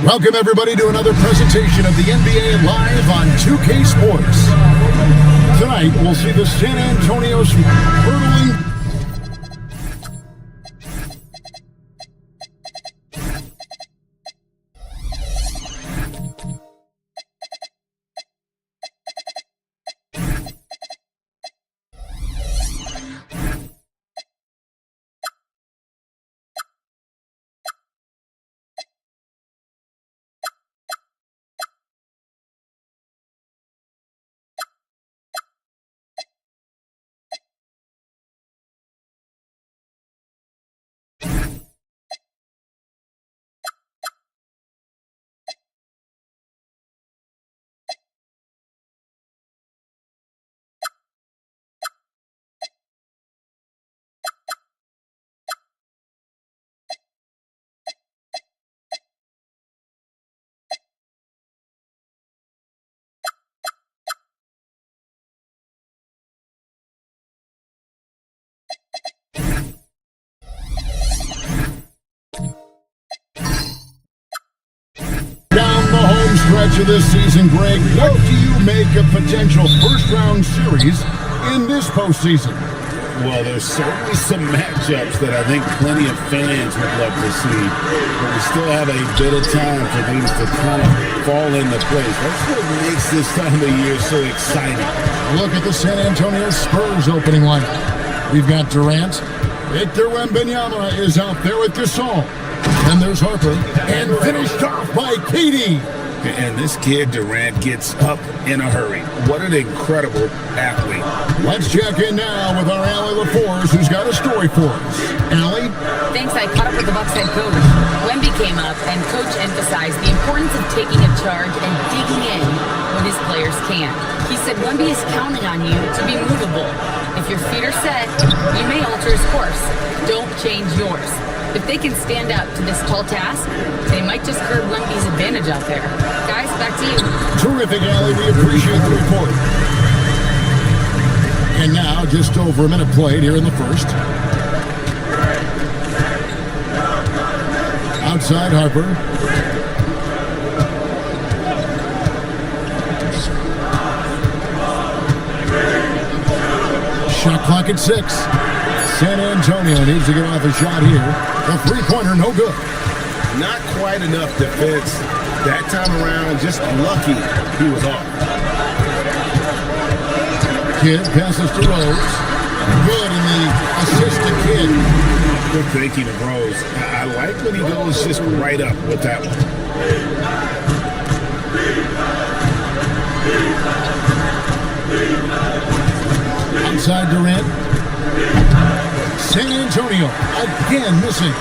Welcome everybody to another presentation of the NBA live on 2K Sports. Tonight we'll see the San Antonio hurtling. Stretch of this season, Greg, what do you make of potential first-round series in this postseason? Well, there's certainly some matchups that I think plenty of fans would love to see, but we still have a bit of time for things to kind of fall into place. That's what makes this time of the year so exciting. Look at the San Antonio Spurs opening lineup. We've got Durant, Victor Wembanyama is out there with Gasol, and there's Harper, and finished off by KD. And this kid, Durant, gets up in a hurry. What an incredible athlete. Let's check in now with our Allie LaForce, who's got a story for us. Allie? Thanks. I caught up with the Bucks head coach. Wemby came up, and Coach emphasized the importance of taking a charge and digging in when his players can. He said Wemby is counting on you to be movable. If your feet are set, you may alter his course. Don't change yours. If they can stand up to this tall task, they might just curb Wemby's advantage out there. Guys, back to you. Terrific, Allie. We appreciate the report. And now, just over a minute played here in the first. Outside Harper. Shot clock at 6. San Antonio needs to get off a shot here. The three-pointer, no good. Not quite enough defense. That time around, just lucky he was off. Kidd passes to Rose. Good in the assist to Kidd. Good thinking of Rose. I like when he goes just right up with that one. Outside Durant. San Antonio again missing.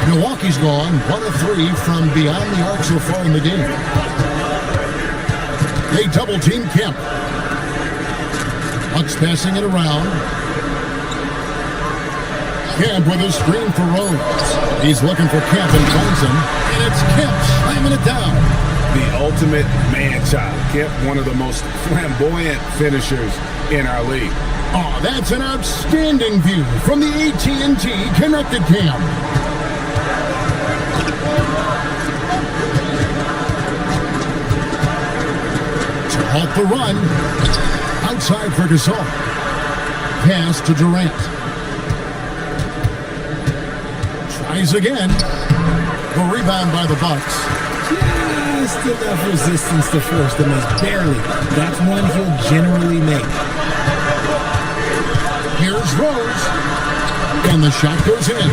Milwaukee's gone 1 of 3 from beyond the arc so far in the game. They double team Kemp. Bucks passing it around. Kemp with a screen for Rose. He's looking for Kemp and finds him. And it's Kemp slamming it down. The ultimate man-child. Kemp, one of the most flamboyant finishers in our league. Oh, that's an outstanding view from the AT&T Connected Cam. To halt the run. Outside for Gasol. Pass to Durant. Tries again. The rebound by the Bucks. Just enough resistance to force the miss. Barely. That's one he'll generally make. Here's Rose. And the shot goes in.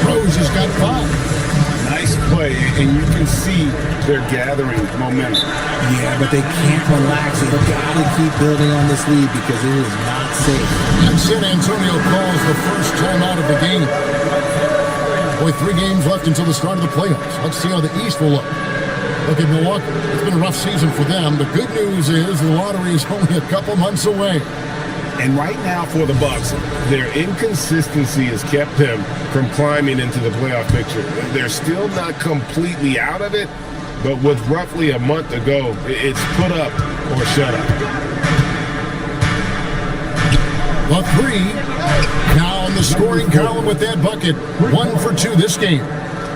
Rose has got 5. Nice play, and you can see they're gathering momentum. Yeah, but they can't relax. They've got to keep building on this lead because it is not safe. And San Antonio calls the first time out of the game. Boy, 3 games left until the start of the playoffs. Let's see how the East will look. Look at Milwaukee. It's been a rough season for them. The good news is the lottery is only a couple months away. And right now for the Bucks, their inconsistency has kept them from climbing into the playoff picture. They're still not completely out of it, but with roughly a month to go, it's put up or shut up. A 3. Now in the scoring column with that bucket. 1 for 2 this game.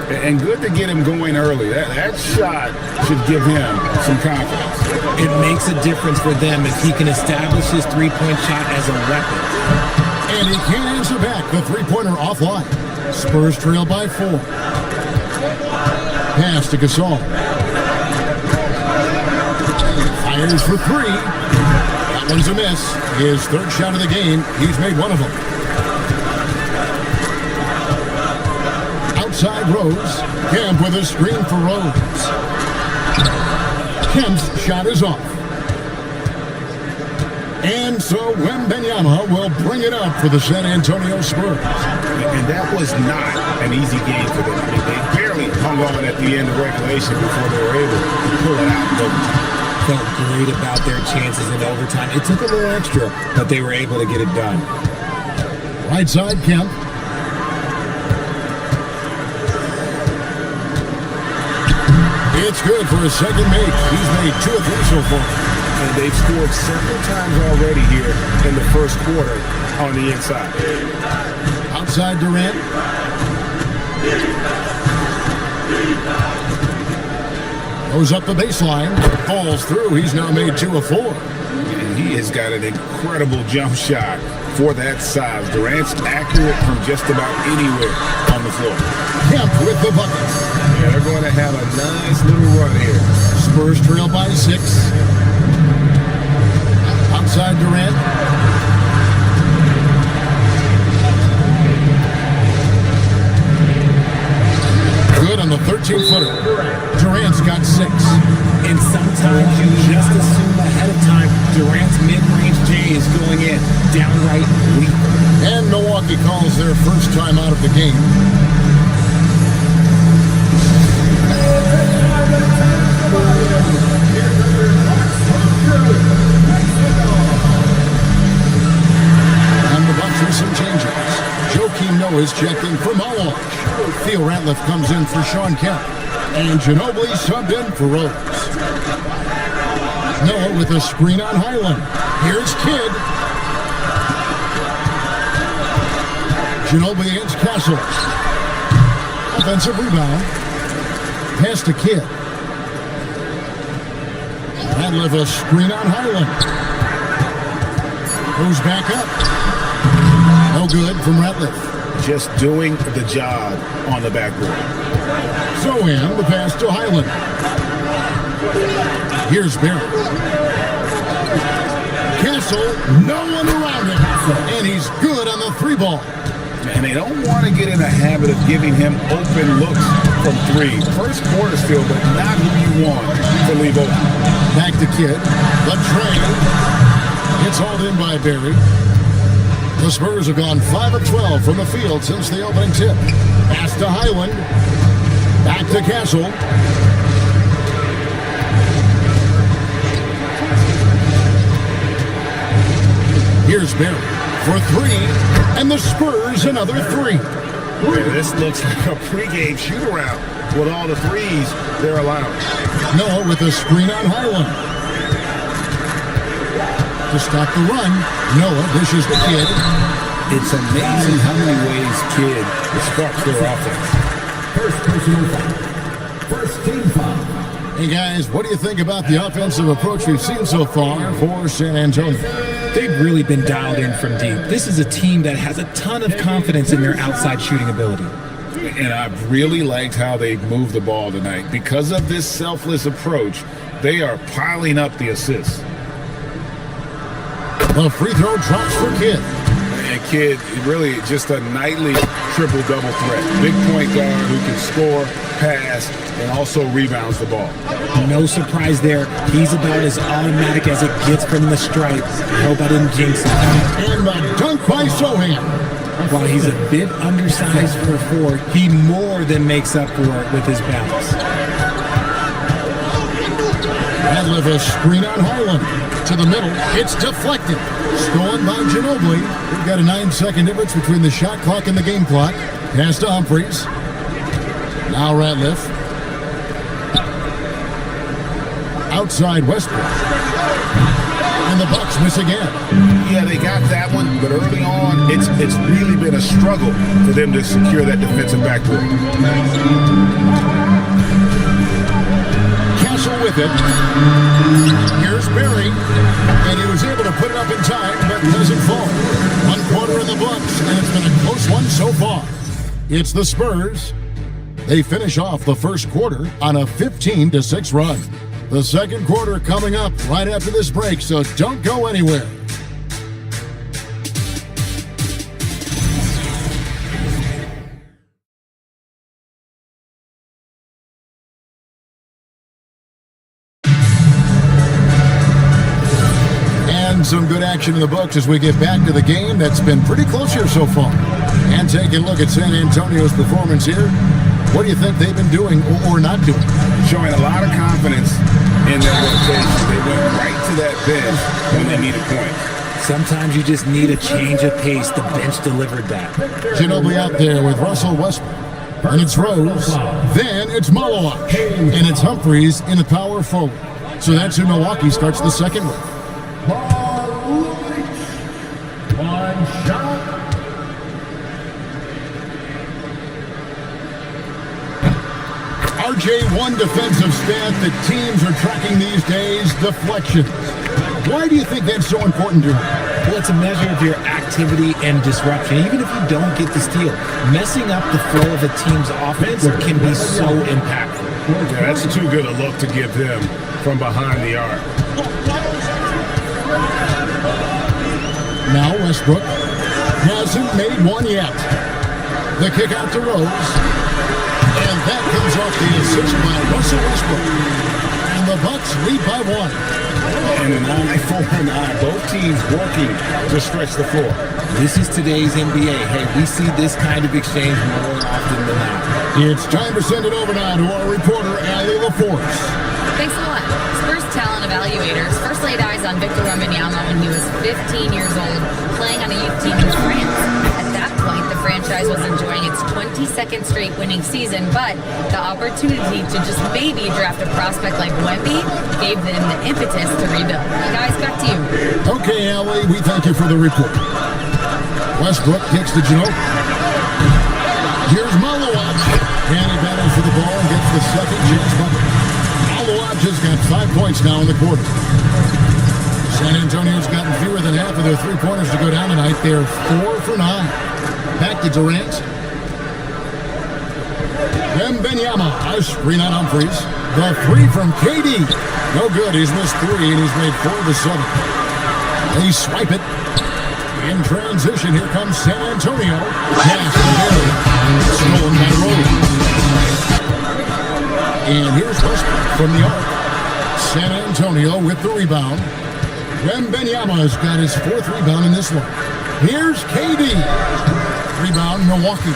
And good to get him going early. That shot should give him some confidence. It makes a difference for them if he can establish his three-point shot as a weapon. And he can't answer back. The three-pointer offline. Spurs trail by 4. Pass to Gasol. Fires for 3. That one's a miss. His third shot of the game. He's made one of them. Outside Rose. Kemp with a screen for Rose. Kemp's shot is off. And so Wembanyama will bring it up for the San Antonio Spurs. And that was not an easy game for them. I mean, they barely hung on at the end of regulation before they were able to pull it out in overtime. Felt great about their chances in overtime. It took a little extra, but they were able to get it done. Right side, Kemp. It's good for his second make. He's made 2 of 3 so far. And they've scored several times already here in the first quarter on the inside. Outside Durant. Goes up the baseline. Falls through. He's now made 2 of 4. And he has got an incredible jump shot for that size. Durant's accurate from just about anywhere on the floor. Kemp with the bucket. Yeah, they're going to have a nice little run here. Spurs trail by 6. Outside Durant. Good on the 13-footer. Durant's got 6. And sometimes you just assume ahead of time Durant's mid-range J is going in downright weak. And Milwaukee calls their first time out of the game. Some changes. Joakim Noah's checked in for Malash. Theo Ratliff comes in for Sean Kemp. And Ginobili subbed in for Rose. Noah with a screen on Highland. Here's Kidd. Ginobili against Castle. Offensive rebound. Pass to Kidd. Ratliff a screen on Highland. Goes back up. No good from Ratliff. Just doing the job on the backboard. Zohan, the pass to Highland. Here's Barrett. Castle, no one around him. And he's good on the 3-ball. And they don't want to get in a habit of giving him open looks from 3. First quarter still, but not who you want to leave open. Back to Kidd. The train. It's hauled in by Barry. The Spurs have gone 5 of 12 from the field since the opening tip. Pass to Highland. Back to Castle. Here's Barry for 3. And the Spurs another 3. Yeah, this looks like a pregame shoot-around with all the 3s they're allowing. Noah with a screen on Highland. To stop the run, Noah dishes the Kidd. It's amazing how many ways Kidd sparks their offense. First personal foul. First team foul. Hey guys, what do you think about the offensive approach we've seen so far for San Antonio? They've really been dialed in from deep. This is a team that has a ton of confidence in their outside shooting ability. And I've really liked how they've moved the ball tonight. Because of this selfless approach, they are piling up the assists. The free throw drops for Kidd. And Kidd, really just a nightly triple-double threat. Big point guard who can score, pass, and also rebounds the ball. No surprise there. He's about as automatic as it gets from the stripe. I hope I didn't jinx him. And the dunk by Zohan. While he's a bit undersized for a 4, he more than makes up for it with his bounce. Ratliff a screen on Highland. To the middle. It's deflected. Stolen by Ginobili. We've got a 9-second difference between the shot clock and the game clock. Pass to Humphries. Now Ratliff. Outside Westbrook. And the Bucks miss again. Yeah, they got that one, but early on, it's really been a struggle for them to secure that defensive backboard. Castle with it. Here's Barry, and he was able to put it up in time, but doesn't fall. 1 quarter in the books, and it's been a close one so far. It's the Spurs. They finish off the first quarter on a 15-6 run. The second quarter coming up right after this break, so don't go anywhere. Some good action in the books as we get back to the game that's been pretty close here so far. And taking a look at San Antonio's performance here, what do you think they've been doing or not doing? Showing a lot of confidence in their rotation. They went right to that bench when they needed points. Sometimes you just need a change of pace. The bench delivered that. Ginobili out there with Russell Westbrook. And it's Rose. Then it's Malawak. And it's Humphries in the power forward. So that's who Milwaukee starts the second with. RJ1 defensive stat that teams are tracking these days, deflections. Why do you think that's so important to him? Well, it's a measure of your activity and disruption. Even if you don't get the steal, messing up the flow of a team's offense can be so impactful. Yeah, that's too good a look to give them from behind the arc. Now Westbrook hasn't made one yet. The kick out to Rose. And that comes off the assist by Russell Westbrook. And the Bucks lead by 1. And an eye for an eye. Both teams working to stretch the floor. This is today's NBA. Hey, we see this kind of exchange more often than not. It's time to send it over now to our reporter, LaLVsPitt. Thanks a lot. Spurs talent evaluators first laid eyes on Victor Wembanyama when he was 15 years old, playing on a youth team in France. At that point, the franchise was enjoying its 22nd straight winning season, but the opportunity to just maybe draft a prospect like Wemby gave them the impetus to rebuild. Guys, back to you. Okay, Allie, we thank you for the report. Westbrook kicks to Ginobili. Here's Malawak. And he battles for the ball and gets the second chance bucket. Malawak has got 5 points now in the quarter. San Antonio's gotten fewer than half of their three-pointers to go down tonight. They're 4 for 9. Back to Durant. Wembanyama, a screen on Humphries. The three from KD. No good. He's missed 3 and he's made 4 of the 7. They swipe it. In transition, here comes San Antonio. Pass to Barry. Stolen by Rose. And here's Westbrook from the arc. San Antonio with the rebound. Wembanyama has got his 4th rebound in this one. Here's KD. Rebound, Milwaukee.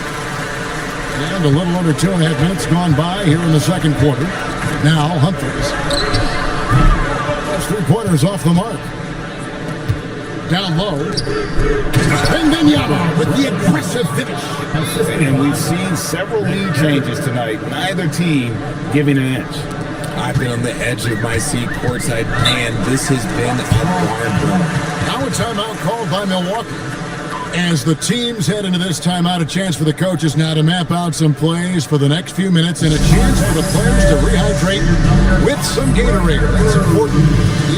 And a little under 2.5 minutes gone by here in the second quarter. Now, Humphries. Those 3-pointers off the mark. Down low. Wembanyama with the aggressive finish. And we've seen several lead changes tonight. Neither team giving an inch. I've been on the edge of my seat courtside, and this has been a barn burner. Now a timeout called by Milwaukee. As the teams head into this timeout, a chance for the coaches now to map out some plays for the next few minutes and a chance for the players to rehydrate with some Gatorade. That's important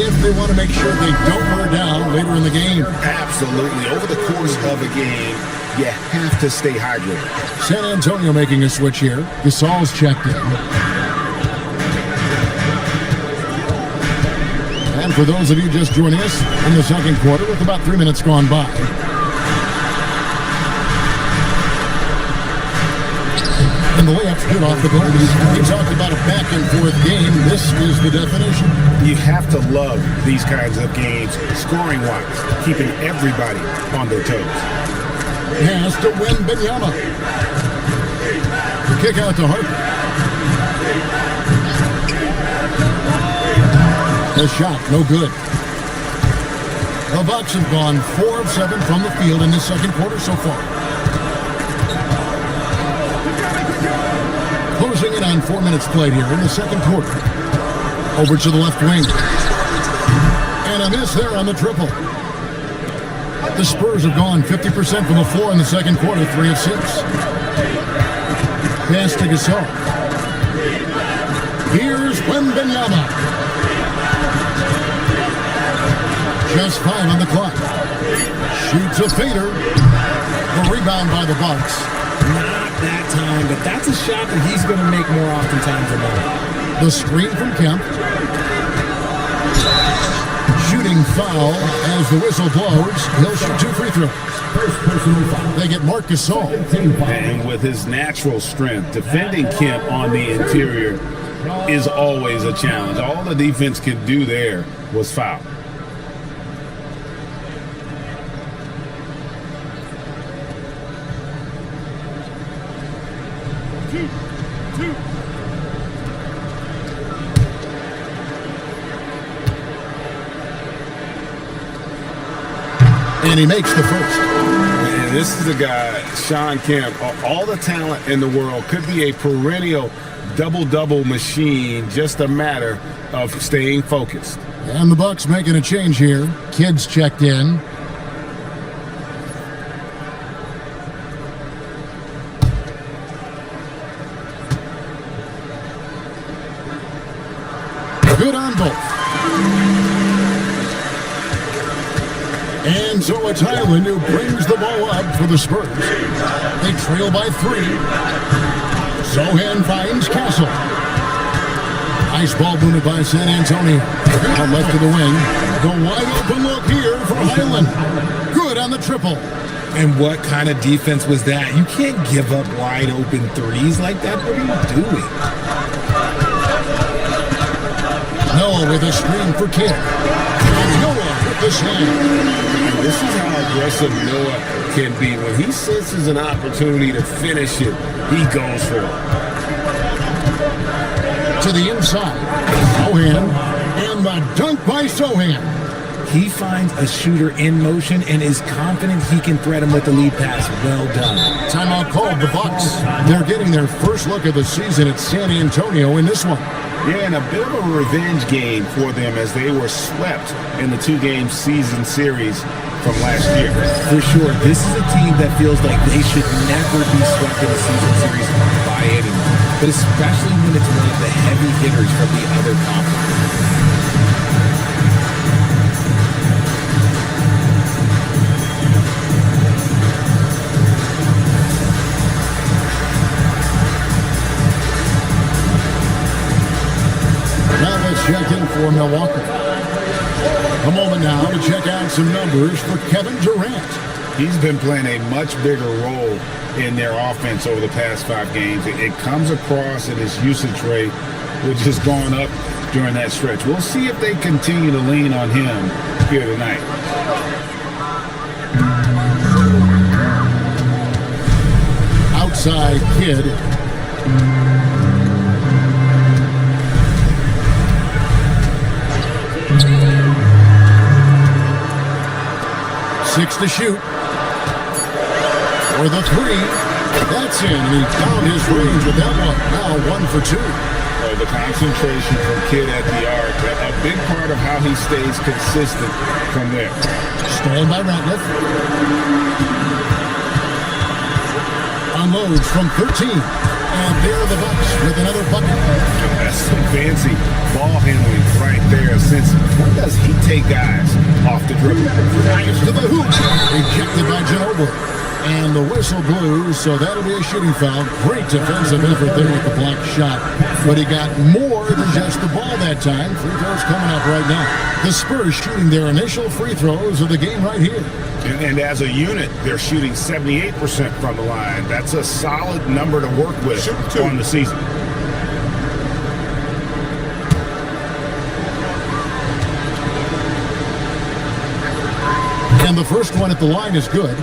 if they want to make sure they don't wear down later in the game. Absolutely. Over the course of a game, you have to stay hydrated. San Antonio making a switch here. Gasol's checked in. And for those of you just joining us in the second quarter with about 3 minutes gone by. And the layup's good off the glass. We talked about a back-and-forth game. This is the definition. You have to love these kinds of games, scoring-wise, keeping everybody on their toes. Pass to Wembanyama. The kick out to Harper. The shot, no good. The Bucks have gone 4 of 7 from the field in this second quarter so far. Closing in on 4 minutes played here in the second quarter. Over to the left wing. And a miss there on the triple. The Spurs have gone 50% from the floor in the second quarter, 3 of 6. Pass to Gasol. Here's Wembanyama. Just 5 on the clock. Shoots a fader. The rebound by the Bucks. Not that time, but that's a shot that he's going to make more oftentimes than not. The screen from Kemp. Shooting foul as the whistle blows. He'll shoot 2 free throws. First personal foul. They get Marc Gasol. Team foul. And with his natural strength, defending Kemp on the interior is always a challenge. All the defense could do there was foul. And he makes the first. And this is a guy, Sean Kemp, all the talent in the world, could be a perennial double-double machine, just a matter of staying focused. And the Bucks making a change here. Kids checked in. Good on both. And so it's Highland who brings the ball up for the Spurs. They trail by 3. Sohan finds Castle. Nice ball booted by San Antonio. Out left to the wing. The wide open look here for Highland. Good on the triple. And what kind of defense was that? You can't give up wide open threes like that. What are you doing? Noah with a screen for Kidd. And Noah with the slam. This is how aggressive Noah can be. When he senses an opportunity to finish it, he goes for it. To the inside. Sohan. And the dunk by Sohan. He finds a shooter in motion and is confident he can thread him with the lead pass. Well done. Timeout called. The Bucks. They're getting their first look of the season at San Antonio in this one. Yeah, and a bit of a revenge game for them as they were swept in the 2-game season series from last year. For sure, this is a team that feels like they should never be swept in a season series by anyone, but especially when it's one of the heavy hitters from the other conference. Now let's check in for Milwaukee. A moment now to check out some numbers for Kevin Durant. He's been playing a much bigger role in their offense over the past 5 games. It comes across in his usage rate, which has gone up during that stretch. We'll see if they continue to lean on him here tonight. Outside Kidd. Six to shoot. For the 3. That's in. And he found his range with that one. Now 1 for 2. The concentration from Kidd at the arc, a big part of how he stays consistent from there. Stolen by Ratliff. Unloads from 13. And there are the Bucks with another bucket. That's some fancy ball handling right there. Since when does he take guys off the dribble? Drives to the hoop. Rejected by Ginobili. And the whistle blew, so that'll be a shooting foul. Great defensive effort there with the block shot. But he got more than just the ball that time. Free throws coming up right now. The Spurs shooting their initial free throws of the game right here. And as a unit, they're shooting 78% from the line. That's a solid number to work with on the season. And the first one at the line is good.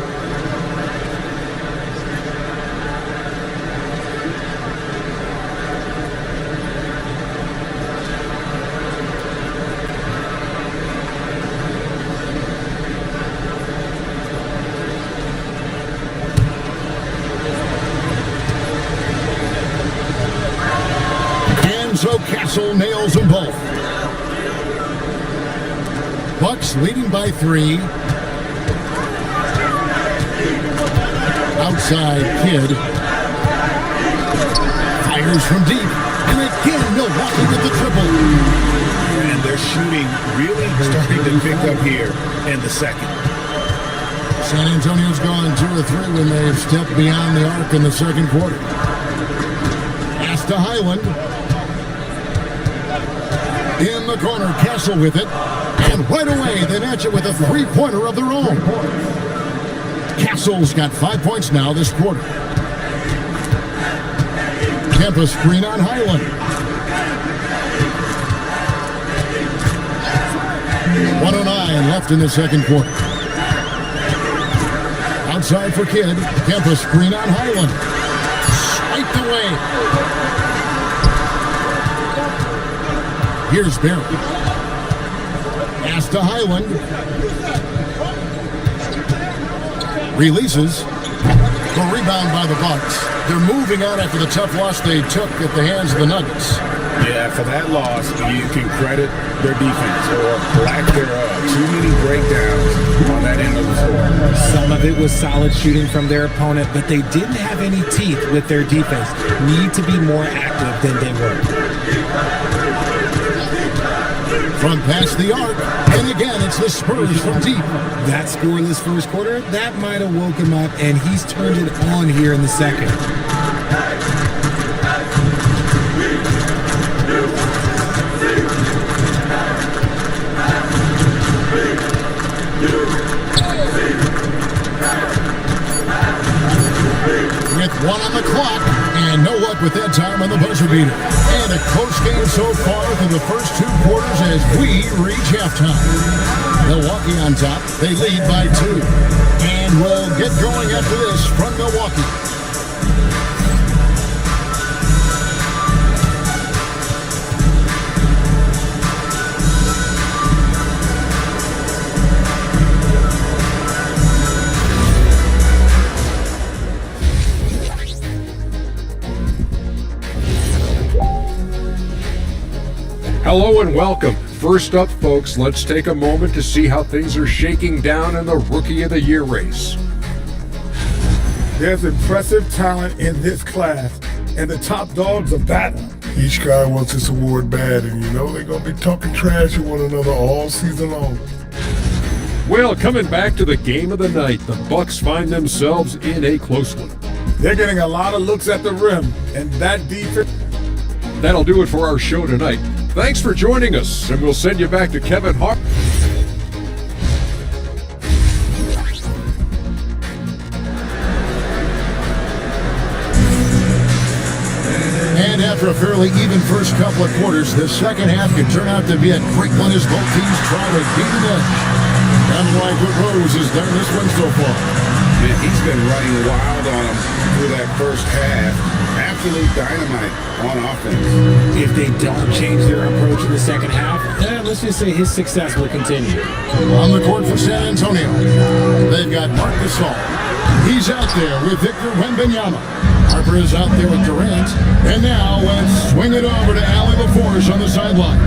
So Castle nails them both. Bucks leading by 3. Outside Kidd. Fires from deep. And again, Milwaukee with the triple. And their shooting really starting to pick up here in the second. San Antonio's gone 2 of 3 when they've stepped beyond the arc in the second quarter. Pass to Highland. In the corner, Castle with it. And right away, they match it with a three-pointer of their own. Castle's got 5 points now this quarter. Kempa screen on Highland. 1:09 left in the second quarter. Outside for Kidd. Kempa screen on Highland. Swiped away. Here's Barry. Pass to Highland. Releases. The rebound by the Bucks. They're moving out after the tough loss they took at the hands of the Nuggets. Yeah, for that loss, you can credit their defense or lack thereof. Too many breakdowns on that end of the floor. Some of it was solid shooting from their opponent, but they didn't have any teeth with their defense. Need to be more active than they were. From past the arc, and again, it's the Spurs from deep. That scoreless first quarter, that might have woke him up, and he's turned it on here in the second. With 1 on the clock, and no luck with that time on the buzzer beater. And a close game so far through the first 2 quarters as we reach halftime. Milwaukee on top, they lead by 2. And we'll get going after this from Milwaukee. Hello and welcome. First up, folks, let's take a moment to see how things are shaking down in the Rookie of the Year race. There's impressive talent in this class, and the top dogs are battling. Each guy wants this award bad, and you know they're going to be talking trash to one another all season long. Well, coming back to the game of the night, the Bucks find themselves in a close one. They're getting a lot of looks at the rim, and that defense... That'll do it for our show tonight. Thanks for joining us, and we'll send you back to Kevin Hart. And after a fairly even first couple of quarters, the second half could turn out to be a great one as both teams try to beat an edge. Unlike what Rose has done this one so far. Man, he's been running wild on them through that first half. Absolute dynamite on offense. If they don't change their approach in the second half, let's just say his success will continue. On the court for San Antonio, they've got Marc Gasol. He's out there with Victor Wembanyama. Harper is out there with Durant. And now let's swing it over to LaLVsPitt on the sideline.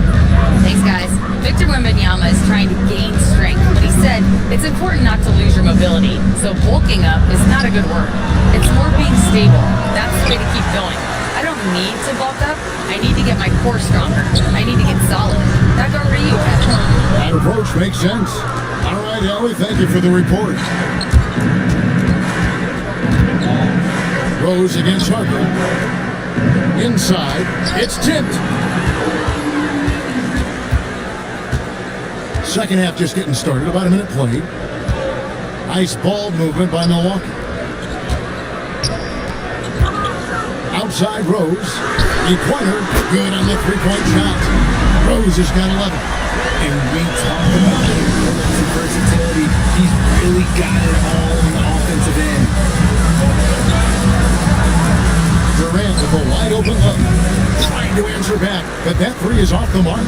Thanks, guys. Victor Wembanyama is trying to gain strength, but he said it's important not to lose your mobility, so bulking up is not a good word. It's more being stable. That's the way to keep going. I don't need to bulk up. I need to get my core stronger. I need to get solid. Back over to you, Kevin. That approach makes sense. All right, Ellie, thank you for the report. Rose against Harper. Inside, it's tipped. Second half just getting started, about a minute played. Nice ball movement by Milwaukee. Outside Rose. A pointer, good on the three-point shot. Rose has got 11. And we talk about his versatility. He's really got it all on the offensive end. Durant with a wide open look. Trying to answer back, but that three is off the mark.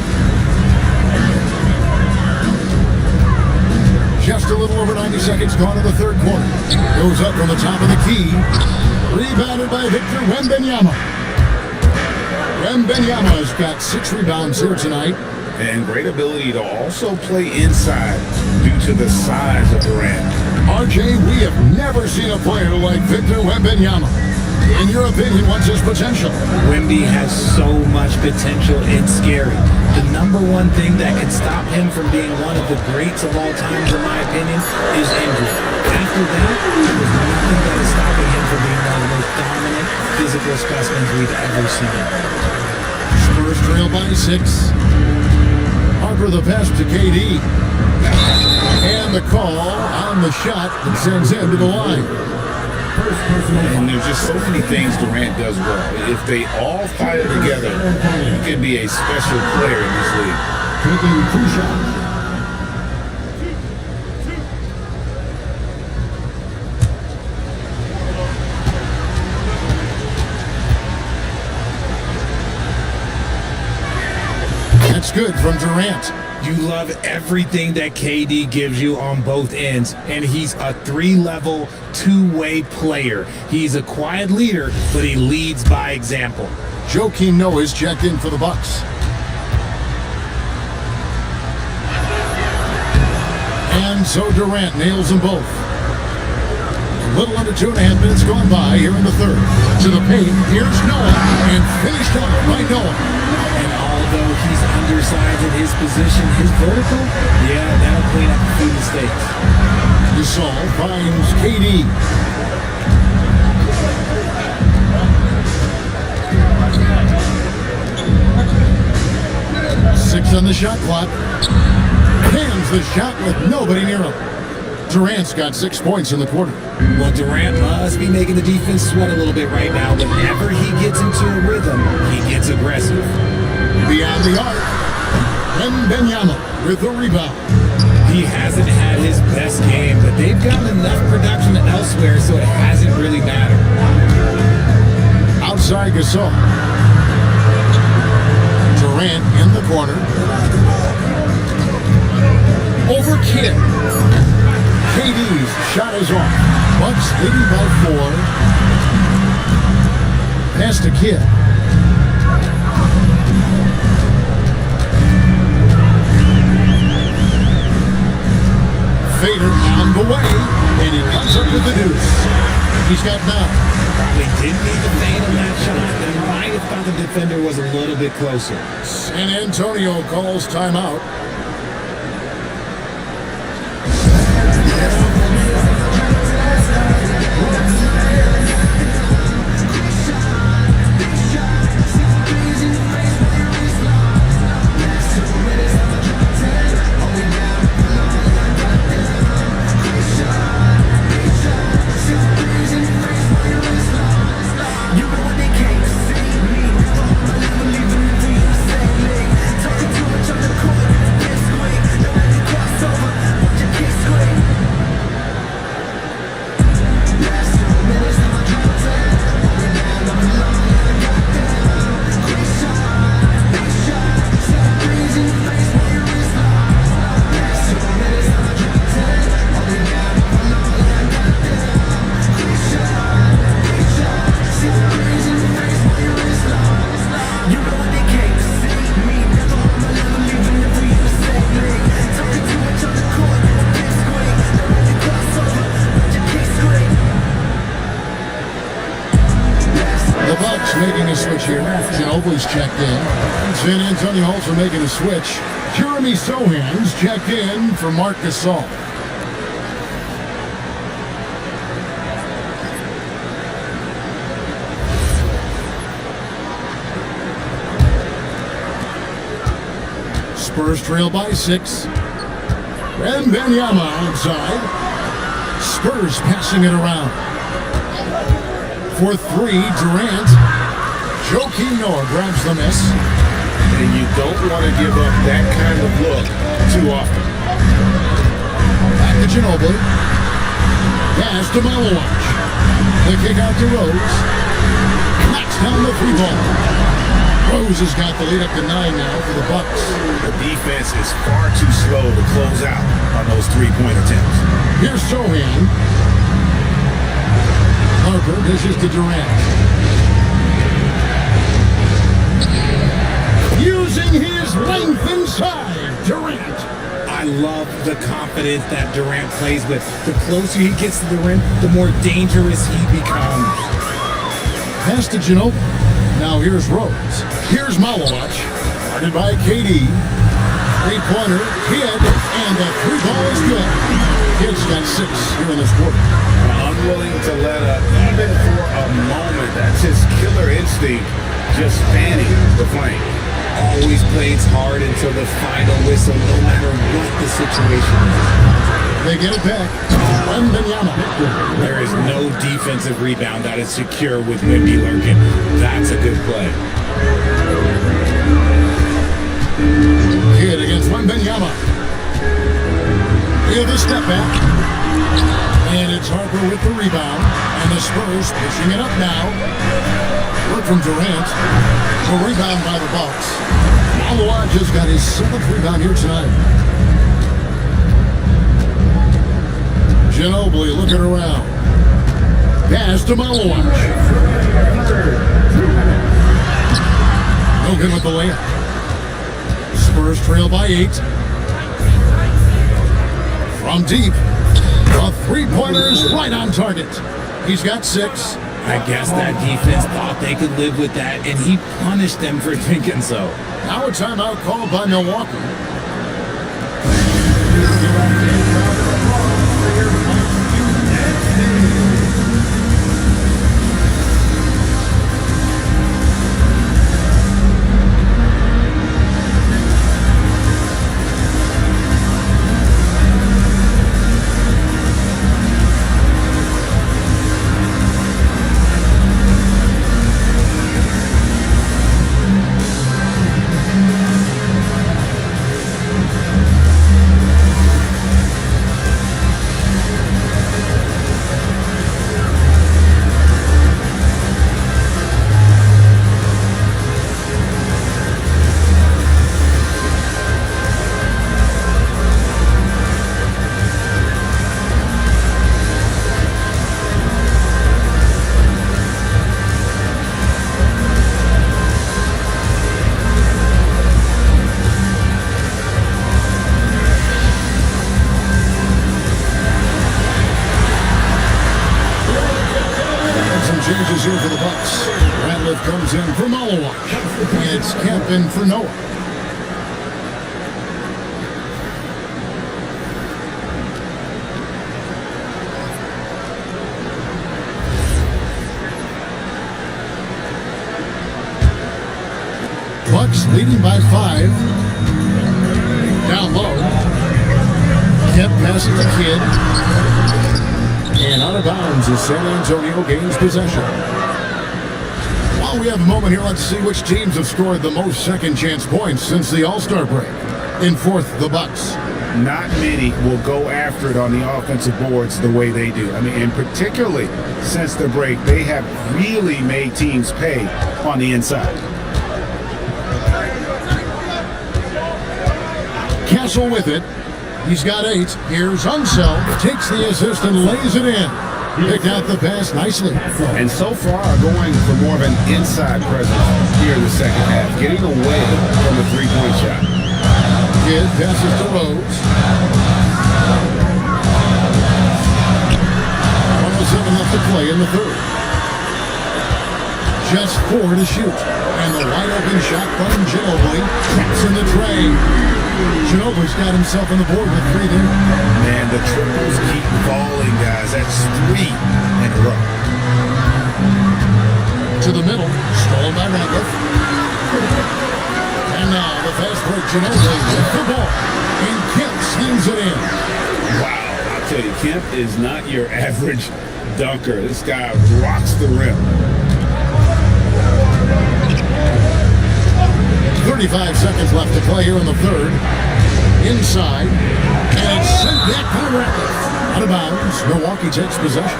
Just a little over 90 seconds gone in the third quarter. Goes up from the top of the key. Rebounded by Victor Wembanyama. Wembanyama's got 6 rebounds here tonight. And great ability to also play inside due to the size of Durant. RJ, we have never seen a player like Victor Wembanyama. In your opinion, what's his potential? Wemby has so much potential, it's scary. The number one thing that could stop him from being one of the greats of all times, in my opinion, is injury. After that, there was nothing that is stopping him from being one of the most dominant physical specimens we've ever seen. Spurs trail by 6. Harper the pass to KD. And the call on the shot that sends him to the line. And there's just so many things Durant does well. If they all fire together, he can be a special player in this league. Taking 2 shots. That's good from Durant. You love everything that KD gives you on both ends, and he's a 3-level, 2-way player. He's a quiet leader, but he leads by example. Joakim Noah's checked in for the Bucks. And so Durant nails them both. A little under 2.5 minutes gone by here in the third. To the paint, here's Noah, and finished off by Noah. And although he's undersized in his position, his vertical, yeah, that'll clean up a few mistakes. Gasol finds KD. Six on the shot clock. Hands the shot with nobody near him. Durant's got 6 points in the quarter. Well, Durant must be making the defense sweat a little bit right now. Whenever he gets into a rhythm, he gets aggressive. Beyond the arc, Wembanyama with the rebound. He hasn't had his best game, but they've gotten enough production elsewhere, so it hasn't really mattered. Outside Gasol. Durant in the corner. Over Kidd. KD's shot is off. Bucks leading by 4. Pass to Kidd. Fader on the way, and he comes up with the deuce. He's got 9. Probably didn't need to fade on that shot. They might have thought the defender was a little bit closer. San Antonio calls timeout. Making a switch here. Ginobili's checked in. San Antonio also making a switch. Jeremy Sohan's checked in for Marc Gasol. Spurs trail by 6. Wembanyama outside. Spurs passing it around. For 3, Durant. Joakim Noah grabs the miss. And you don't want to give up that kind of look too often. Back to Ginobili. Pass to Malawatch. The kick out to Rose. Knocks down the 3-ball. Rose has got the lead up to 9 now for the Bucks. The defense is far too slow to close out on those 3-point attempts. Here's Sohan. Harper dishes to Durant. Using his length inside, Durant. I I love the confidence that Durant plays with. The closer he gets to the rim, the more dangerous he becomes. Pass to Ginobili. Now here's Rose. Here's Malowacz. Guarded by KD. Three-pointer, Kidd, and the three ball is good. Kidd's got 6 here in this quarter. Unwilling to let up even for a moment. That's his killer instinct, just fanning the flame. Always plays hard until the final whistle, no matter what the situation is. They get it back. Wembanyama. There is no defensive rebound that is secure with Wemby lurking. That's a good play. Kidd against Wembanyama. Here's the step back. And it's Harper with the rebound. And the Spurs pushing it up now. Work from Durant. A rebound by the Bucks. Malowacz has got his 7th rebound here tonight. Ginobili looking around. Pass to Malowacz. No good with the layup. Spurs trail by 8. From deep. The three-pointer's right on target. He's got 6. I guess that defense thought they could live with that, and he punished them for thinking so. Now a timeout called by Milwaukee. Changes here for the Bucks. Ratliff comes in for Malowacz. It's Kemp in for Noah. Bucks leading by 5. Down low. Kemp passes to Kidd. And out of bounds as San Antonio gains possession. While we have a moment here, let's see which teams have scored the most second chance points since the All-Star break. In 4th, the Bucks. Not many will go after it on the offensive boards the way they do. I mean, and particularly since the break, they have really made teams pay on the inside. Castle with it. He's got 8. Here's Unseld. Takes the assist and lays it in. Picked out the pass nicely. And so far, going for more of an inside presence here in the second half, getting away from the three-point shot. Kidd passes to Rose. 1:07 left to play in the 3rd. Just 4 to shoot. And the wide-open shot from Ginobili. Traps in the tray. Ginobili's got himself on the board with 3 there. Man, the triples keep falling, guys. That's 3 in a row. To the middle. Stolen by Ratliff. And now the fast break. Ginobili with the ball. And Kemp slings it in. Wow, I'll tell you, Kemp is not your average dunker. This guy rocks the rim. 35 seconds left to play here in the 3rd. Inside. And it's sent back by Ratliff. Out of bounds. Milwaukee takes possession.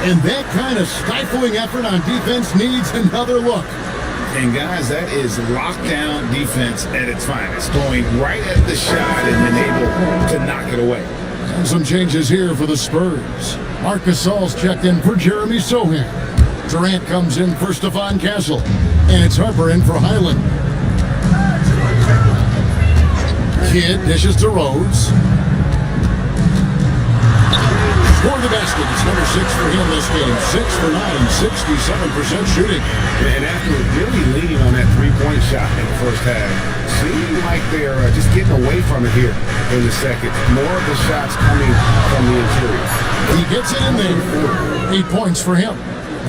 And that kind of stifling effort on defense needs another look. And guys, that is lockdown defense at its finest. Going right at the shot and then able to knock it away. And some changes here for the Spurs. Marc Gasol's checked in for Jeremy Sohan. Durant comes in for Stephon Castle. And it's Harper in for Highland. Kidd dishes to Rose. For the basket, it's number 6 for him this game. 6 for 9, 67% shooting. And after really leaning on that three-point shot in the first half, seeming like they're just getting away from it here in the second. More of the shots coming from the interior. He gets it in there. 8 points for him.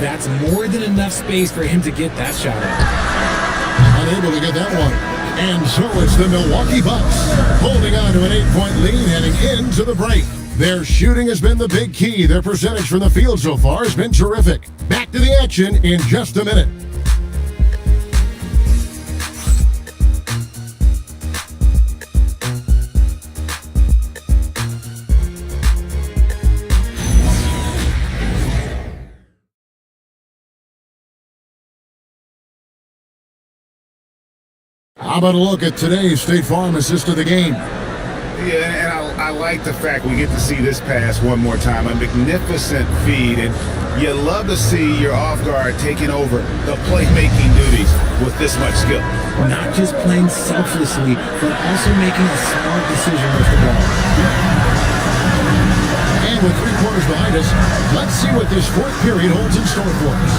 That's more than enough space for him to get that shot up. Unable to get that one. And so it's the Milwaukee Bucks holding on to an 8-point lead heading into the break. Their shooting has been the big key. Their percentage from the field so far has been terrific. Back to the action in just a minute. How about a look at today's State Farm assist of the game? Yeah, and I like the fact we get to see this pass one more time. A magnificent feed, and you love to see your off guard taking over the playmaking duties with this much skill. Not just playing selflessly, but also making a smart decision with the ball. And with 3 quarters behind us, let's see what this fourth period holds in store for us.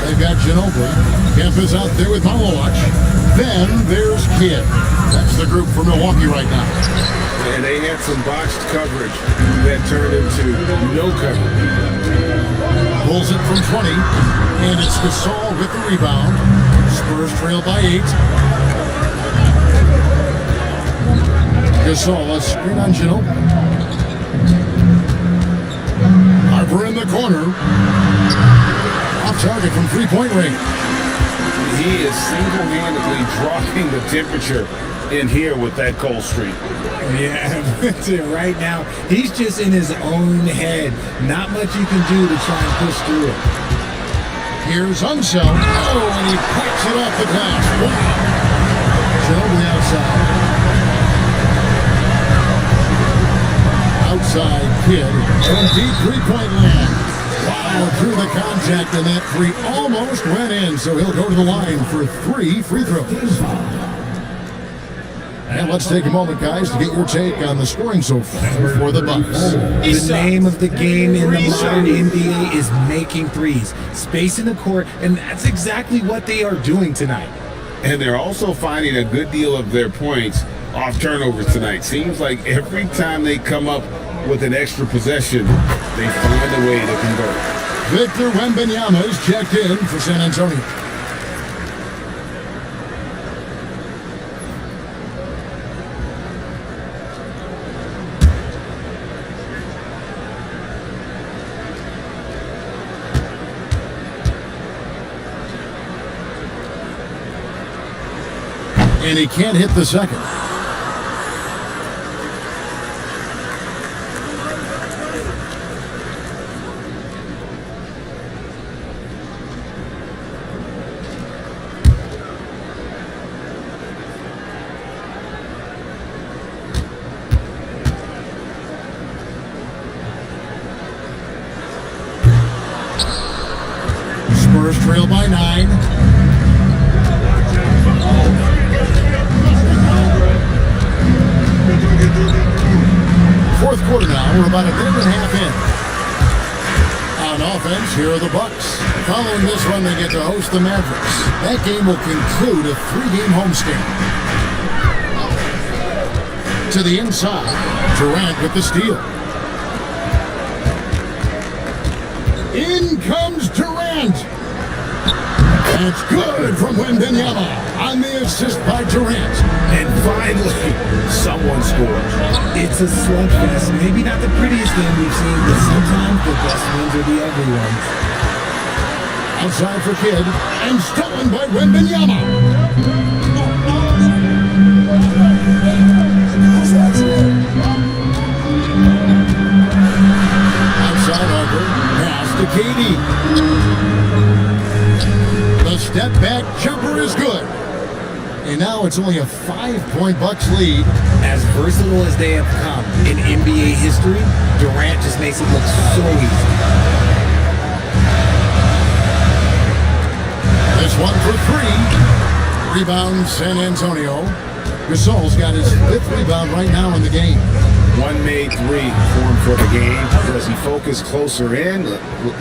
They've got Ginobili. Kemp is out there with Malowacz. Then there's Kidd. That's the group for Milwaukee right now. And they had some botched coverage that turned into no coverage. Pulls it from 20, and it's Gasol with the rebound. Spurs trail by 8. Gasol, a screen on Ginobili. Harper in the corner. Off target from 3-point range. He is single-handedly dropping the temperature in here with that cold streak. Yeah, right now, he's just in his own head. Not much you can do to try and push through it. Here's Unseld. Oh, and he picks it off the glass. Wow. Ginobili outside. Outside Kidd. From deep 3-point land. Wow, through the contact, and that 3 almost went in, so he'll go to the line for 3 free throws. And let's take a moment, guys, to get your take on the scoring so far for the Bucks. The name of the game in the modern NBA is making threes. Space in the court, and that's exactly what they are doing tonight. And they're also finding a good deal of their points off turnovers tonight. Seems like every time they come up with an extra possession, they find a way to convert. Victor Wembanyama is checked in for San Antonio. And he can't hit the second. Spurs trail by 9. Fourth quarter now, we're about a minute and a half in. On offense, here are the Bucks. Following this one, they get to host the Mavericks. That game will conclude a 3-game homestand. To the inside, Durant with the steal. In comes Durant. That's good from Wembanyama on the assist by Durant. And finally, someone scores. It's a slugfest. Maybe not the prettiest game we've seen, but sometimes the best ones are the ugly ones. Outside for Kidd, and stolen by Wembanyama. Outside Harper, pass to KD. The step back jumper is good. And now it's only a 5-point Bucks lead. As versatile as they have come in NBA history, Durant just makes it look so easy. This one for 3. Rebound, San Antonio. Gasol's got his 5th rebound right now in the game. One made three for him for the game. Does he focus closer in?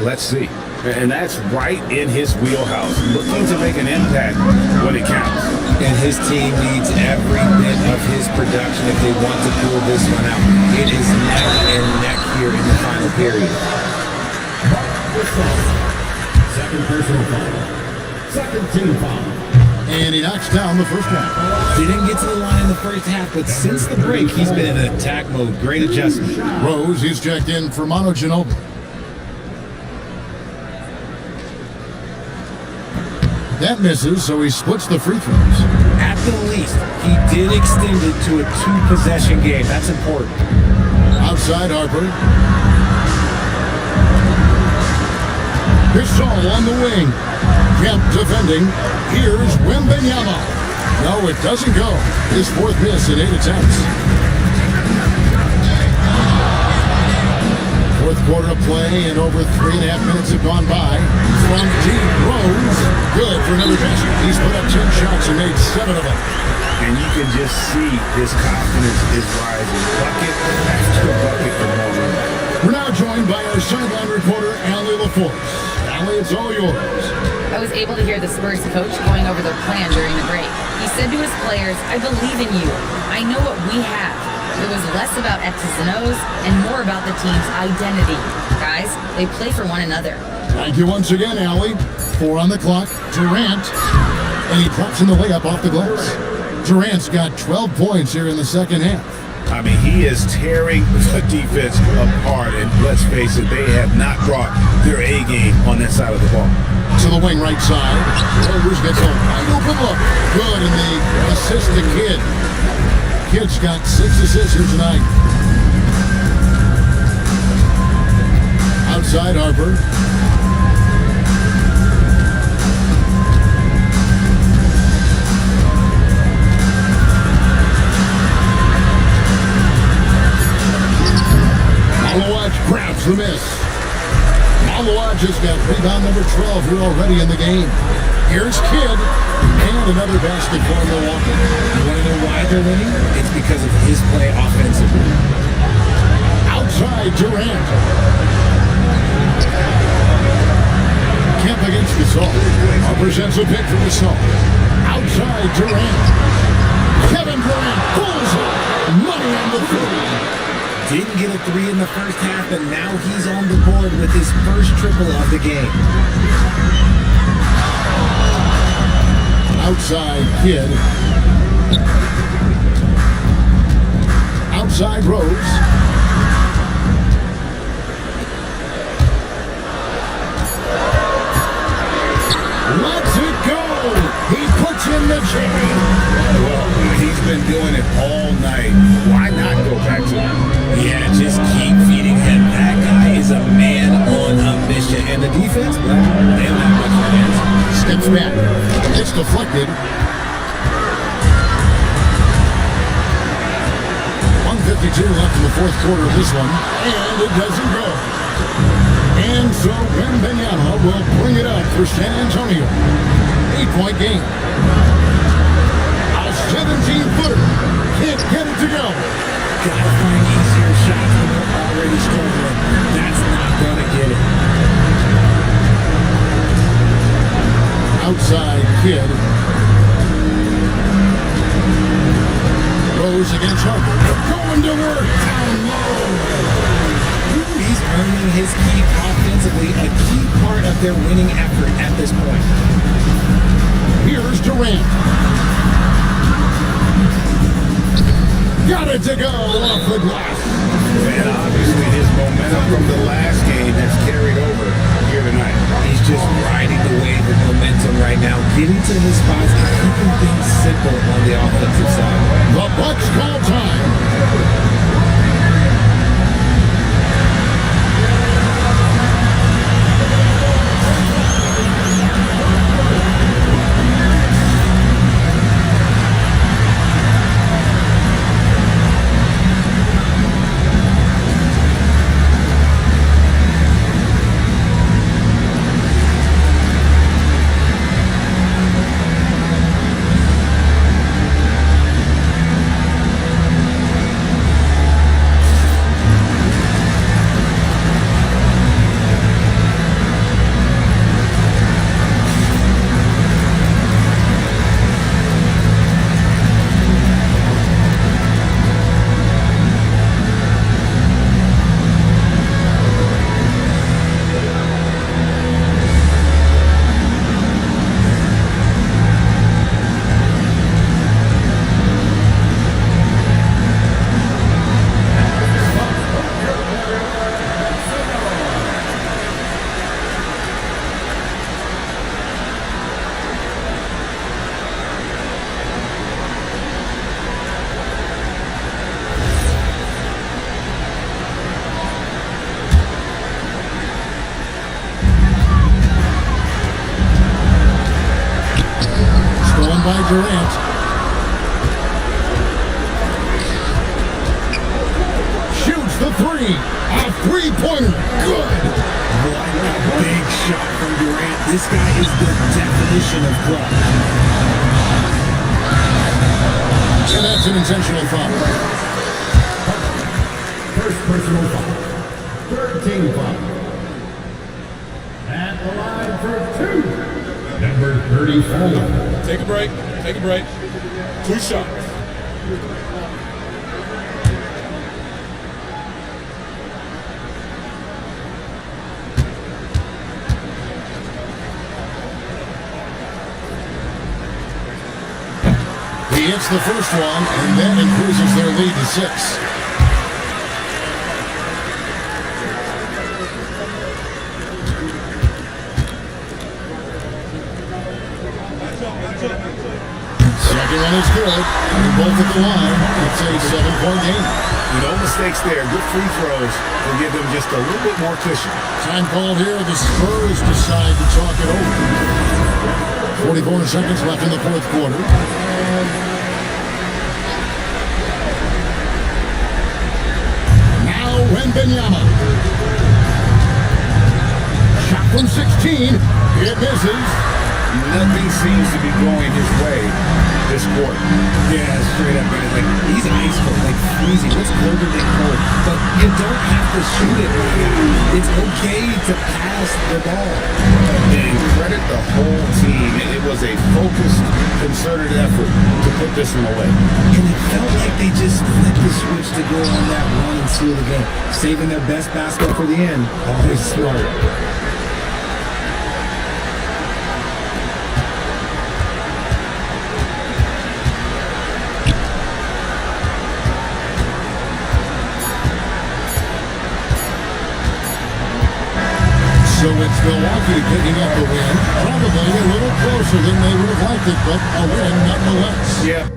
Let's see. And that's right in his wheelhouse. Looking to make an impact when it counts. And his team needs every bit of his production if they want to pull this one out. It is neck and neck here in the final period. Second personal foul. Second team foul. And he knocks down the first half. Didn't get to the line in the first half, but since the break, he's been in attack mode. Great adjustment. Rose, he's checked in for Manu Ginobili. That misses, so he splits the free throws. At the least, he did extend it to a 2-possession game. That's important. Outside Harper. Gasol on the wing. Kemp defending. Here's Wembanyama. No, it doesn't go. His 4th miss in 8 attempts. 4th quarter of play, and over 3.5 minutes have gone by. From deep, Rose. Good for another basket. He's put up 10 shots and made 7 of them. And you can just see his confidence is rising. Bucket after bucket for Mullen. We're now joined by our sideline reporter, Allie LaForce. Allie, it's all yours. I was able to hear the Spurs coach going over their plan during the break. He said to his players, "I believe in you. I know what we have." It was less about X's and O's and more about the team's identity. Guys, they play for one another. Thank you once again, Allie. 4 on the clock. Durant. And he drops in the layup off the glass. Durant's got 12 points here in the second half. I mean, he is tearing the defense apart, and let's face it, they have not brought their A game on that side of the ball. To the wing right side. Rose gets a wide open look. Good, and the assist to Kidd. Kidd's got 6 assists here tonight. Outside Harper. Grabs the miss. Malawad just got rebound number 12 here already in the game. Here's Kidd, and another basket for Milwaukee. You want to know why they're winning? It's because of his play offensively. Outside Durant. Kemp against Gasol. Represents a pick for Gasol. Outside Durant. Kevin Durant pulls it. Money on the three. Didn't get a 3 in the first half, and now he's on the board with his first triple of the game. Outside Kidd. Outside Rose. Lets it go. He puts in the chain. Well, he's been doing it all night. Why not go back to him? Yeah, just keep feeding him. That guy is a man on a mission. And the defense, well, they don't have much of an answer. Steps back. It's deflected. 1:52 left in the 4th quarter of this one. And it doesn't go. And so Wembanyama will bring it up for San Antonio. 8-point game. A 17-footer. Can't get it to go. Gotta find easier shots when they're already struggling. That's not gonna get it. Outside Kidd. Rose against Harper. Going to work. Down low. He's earning his keep offensively, a key part of their winning effort at this point. Here's Durant. Got it to go off the glass. And obviously his momentum from the last game has carried over here tonight. He's just riding the wave of momentum right now, getting to his spots and keeping things simple on the offensive side. The Bucks call time. by Durant. Shoots the three. A three-pointer. Good. What a big shot from Durant. This guy is the definition of clutch. And that's an intentional foul. First personal foul. Third team foul. At the line for two. Number 34. Take a break. Take a break. 2 shots. He hits the first one, and that increases their lead to 6. Second one is good. They're both at the line. It's a 7-point game. No mistakes there. Good free throws will give them just a little bit more cushion. Time called here. The Spurs decide to talk it over. 44 seconds left in the fourth quarter. Now Wembanyama. Shot from 16. It misses. Nothing seems to be going his way this quarter. Yeah, straight up, man. Like, he's ice cold, like freezing. What's colder than cold? But you don't have to shoot it, my guy. It's okay to pass the ball. And credit the whole team. It was a focused, concerted effort to put this one away. And it felt like they just flipped the switch to go on that run and seal the game. Saving their best basketball for the end. Always smart. So it's Milwaukee picking up the win. Probably a little closer than they would have liked it, but a win nonetheless. Yeah.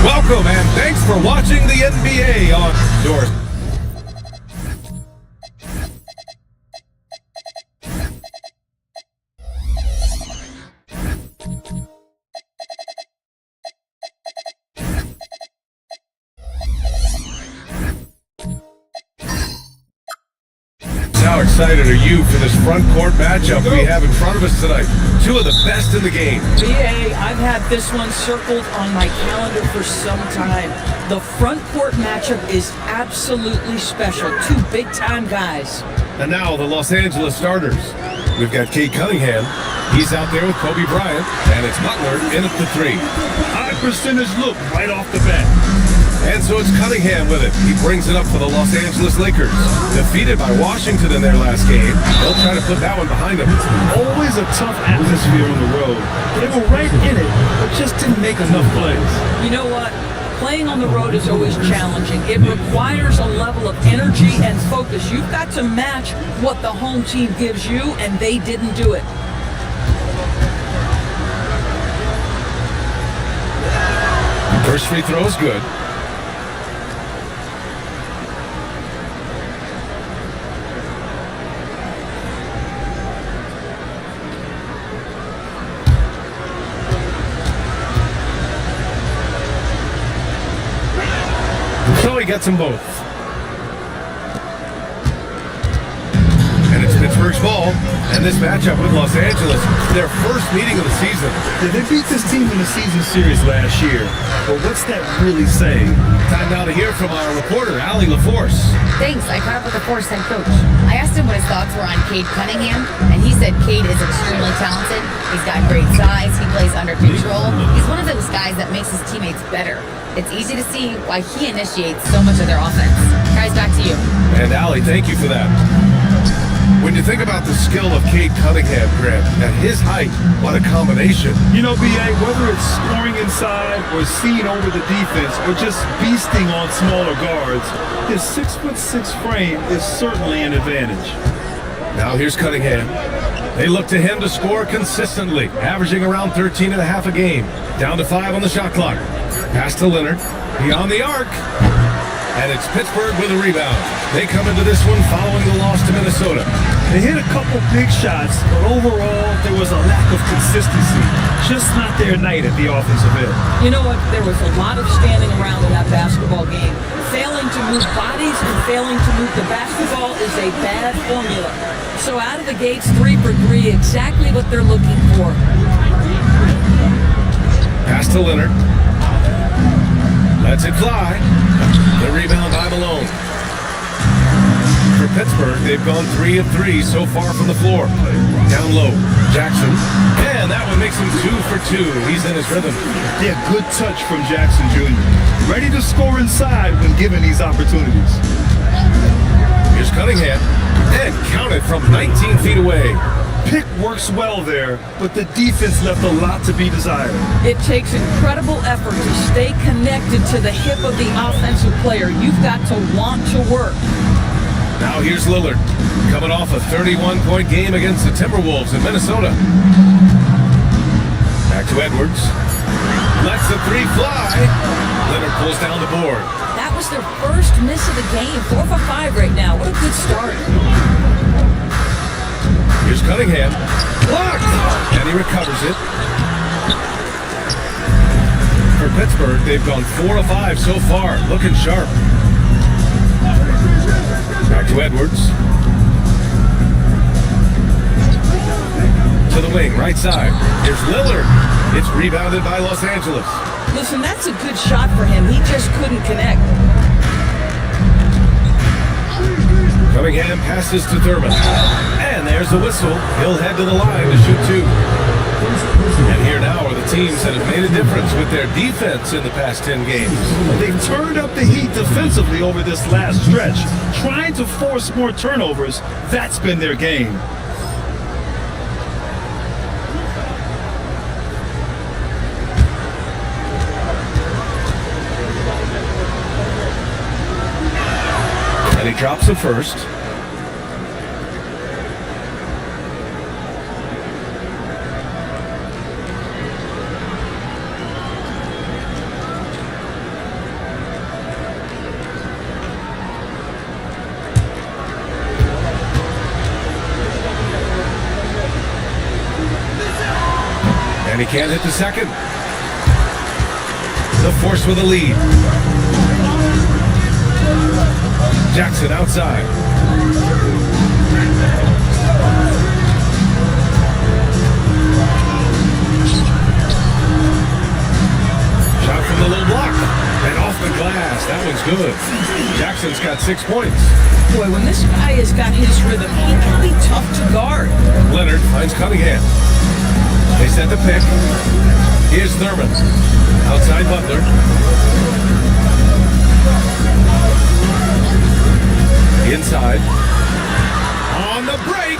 Welcome and thanks for watching the NBA on Doors. How excited are you for this front court matchup we have in front of us tonight? Two of the best in the game. BA, I've had this one circled on my calendar for some time. The front court matchup is absolutely special. Two big-time guys. And now the Los Angeles starters. We've got Cade Cunningham. He's out there with Kobe Bryant. And it's Butler in at the three. High percentage look right off the bat. And so it's Cunningham with it. He brings it up for the Los Angeles Lakers. Defeated by Washington in their last game. They'll try to put that one behind them. Always a tough atmosphere on the road. They were right in it, but just didn't make enough plays. You know what? Playing on the road is always challenging. It requires a level of energy and focus. You've got to match what the home team gives you, and they didn't do it. First free throw is good. So he gets them both. And it's Pittsburgh's ball. And this matchup with Los Angeles, their first meeting of the season. Yeah, they beat this team in the season series last year. But what's that really saying? Time now to hear from our reporter, LaLVsPitt. Thanks. I caught up with the Force head coach. I asked him what his thoughts were on Cade Cunningham, and he said Cade is extremely talented. He's got great size. He plays under control. He's one of those guys that makes his teammates better. It's easy to see why he initiates so much of their offense. Guys, back to you. And Allie, thank you for that. When you think about the skill of Cade Cunningham, Grant, at his height, what a combination. You know, BA, whether it's scoring inside or seeing over the defense or just beasting on smaller guards, his 6'6" frame is certainly an advantage. Now here's Cunningham. They look to him to score consistently, averaging around 13 and a half a game. Down to 5 on the shot clock. Pass to Leonard. Beyond the arc. And it's Pittsburgh with a rebound. They come into this one following the loss to Minnesota. They hit a couple big shots, but overall, there was a lack of consistency. Just not their night at the offensive end. You know what? There was a lot of standing around in that basketball game. Failing to move bodies and failing to move the basketball is a bad formula. So out of the gates, 3 for 3, exactly what they're looking for. Pass to Leonard. Lets it fly. The rebound by Malone. For Pittsburgh, they've gone 3 of 3 so far from the floor. Down low, Jackson. And that one makes him 2 for 2. He's in his rhythm. Yeah, good touch from Jackson Jr. Ready to score inside when given these opportunities. Here's Cunningham. And counted from 19 feet away. Pick works well there, but the defense left a lot to be desired. It takes incredible effort to stay connected to the hip of the offensive player. You've got to want to work. Now here's Lillard, coming off a 31-point game against the Timberwolves in Minnesota. Back to Edwards. Lets the 3 fly. Leonard pulls down the board. That was their first miss of the game. 4 for 5 right now. What a good start. Here's Cunningham. Blocked! And he recovers it. For Pittsburgh, they've gone 4 of 5 so far. Looking sharp. Back to Edwards. To the wing, right side. Here's Lillard. It's rebounded by Los Angeles. Listen, that's a good shot for him. He just couldn't connect. Cunningham passes to Thurman. And there's the whistle. He'll head to the line to shoot 2. And here now are the teams that have made a difference with their defense in the past 10 games. They've turned up the heat defensively over this last stretch, trying to force more turnovers. That's been their game. And he drops the first. And he can't hit the second. The force with a lead. Jackson outside. Shot from the low block. And off the glass. That one's good. Jackson's got 6 points. Boy, when this guy has got his rhythm, he can be tough to guard. Leonard finds Cunningham. They set the pick. Here's Thurman. Outside Butler. Inside. On the break.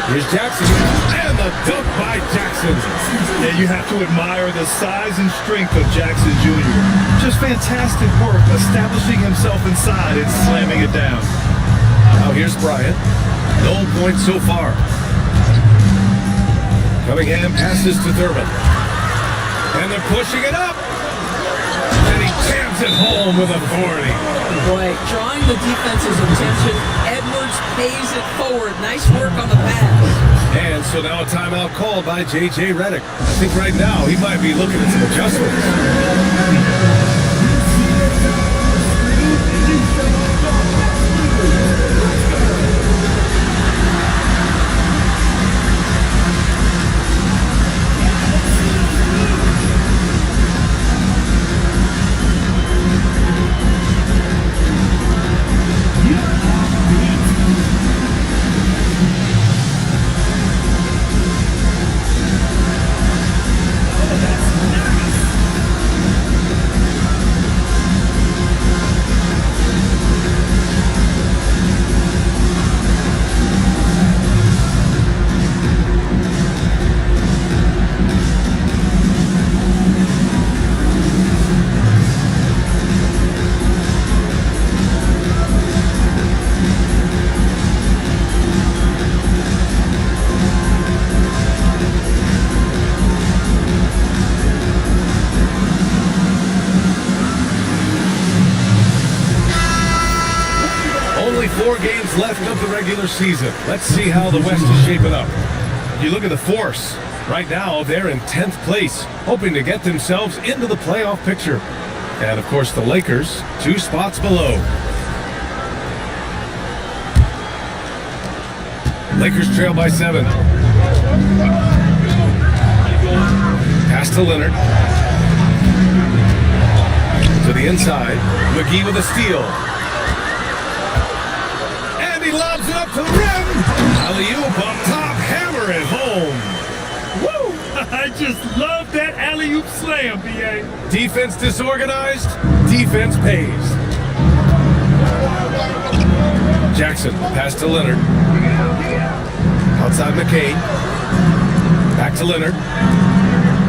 Here's Jackson. And the dunk by Jackson. Yeah, you have to admire the size and strength of Jackson Jr. Just fantastic work establishing himself inside and slamming it down. Now here's Bryant. No points so far. Cunningham passes to Thurman. And they're pushing it up. And he jams it home with authority. Boy, drawing the defense's attention, Edwards pays it forward. Nice work on the pass. And so now a timeout called by J.J. Redick. I think right now he might be looking at some adjustments. Only 4 games left of the regular season. Let's see how the West is shaping up. You look at the force. Right now, they're in 10th place, hoping to get themselves into the playoff picture. And, of course, the Lakers, 2 spots below. Lakers trail by 7. Pass to Leonard. To the inside. McGee with a steal. And he lobs it up to the rim. Alley-oop up top. Hammer it home. Woo! I just love that alley-oop slam, B.A. Defense disorganized. Defense pays. Jackson. Pass to Leonard. Outside McCain. Back to Leonard.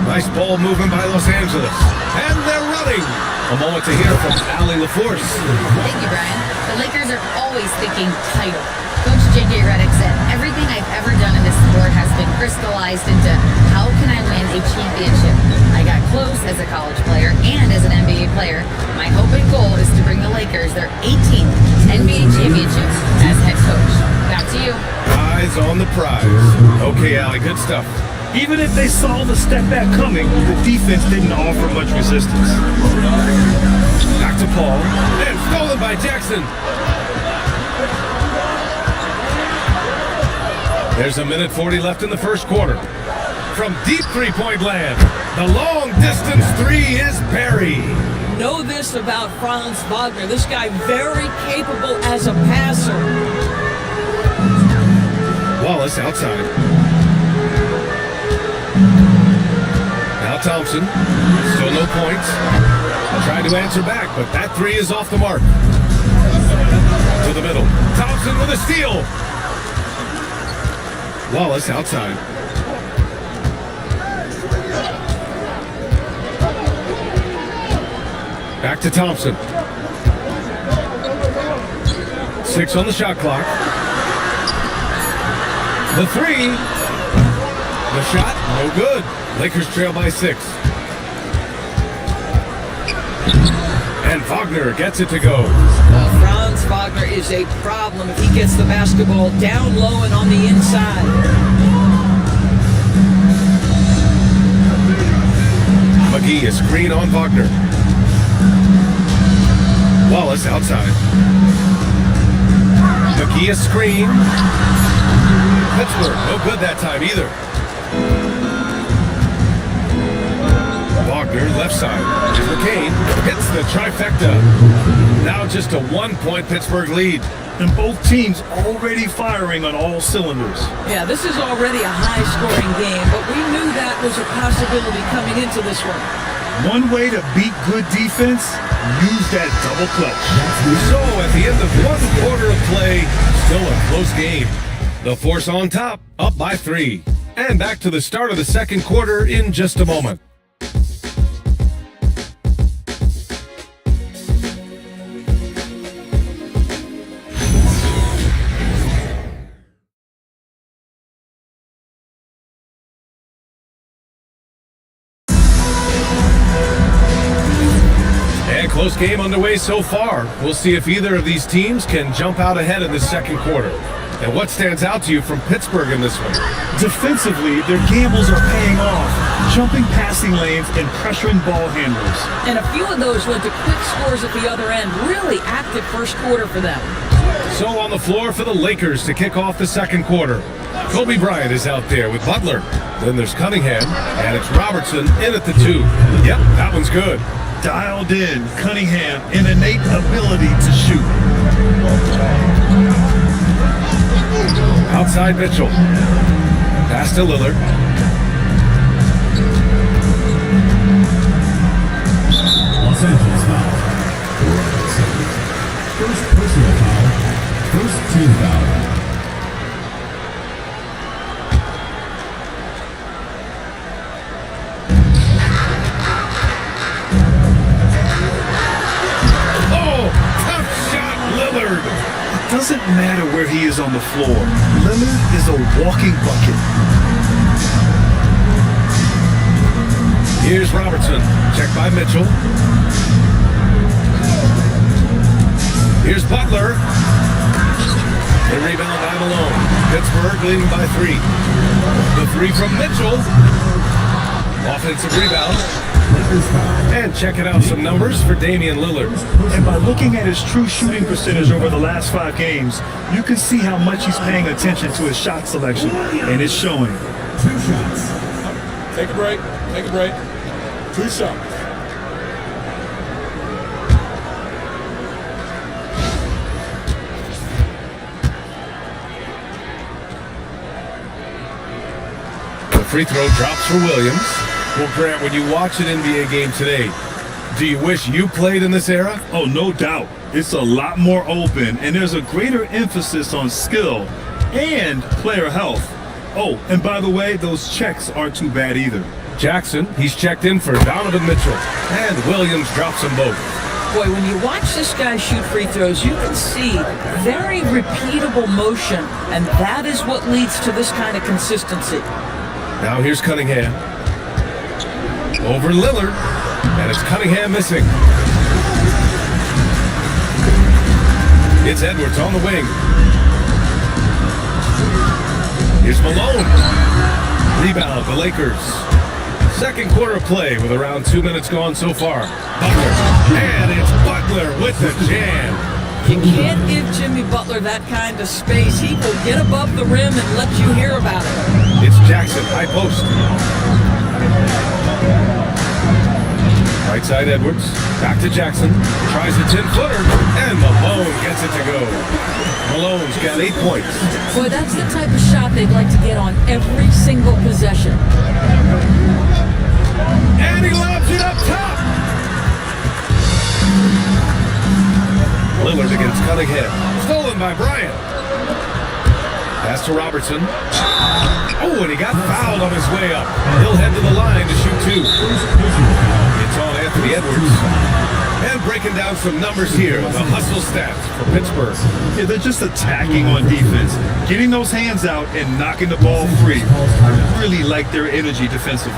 Nice ball movement by Los Angeles. And they're running. A moment to hear from Allie LaForce. Thank you, Brian. The Lakers are always thinking title. Coach J.J. Redick said, everything I've ever done in this sport has been crystallized into how can I win a championship. I got close as a college player and as an NBA player. My hope and goal is to bring the Lakers their 18th NBA championship as head coach. Back to you. Eyes on the prize. Okay, Allie, good stuff. Even if they saw the step back coming, the defense didn't offer much resistance. Back to Paul. And stolen by Jackson. There's a minute 40 left in the first quarter. From deep three-point land, the long-distance three is buried. Know this about Franz Wagner. This guy very capable as a passer. Wallace outside. Now Thompson, still no points. Trying to answer back, but that three is off the mark. To the middle. Thompson with a steal. Wallace outside. Back to Thompson. 6 on the shot clock. The three. The shot, no good. Lakers trail by 6. And Wagner gets it to go. Franz Wagner is a problem if he gets the basketball down low and on the inside. McGee, a screen on Wagner. Wallace outside. McGee, a screen. Pittsburgh, no good that time either. Wagner, left side. McCain hits the trifecta. Now just a 1-point Pittsburgh lead. And both teams already firing on all cylinders. Yeah, this is already a high-scoring game, but we knew that was a possibility coming into this one. One way to beat good defense, use that double clutch. So at the end of 1 quarter of play, still a close game. The Force on top, up by 3. And back to the start of the second quarter in just a moment. Close game underway so far. We'll see if either of these teams can jump out ahead in the second quarter. And what stands out to you from Pittsburgh in this one? Defensively, their gambles are paying off, jumping passing lanes and pressuring ball handlers. And a few of those led to quick scores at the other end. Really active first quarter for them. So on the floor for the Lakers to kick off the second quarter. Kobe Bryant is out there with Butler. Then there's Cunningham, and it's Robertson in at the 2. Yep, that one's good. Dialed in, Cunningham, an innate ability to shoot. Outside Mitchell. Pass to Lillard. Los Angeles foul. First personal foul. First team foul. Doesn't matter where he is on the floor. Lillard is a walking bucket. Here's Robertson. Checked by Mitchell. Here's Butler. The rebound by Malone. Pittsburgh leading by 3. The 3 from Mitchell. Offensive rebound. And checking out some numbers for Damian Lillard. And by looking at his true shooting percentage over the last 5 games, you can see how much he's paying attention to his shot selection, and it's showing. 2 shots. Take a break. Take a break. 2 shots. The free throw drops for Williams. Well, Grant, when you watch an NBA game today, do you wish you played in this era? Oh, no doubt. It's a lot more open, and there's a greater emphasis on skill and player health. Oh, and by the way, those checks aren't too bad either. Jackson, he's checked in for Donovan Mitchell. And Williams drops them both. Boy, when you watch this guy shoot free throws, you can see very repeatable motion, and that is what leads to this kind of consistency. Now here's Cunningham. Over Lillard, and it's Cunningham missing. It's Edwards on the wing. Here's Malone. Rebound, the Lakers. Second quarter play with around 2 minutes gone so far. Butler, and it's Butler with the jam. You can't give Jimmy Butler that kind of space. He will get above the rim and let you hear about it. It's Jackson, high post. Right side Edwards, back to Jackson, tries a 10-footer, and Malone gets it to go. Malone's got 8 points. Boy, that's the type of shot they'd like to get on every single possession. And he lobs it up top. Lillard against Cunningham, stolen by Bryant. Pass to Robertson. Oh, and he got fouled on his way up. He'll head to the line to shoot 2. It's on Anthony Edwards. And breaking down some numbers here, the hustle stats for Pittsburgh. Yeah, they're just attacking on defense, getting those hands out and knocking the ball free. I really like their energy defensively.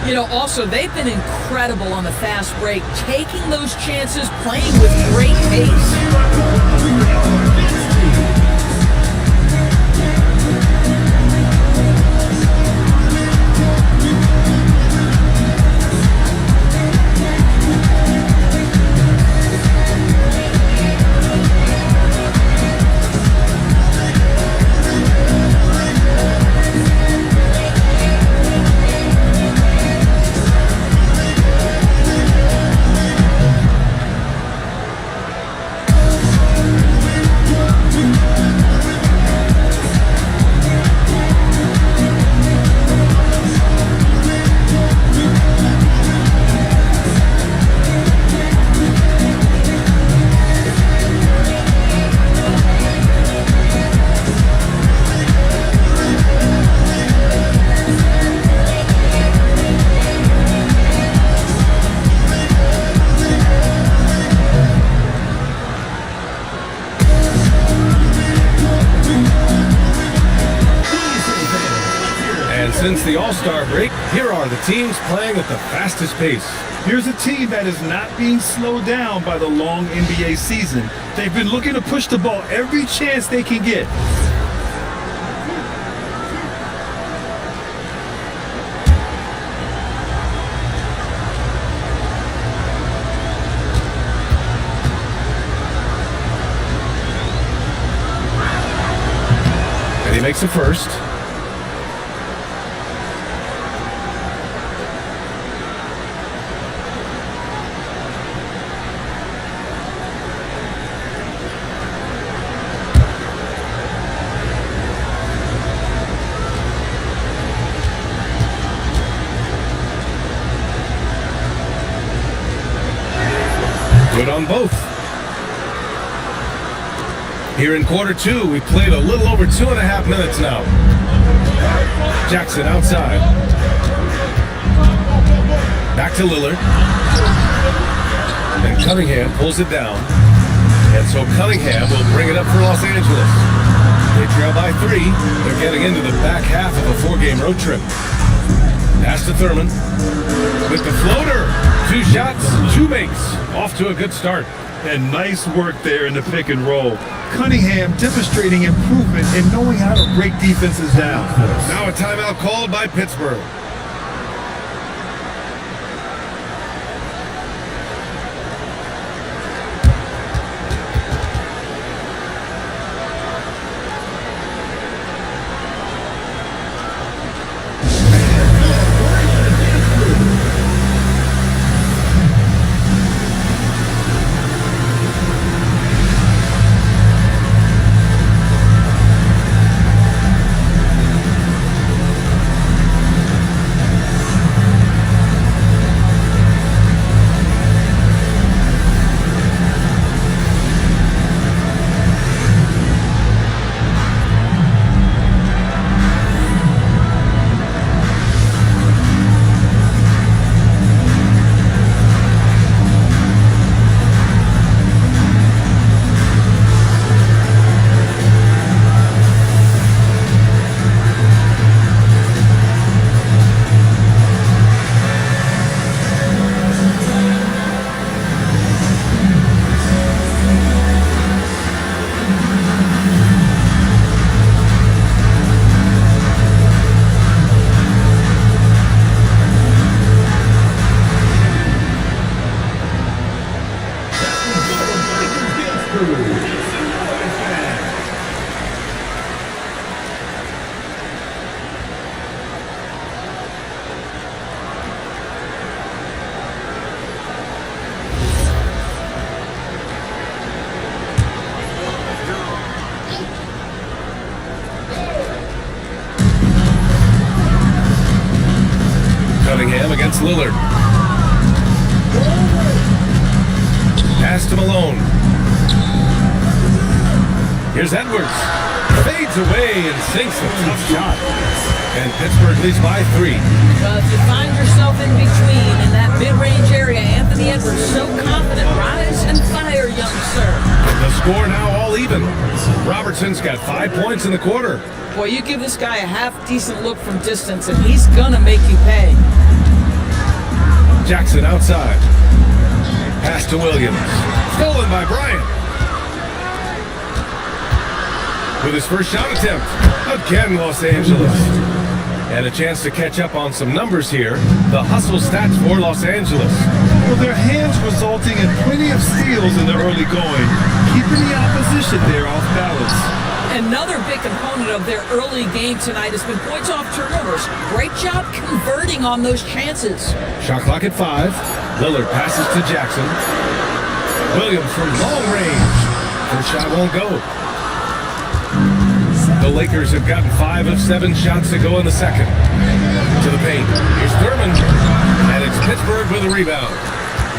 You know, also, they've been incredible on the fast break, taking those chances, playing with great pace. Since the All-Star break, here are the teams playing at the fastest pace. Here's a team that is not being slowed down by the long NBA season. They've been looking to push the ball every chance they can get. And he makes a first. Good on both. Here in quarter two, we played a little over 2.5 minutes now. Jackson outside. Back to Lillard. And Cunningham pulls it down. And so Cunningham will bring it up for Los Angeles. They trail by 3. They're getting into the back half of a 4-game road trip. Pass to Thurman. With the floater. 2 shots, 2 makes. Off to a good start. And nice work there in the pick and roll. Cunningham demonstrating improvement in knowing how to break defenses down. Now a timeout called by Pittsburgh. Cunningham against Lillard. Pass to Malone. Here's Edwards. Fades away and sinks a tough shot. And Pittsburgh leads by 3. Well, if you find yourself in between in that mid-range area, Anthony Edwards so confident. Rise and fire, young sir. The score now all even. Robertson's got 5 points in the quarter. Boy, you give this guy a half-decent look from distance, and he's gonna make you pay. Jackson outside. Pass to Williams. Stolen by Bryant. With his first shot attempt. Again, Los Angeles. And a chance to catch up on some numbers here. The hustle stats for Los Angeles. Well, their hands resulting in plenty of steals in the early going, keeping the opposition there off balance. Another big component of their early game tonight has been points off turnovers. Great job converting on those chances. Shot clock at 5. Lillard passes to Jackson. Williams from long range. First shot won't go. The Lakers have gotten 5 of 7 shots to go in the second. To the paint. Here's Thurman. And it's Pittsburgh with a rebound.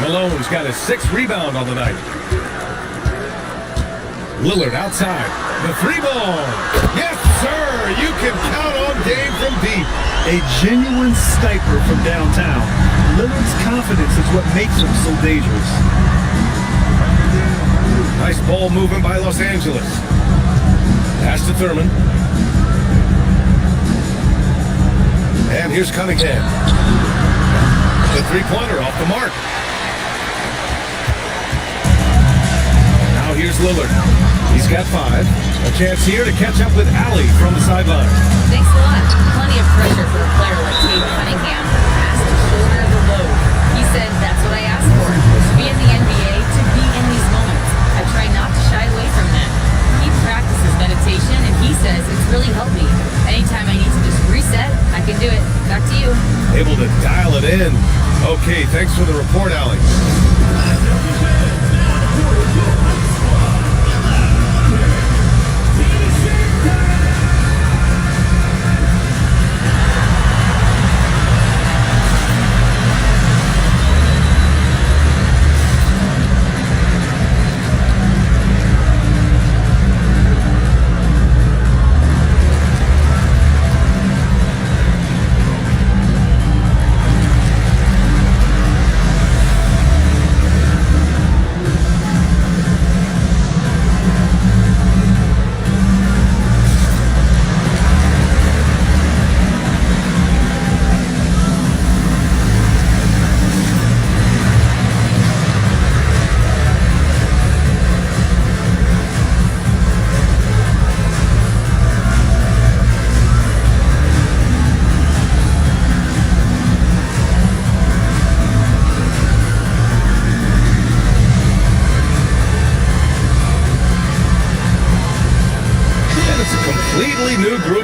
Malone's got his 6th rebound on the night. Lillard outside. The 3-ball. Yes, sir. You can count on Dave from deep. A genuine sniper from downtown. Lillard's confidence is what makes him so dangerous. Nice ball movement by Los Angeles. Pass to Thurman. And here's Cunningham. The three-pointer off the mark. Now here's Lillard. He's got 5. A chance here to catch up with Allie from the sideline. Thanks a lot. Plenty of pressure for a player like Cade Cunningham. Asked to shoulder the load. He said, that's what I asked for. To be in the NBA, to be in these moments. I try not to shy away from that. He practices meditation, and he says it's really helped me. Anytime I need to just reset, I can do it. Back to you. Able to dial it in. Okay, thanks for the report, Allie.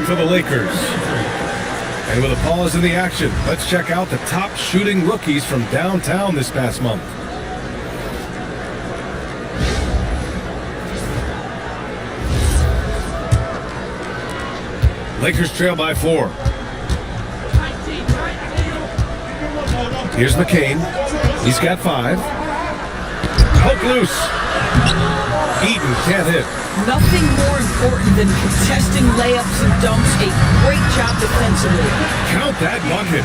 For the Lakers. And with a pause in the action, let's check out the top shooting rookies from downtown this past month. Lakers trail by 4. Here's McCain. He's got 5. Poke loose. Eaton can't hit. Nothing more important than contesting layups and dunks. A great job defensively. Count that bucket.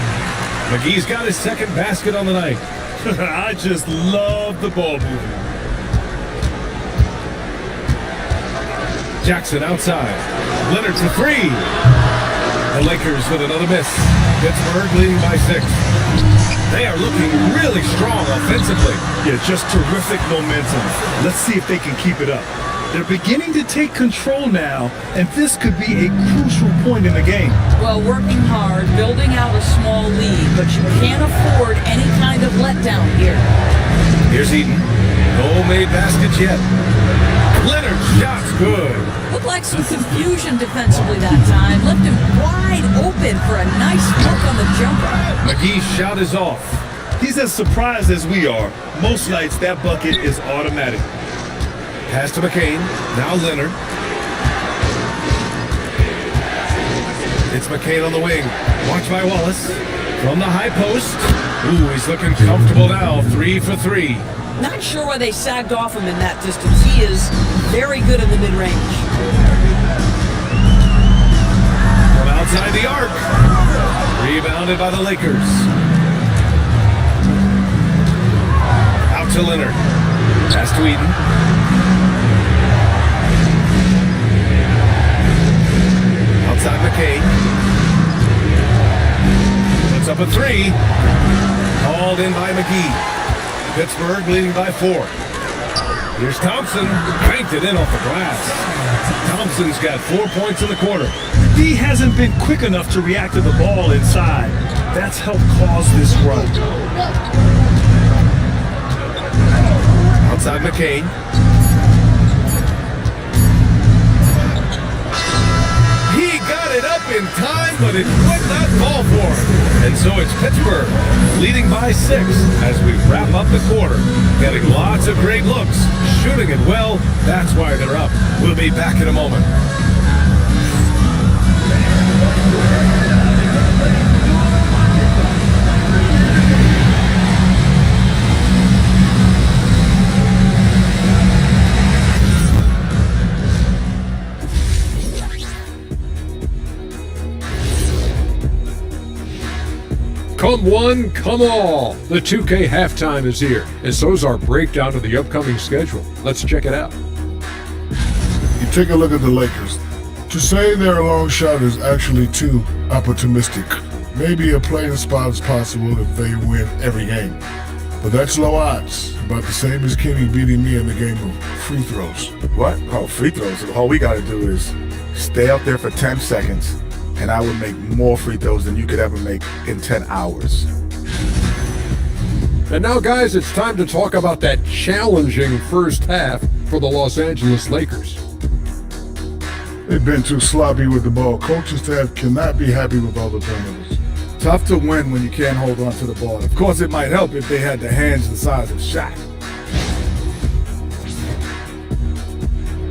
McGee's got his second basket on the night. I just love the ball movement. Jackson outside. Leonard for 3. The Lakers with another miss. Pittsburgh leading by 6. They are looking really strong offensively. Yeah, just terrific momentum. Let's see if they can keep it up. They're beginning to take control now, and this could be a crucial point in the game. Well, working hard, building out a small lead, but you can't afford any kind of letdown here. Here's Eaton. No made baskets yet. Leonard's shot's good. Looked like some confusion defensively that time. Left him wide open for a nice look on the jumper. McGee's shot is off. He's as surprised as we are. Most nights, that bucket is automatic. Pass to McCain. Now Leonard. It's McCain on the wing. Watched by Wallace. From the high post. Ooh, he's looking comfortable now. 3 for 3. Not sure why they sagged off him in that distance. He is very good in the mid-range. From outside the arc. Rebounded by the Lakers. Out to Leonard. Pass to Eaton. Outside McCain. Puts up a 3. Called in by McGee. Pittsburgh leading by 4. Here's Thompson. Banked it in off the glass. Thompson's got 4 points in the quarter. D hasn't been quick enough to react to the ball inside. That's helped cause this run. Outside McCain. He got it up in time, but it would not fall for him. And so it's Pittsburgh leading by 6 as we wrap up the quarter. Getting lots of great looks, shooting it well. That's why they're up. We'll be back in a moment. Come one, come all. The 2K halftime is here, and so is our breakdown of the upcoming schedule. Let's check it out. You take a look at the Lakers. To say they're a long shot is actually too optimistic. Maybe a play-in spot is possible if they win every game. But that's low odds. About the same as Kenny beating me in the game of free throws. What? Oh, free throws. All we got to do is stay up there for 10 seconds, and I would make more free throws than you could ever make in 10 hours. And now, guys, it's time to talk about that challenging first half for the Los Angeles Lakers. They've been too sloppy with the ball. Coaching staff cannot be happy with all the turnovers. Tough to win when you can't hold on to the ball. Of course, it might help if they had the hands the size of Shaq.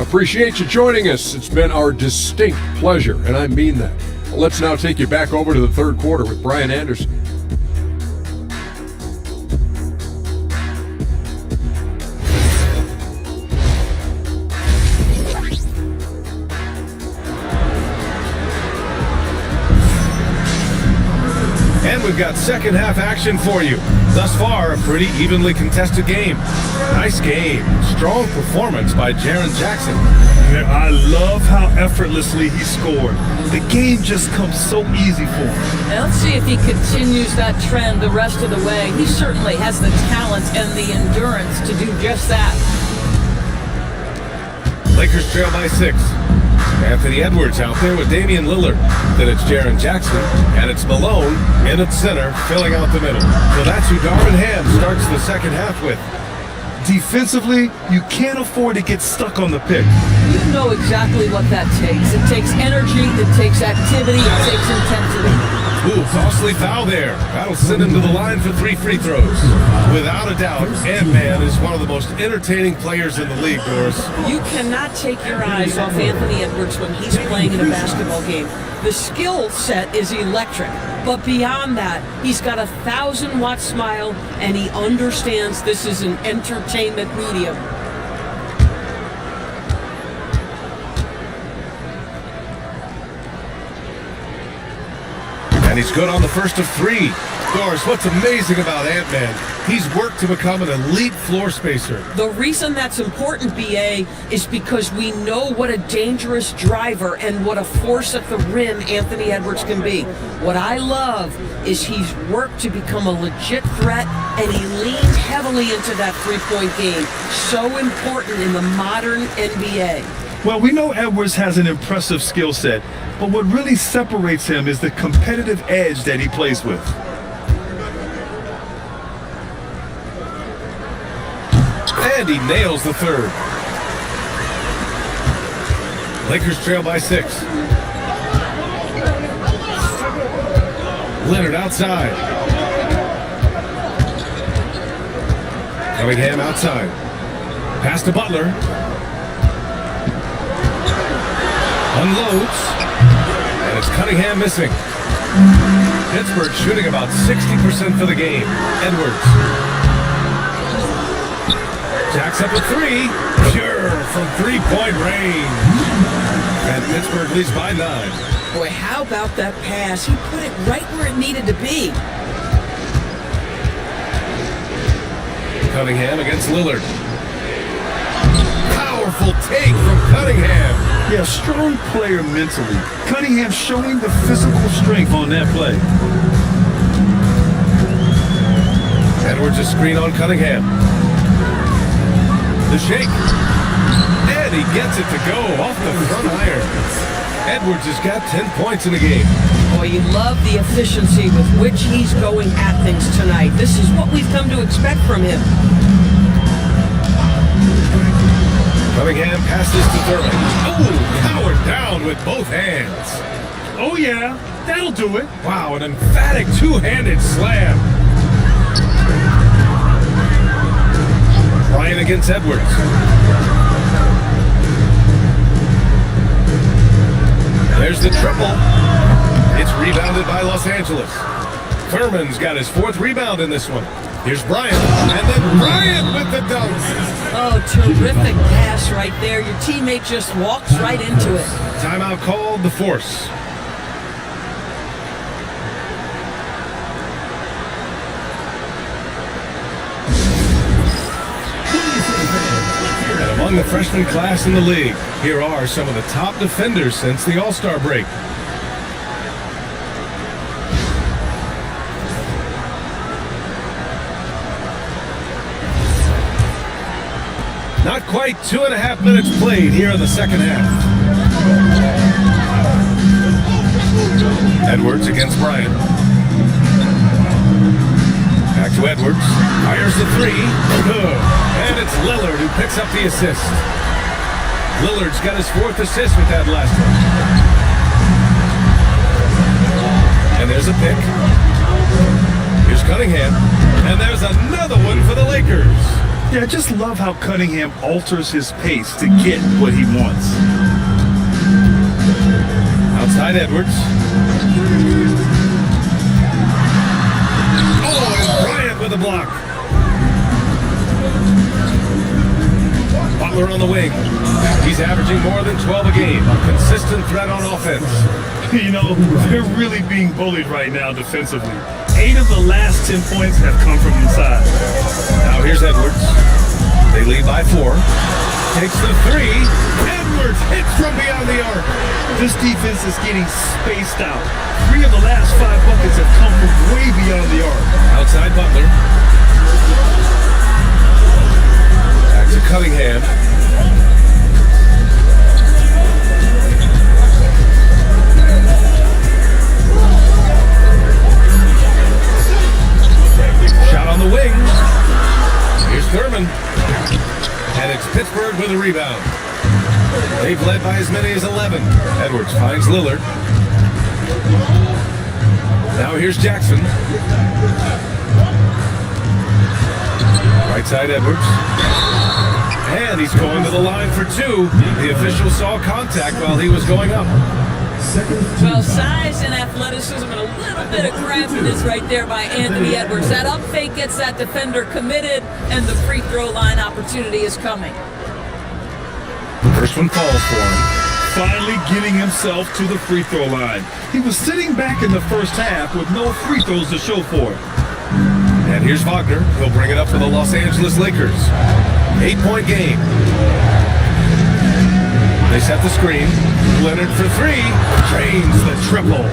Appreciate you joining us. It's been our distinct pleasure, and I mean that. Well, let's now take you back over to the third quarter with Brian Anderson. And we've got second half action for you. Thus far, a pretty evenly contested game. Nice game. Strong performance by Jaren Jackson. I love how effortlessly he scored. The game just comes so easy for him. And let's see if he continues that trend the rest of the way. He certainly has the talent and the endurance to do just that. Lakers trail by 6. Anthony Edwards out there with Damian Lillard. Then it's Jaren Jackson, and it's Malone in at center, filling out the middle. So that's who Darvin Ham starts the second half with. Defensively, you can't afford to get stuck on the pick. You know exactly what that takes. It takes energy, it takes activity, it takes intensity. Ooh, costly foul there. That'll send him to the line for 3 free throws. Without a doubt, Ant-Man is one of the most entertaining players in the league, Doris. You cannot take your eyes off Anthony Edwards when he's playing in a basketball game. The skill set is electric, but beyond that, he's got a 1,000-watt smile, and he understands this is an entertainment medium. And he's good on the first of 3. Doris, what's amazing about Ant-Man, he's worked to become an elite floor spacer. The reason that's important, BA, is because we know what a dangerous driver and what a force at the rim Anthony Edwards can be. What I love is he's worked to become a legit threat, and he leaned heavily into that three-point game. So important in the modern NBA. Well, we know Edwards has an impressive skill set, but what really separates him is the competitive edge that he plays with. And he nails the third. Lakers trail by 6. Leonard outside. Cunningham outside. Pass to Butler. Unloads. And it's Cunningham missing. Pittsburgh shooting about 60% for the game. Edwards. Jacks up a 3. Sure, from 3-point range. And Pittsburgh leads by 9. Boy, how about that pass? He put it right where it needed to be. Cunningham against Lillard. Powerful take from Cunningham. Yeah, strong player mentally. Cunningham showing the physical strength on that play. Edwards a screen on Cunningham. The shake. And he gets it to go off the front iron. Edwards has got 10 points in the game. Boy, you love the efficiency with which he's going at things tonight. This is what we've come to expect from him. Cunningham passes to Thurman. Oh, powered down with both hands. Oh yeah, that'll do it. Wow, an emphatic two-handed slam. Bryant against Edwards. There's the triple. It's rebounded by Los Angeles. Thurman's got his 4th rebound in this one. Here's Bryant, and then Bryant with the dunk. Oh, terrific pass right there. Your teammate just walks right into it. Timeout called, the Force. And among the freshman class in the league, here are some of the top defenders since the All-Star break. Not quite 2.5 minutes played here in the second half. Edwards against Bryant. Back to Edwards. Fires the three. Good. And it's Lillard who picks up the assist. Lillard's got his 4th assist with that last one. And there's a pick. Here's Cunningham. And there's another one for the Lakers. Yeah, I just love how Cunningham alters his pace to get what he wants. Outside Edwards. Oh, and Bryant with a block. Butler on the wing. He's averaging more than 12 a game. A consistent threat on offense. You know, they're really being bullied right now defensively. 8 of the last 10 points have come from inside. Now here's Edwards. They lead by 4. Takes the 3. Edwards hits from beyond the arc. This defense is getting spaced out. 3 of the last 5 buckets have come from way beyond the arc. Outside Butler. Back to Cunningham. Shot on the wing. Here's Thurman. And it's Pittsburgh with a rebound. They've led by as many as 11. Edwards finds Lillard. Now here's Jackson. Right side Edwards. And he's going to the line for 2. The official saw contact while he was going up. Well, size and athleticism and a little bit of craftiness right there by Anthony Edwards. That up fake gets that defender committed, and the free throw line opportunity is coming. First one falls for him. Finally getting himself to the free throw line. He was sitting back in the first half with no free throws to show for it. And here's Wagner. He'll bring it up for the Los Angeles Lakers. 8-point game. They set the screen. Leonard for 3. Drains the triple.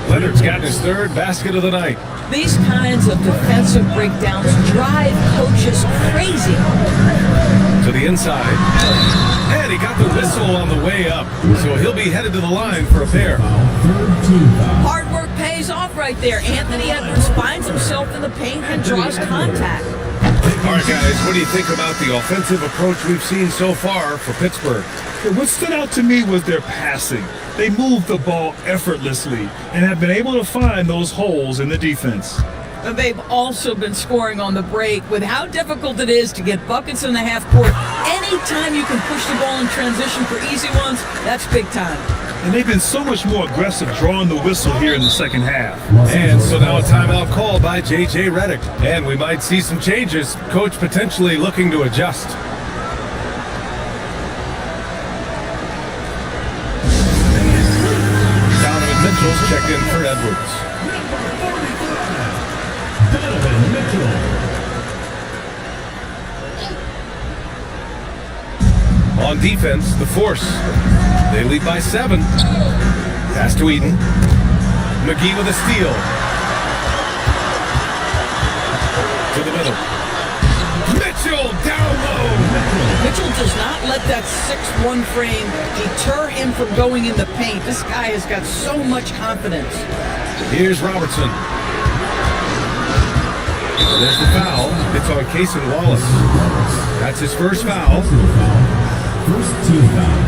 Leonard's gotten his 3rd basket of the night. These kinds of defensive breakdowns drive coaches crazy. To the inside. And he got the whistle on the way up. So he'll be headed to the line for a pair. Hard work pays off right there. Anthony Edwards finds himself in the paint and draws contact. All right, guys, what do you think about the offensive approach we've seen so far for Pittsburgh? What stood out to me was their passing. They moved the ball effortlessly and have been able to find those holes in the defense. And they've also been scoring on the break. With how difficult it is to get buckets in the half court, anytime you can push the ball in transition for easy ones, that's big time. And they've been so much more aggressive drawing the whistle here in the second half. And so now a timeout called by J.J. Redick. And we might see some changes. Coach potentially looking to adjust. Donovan Mitchell's checked in for Edwards. On defense, the Force. They lead by 7. Pass to Eden. McGee with a steal. To the middle. Mitchell down low. Mitchell does not let that 6'1" frame deter him from going in the paint. This guy has got so much confidence. Here's Robertson. There's the foul. It's on Cason Wallace. That's his first foul. First team foul.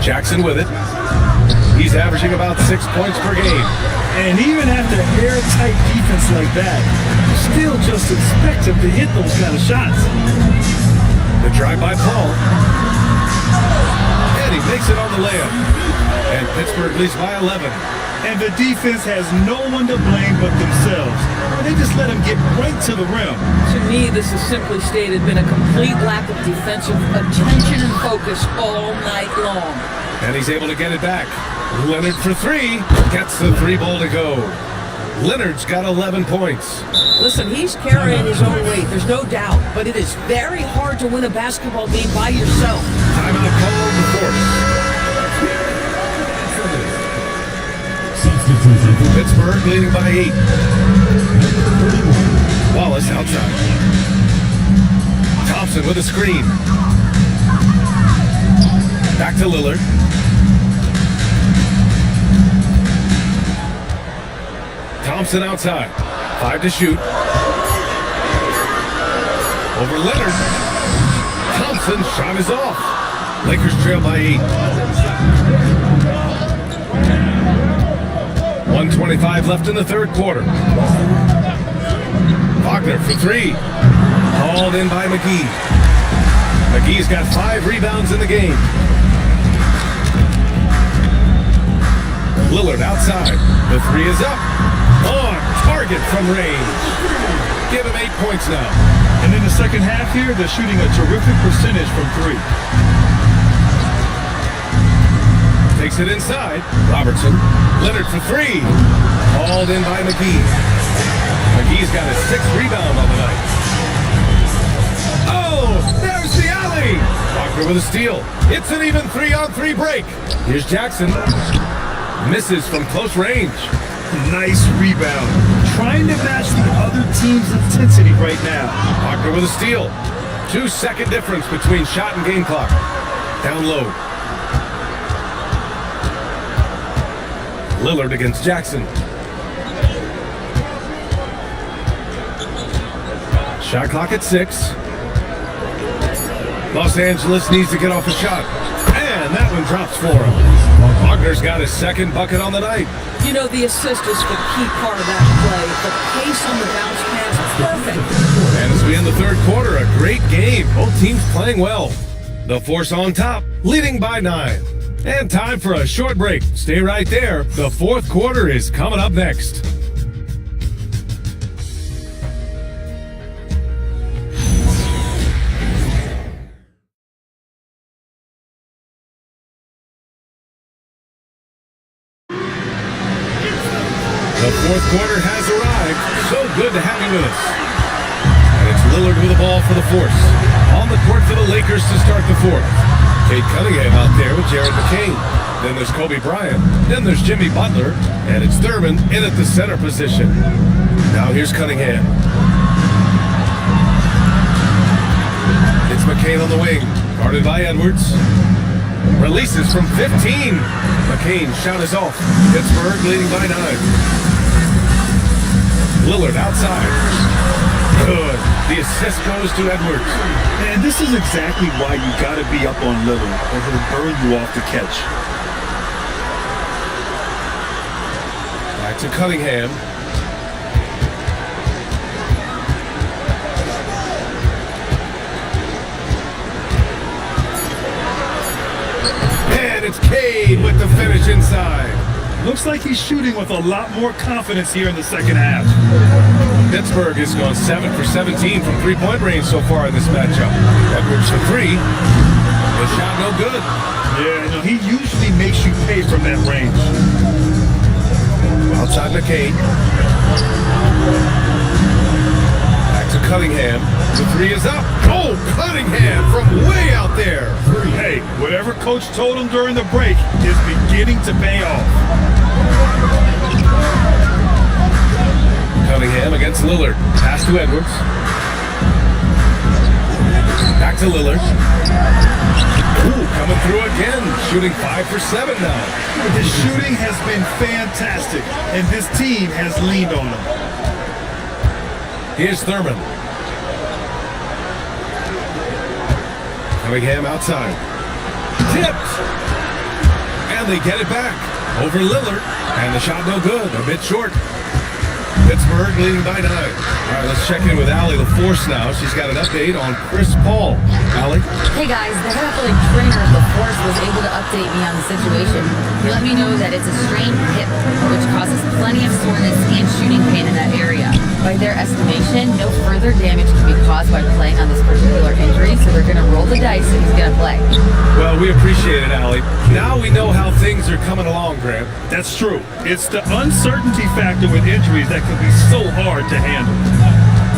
Jackson with it. He's averaging about 6 points per game. And even after airtight defense like that, you still just expect him to hit those kind of shots. The drive by Paul. And he makes it on the layup. And Pittsburgh leads by 11. And the defense has no one to blame but themselves. They just let him get right to the rim. To me, this has simply stated been a complete lack of defensive attention and focus all night long. And he's able to get it back. Leonard for 3. Gets the 3 ball to go. Leonard's got 11 points. Listen, he's carrying his own weight, there's no doubt, but it is very hard to win a basketball game by yourself. Timeout called the Force. Pittsburgh leading by 8. Wallace outside. Thompson with a screen. Back to Lillard. Thompson outside. 5 to shoot. Over Leonard. Thompson shot is off. Lakers trail by 8. 1:25 left in the third quarter. Wagner for 3. Hauled in by McGee. McGee's got 5 rebounds in the game. Lillard outside. The 3 is up. On target from range. Give him 8 points now. And in the second half here, they're shooting a terrific percentage from 3. Takes it inside. Robertson. Leonard for 3. Hauled in by McGee. McGee's got his 6th rebound on the night. Oh, there's the alley. Wagner with a steal. It's an even 3-on-3 break. Here's Jackson. Misses from close range. Nice rebound. Trying to match the other team's intensity right now. Wagner with a steal. 2-second difference between shot and game clock. Down low. Lillard against Jackson. Shot clock at 6. Los Angeles needs to get off a shot. And that one drops for him. Wagner's got his 2nd bucket on the night. You know, the assist is the key part of that play. The pace on the bounce pass, perfect. And as we end the third quarter, a great game. Both teams playing well. The Force on top, leading by 9. And time for a short break. Stay right there. The fourth quarter is coming up next. The fourth quarter has arrived. So good to have you with us. And it's Lillard with the ball for the Force. On the court for the Lakers to start the fourth. Cade Cunningham out there with Jared McCain. Then there's Kobe Bryant. Then there's Jimmy Butler. And it's Thurman in at the center position. Now here's Cunningham. It's McCain on the wing. Guarded by Edwards. Releases from 15. McCain's shot is off. Pittsburgh leading by 9. Lillard outside. Good. The assist goes to Edwards. And this is exactly why you got to be up on Lillard, or he'll burn you off the catch. Back to Cunningham. And it's Cade with the finish inside. Looks like he's shooting with a lot more confidence here in the second half. Pittsburgh has gone 7 for 17 from three-point range so far in this matchup. Edwards for 3. The shot no good. Yeah, no, he usually makes you pay from that range. Outside McCain. Back to Cunningham. The 3 is up. Oh, Cunningham from way out there. Hey, whatever coach told him during the break is beginning to pay off. Cunningham against Lillard. Pass to Edwards. Back to Lillard. Ooh, coming through again. Shooting 5 for 7 now. His shooting has been fantastic, and this team has leaned on him. Here's Thurman. Cunningham outside. Tipped. And they get it back. Over Lillard. And the shot no good. A bit short. Pittsburgh leading by 9. All right, let's check in with Allie LaForce now. She's got an update on Chris Paul. Allie? Hey guys, the head athletic trainer of the Force was able to update me on the situation. He let me know that it's a strained hip, which causes plenty of soreness and shooting pain in that area. By their estimation, no further damage can be caused by playing on this particular injury, so they're going to roll the dice and he's going to play. Well, we appreciate it, Allie. Now we know how things are coming along, Grant. That's true. It's the uncertainty factor with injuries that can be so hard to handle.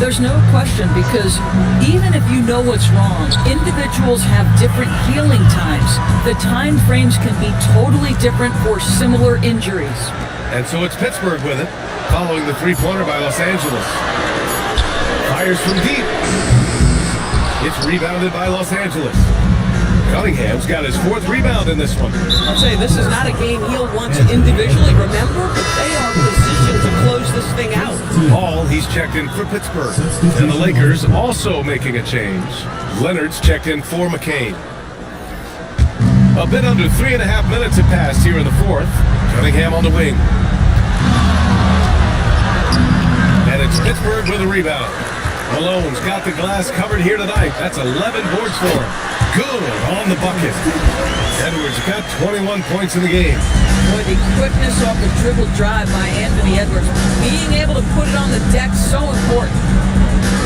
There's no question, because even if you know what's wrong, individuals have different healing times. The time frames can be totally different for similar injuries. And so it's Pittsburgh with it, following the three-pointer by Los Angeles. Fires from deep. It's rebounded by Los Angeles. Cunningham's got his 4th rebound in this one. I'll say this is not a game he'll want to individually remember, but they are positioned to close this thing out. Hall, he's checked in for Pittsburgh. And the Lakers also making a change. Leonard's checked in for McCain. A bit under 3.5 minutes have passed here in the 4th. Cunningham on the wing. And it's Pittsburgh with a rebound. Malone's got the glass covered here tonight. That's 11 boards for him. Good on the bucket. Edwards got 21 points in the game. Boy, the quickness off the dribble drive by Anthony Edwards. Being able to put it on the deck, so important.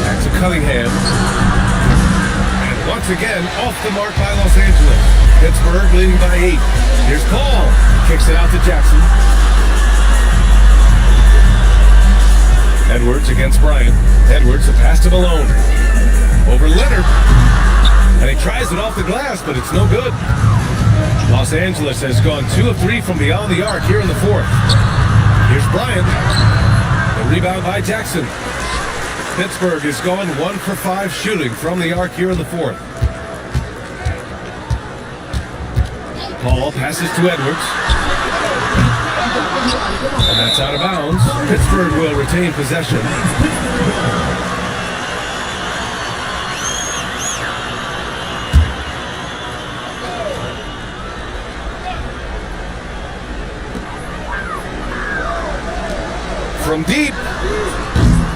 Back to Cunningham. And once again, off the mark by Los Angeles. Pittsburgh leading by 8. Here's Paul. Kicks it out to Jackson. Edwards against Bryant. Edwards, a pass to Malone. Over Leonard. And he tries it off the glass, but it's no good. Los Angeles has gone 2 of 3 from beyond the arc here in the 4th. Here's Bryant. The rebound by Jackson. Pittsburgh is going 1 for 5 shooting from the arc here in the 4th. Paul passes to Edwards. And that's out of bounds. Pittsburgh will retain possession. From deep.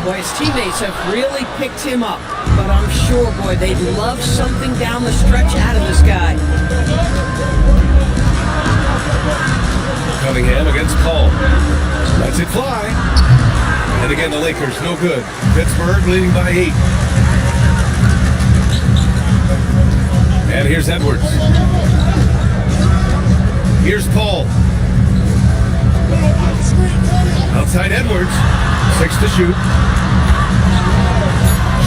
Boy, his teammates have really picked him up. But I'm sure, boy, they'd love something down the stretch out of this guy. Cunningham against Paul. Lets it fly. And again, the Lakers, no good. Pittsburgh leading by 8. And here's Edwards. Here's Paul. Outside Edwards. 6 to shoot.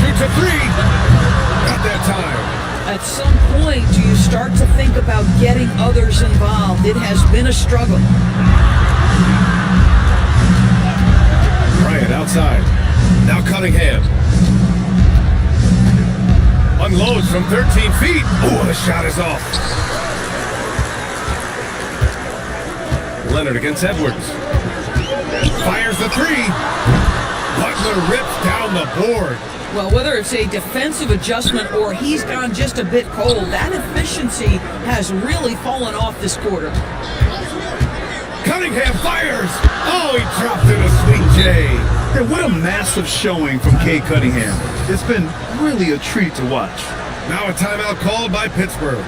Shoots a 3. Got that time. At some point, do you start to think about getting others involved? It has been a struggle. Bryant outside. Now Cunningham. Unloads from 13 feet. Oh, the shot is off. Leonard against Edwards. Fires the 3. Butler rips down the board. Well, whether it's a defensive adjustment or he's gone just a bit cold, that efficiency has really fallen off this quarter. Cunningham fires! Oh, he dropped in a sweet J. Hey, what a massive showing from Cade Cunningham. It's been really a treat to watch. Now a timeout called by Pittsburgh.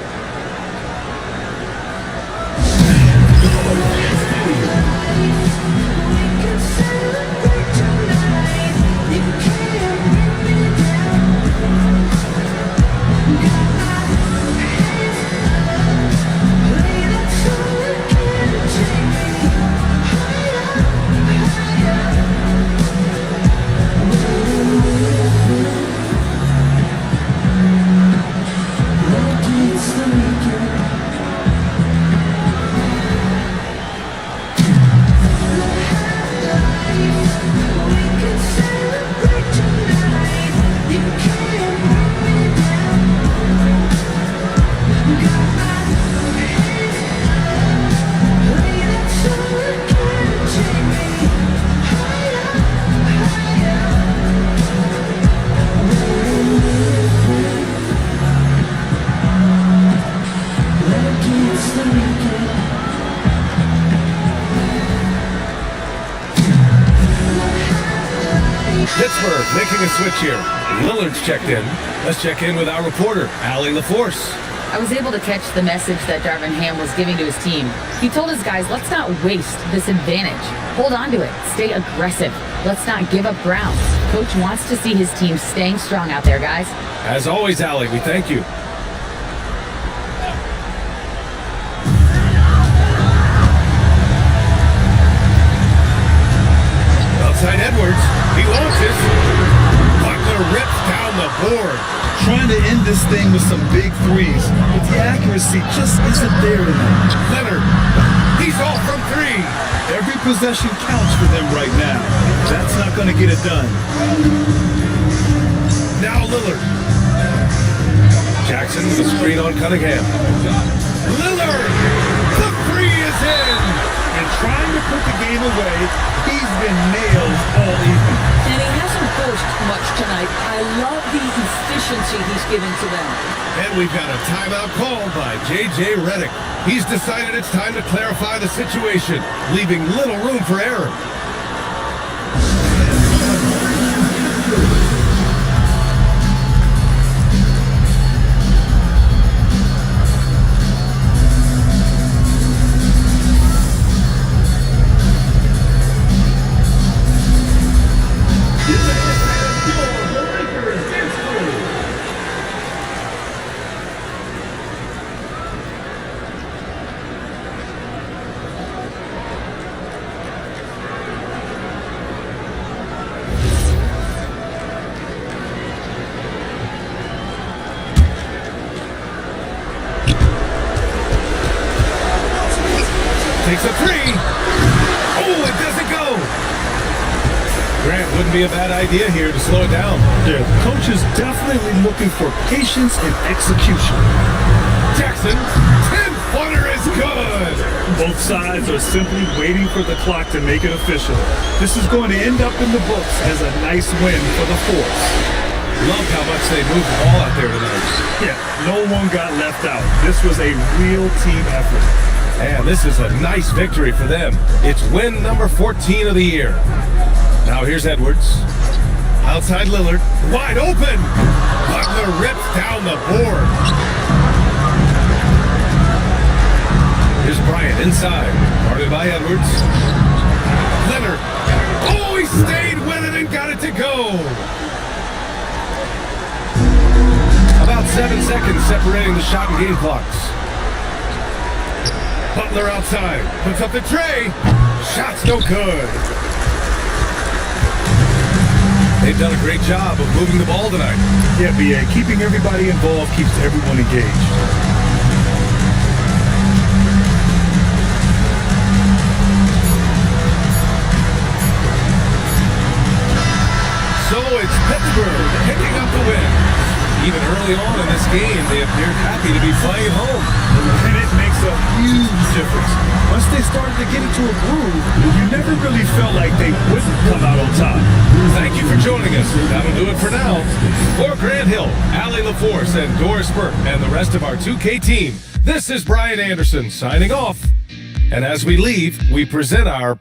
Pittsburgh making a switch here. Lillard's checked in. Let's check in with our reporter, Allie LaForce. I was able to catch the message that Darvin Ham was giving to his team. He told his guys, let's not waste this advantage. Hold on to it. Stay aggressive. Let's not give up ground. Coach wants to see his team staying strong out there, guys. As always, Allie, we thank you. Outside Edwards. He launches. Butler rips down the board. Trying to end this thing with some big threes, but the accuracy just isn't there tonight. Leonard. He's off from three. Every possession counts for them right now. That's not going to get it done. Now Lillard. Jackson with a screen on Cunningham. Lillard! The three is in! And trying to put the game away, he's been nailed all evening. And he hasn't pushed much tonight. I love the efficiency he's given to them. And we've got a timeout called by J.J. Redick. He's decided it's time to clarify the situation, leaving little room for error. Takes a three. Oh, it doesn't go. Grant, wouldn't be a bad idea here to slow it down. Yeah, the coach is definitely looking for patience and execution. Jackson, 10-footer is good. Both sides are simply waiting for the clock to make it official. This is going to end up in the books as a nice win for the Force. Loved how much they moved the ball out there tonight. Yeah, no one got left out. This was a real team effort. And this is a nice victory for them. It's win number 14 of the year. Now here's Edwards. Outside Lillard. Wide open. Butler rips down the board. Here's Bryant inside. Guarded by Edwards. Leonard. Oh, he stayed with it and got it to go. About 7 seconds separating the shot and game clocks. Butler outside, puts up the tray. Shot's no good. They've done a great job of moving the ball tonight. Yeah, BA, keeping everybody involved keeps everyone engaged. So it's Pittsburgh picking up the win. Even early on in this game, they appeared happy to be playing home. And it makes a huge difference. Once they started to get into a groove, you never really felt like they wouldn't come out on top. Thank you for joining us. That'll do it for now. For Grant Hill, Allie LaForce, and Doris Burke, and the rest of our 2K team, this is Brian Anderson signing off. And as we leave, we present our...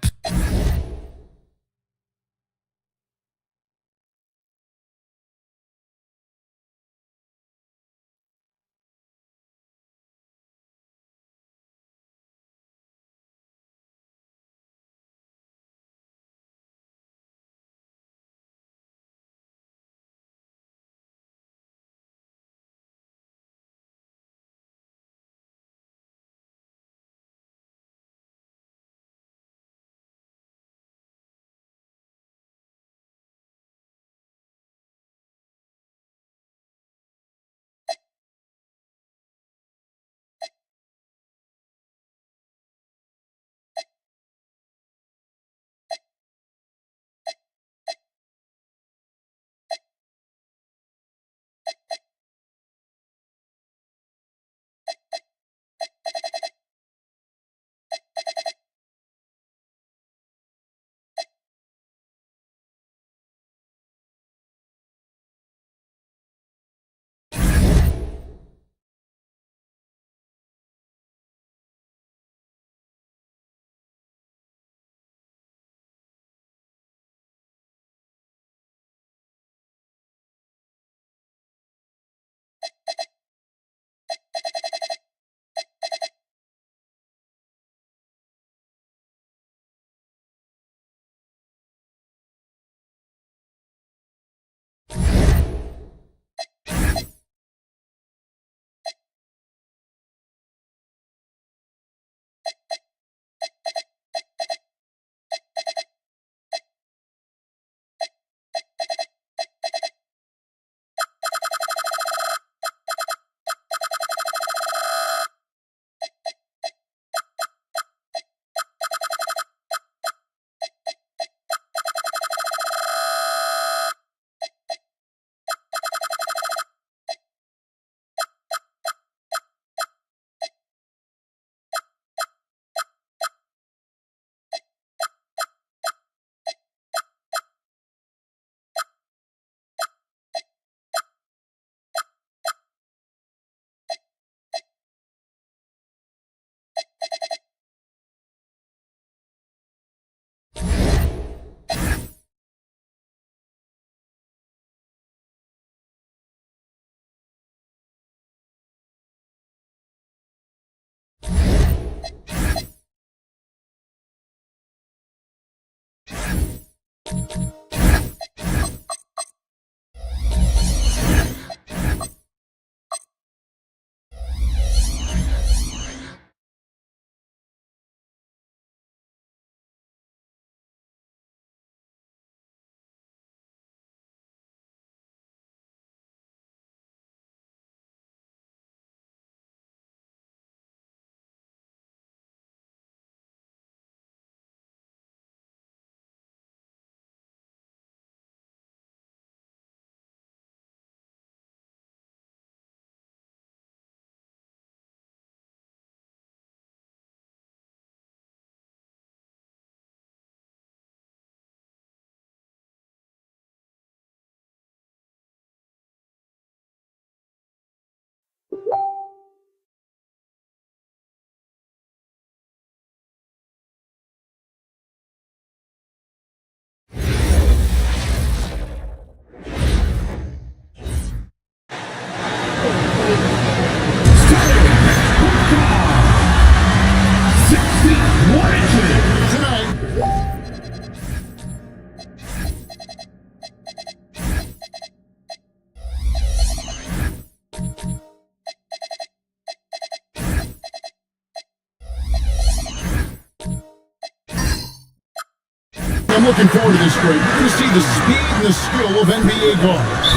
I'm looking forward to this break. You see the speed and the skill of NBA guards.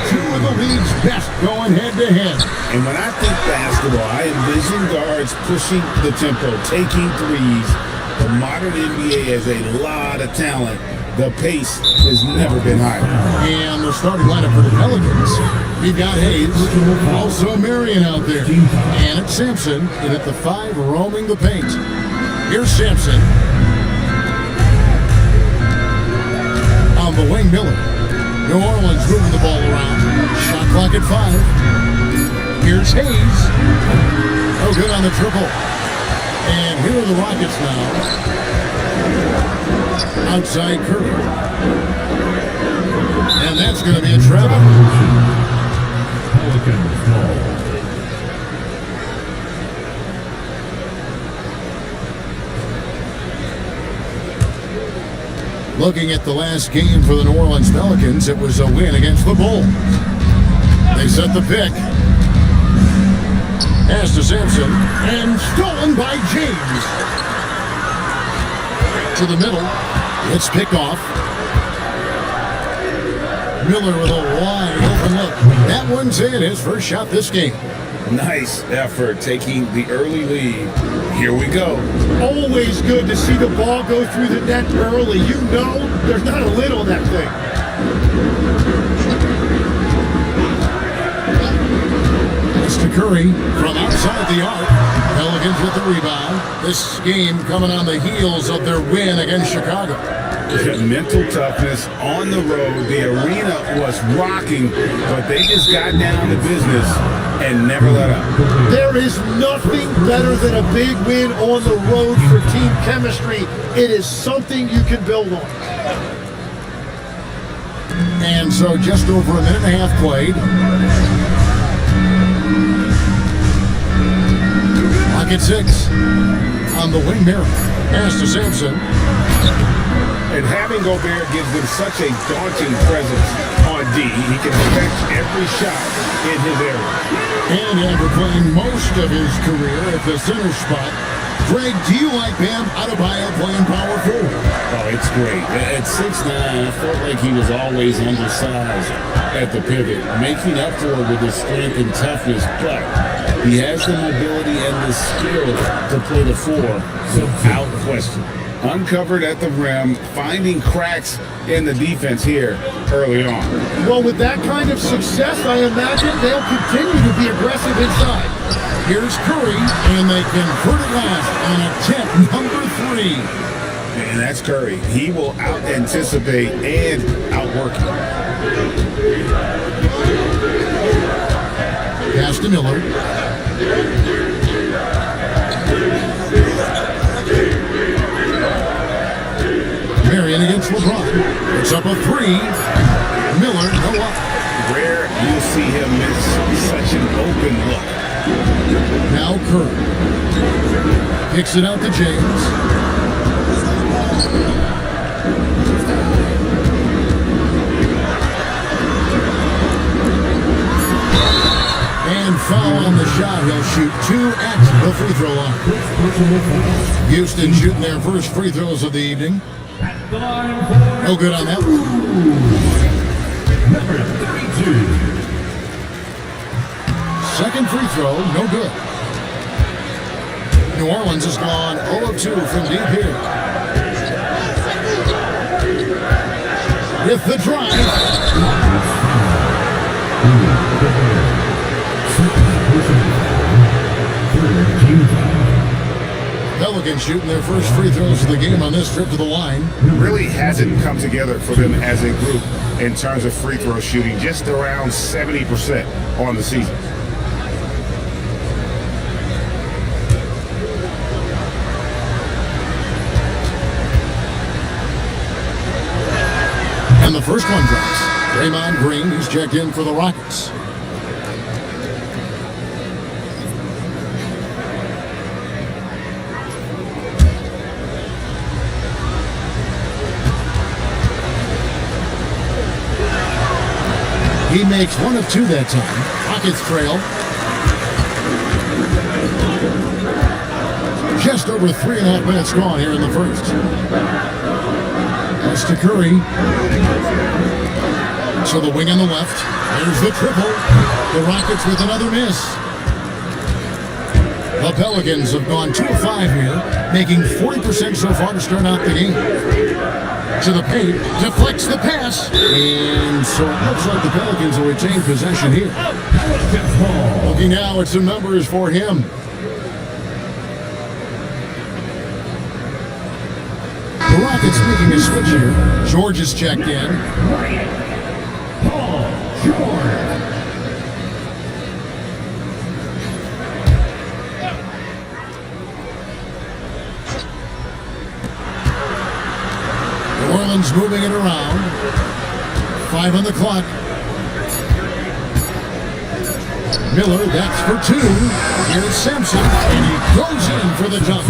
Two of the league's best going head-to-head. And when I think basketball, I envision guards pushing the tempo, taking threes. The modern NBA has a lot of talent. The pace has never been higher. And the starting lineup for the Pelicans. We've got Hayes, also Marion out there. And it's Sampson in at the 5, roaming the paint. Here's Sampson. On the wing, Miller. New Orleans moving the ball around. Shot clock at 5. Here's Hayes. Oh, good on the triple. And here are the Rockets now. Outside Curry. And that's going to be a travel. Looking at the last game for the New Orleans Pelicans, it was a win against the Bulls. They set the pick. Pass to Sampson, and stolen by James. To the middle, it's picked off. Miller with a wide open look. That one's in, his first shot this game. Nice effort taking the early lead. Here we go. Always good to see the ball go through the net early. You know there's not a lid on that thing. To Curry from outside the arc. Pelicans with the rebound. This game coming on the heels of their win against Chicago. Mental toughness on the road. The arena was rocking, but they just got down to business and never let up. There is nothing better than a big win on the road for team chemistry. It is something you can build on. And so just over a minute and a half played. At 6 on the wing mirror. Pass to Sampson. And having Gobert gives them such a daunting presence on D. He can affect every shot in his area. And after playing most of his career at the center spot, Greg, do you like Bam Adebayo playing power forward? Oh, it's great. At 6'9", I felt like he was always undersized at the pivot, making up for it with his strength and toughness, but he has the mobility and the skill to play the 4 without question. Uncovered at the rim, finding cracks in the defense here early on. Well, with that kind of success, I imagine they'll continue to be aggressive inside. Here's Curry, and they convert it last on attempt number 3. And that's Curry. He will out-anticipate and outwork you. Pass to Miller. Marion against LeBron. It's up a 3. Miller, no up. Rare you'll see him miss such an open look. Now Curry. Kicks it out to James. And foul on the shot. He'll shoot 2 at the free throw line. Houston shooting their first free throws of the evening. No good on that one. Second free throw, no good. New Orleans has gone 0 of 2 from deep here. With the drive. Pelicans shooting their first free throws of the game on this trip to the line. Really hasn't come together for them as a group in terms of free throw shooting, just around 70% on the season. And the first one drops. Draymond Green, he's checked in for the Rockets. He makes 1 of 2 that time. Rockets trail. Just over 3.5 minutes gone here in the first. Pass to Curry. So the wing on the left. There's the triple. The Rockets with another miss. The Pelicans have gone 2 of 5 here, making 40% so far to start out the game. To the paint, deflects the pass, and so it looks like the Pelicans will retain possession here. Looking now at some numbers for him. The Rockets making a switch here. George is checked in. Paul George. New Orleans moving it around. 5 on the clock. Miller, that's for 2. Here's Sampson, and he goes in for the jump.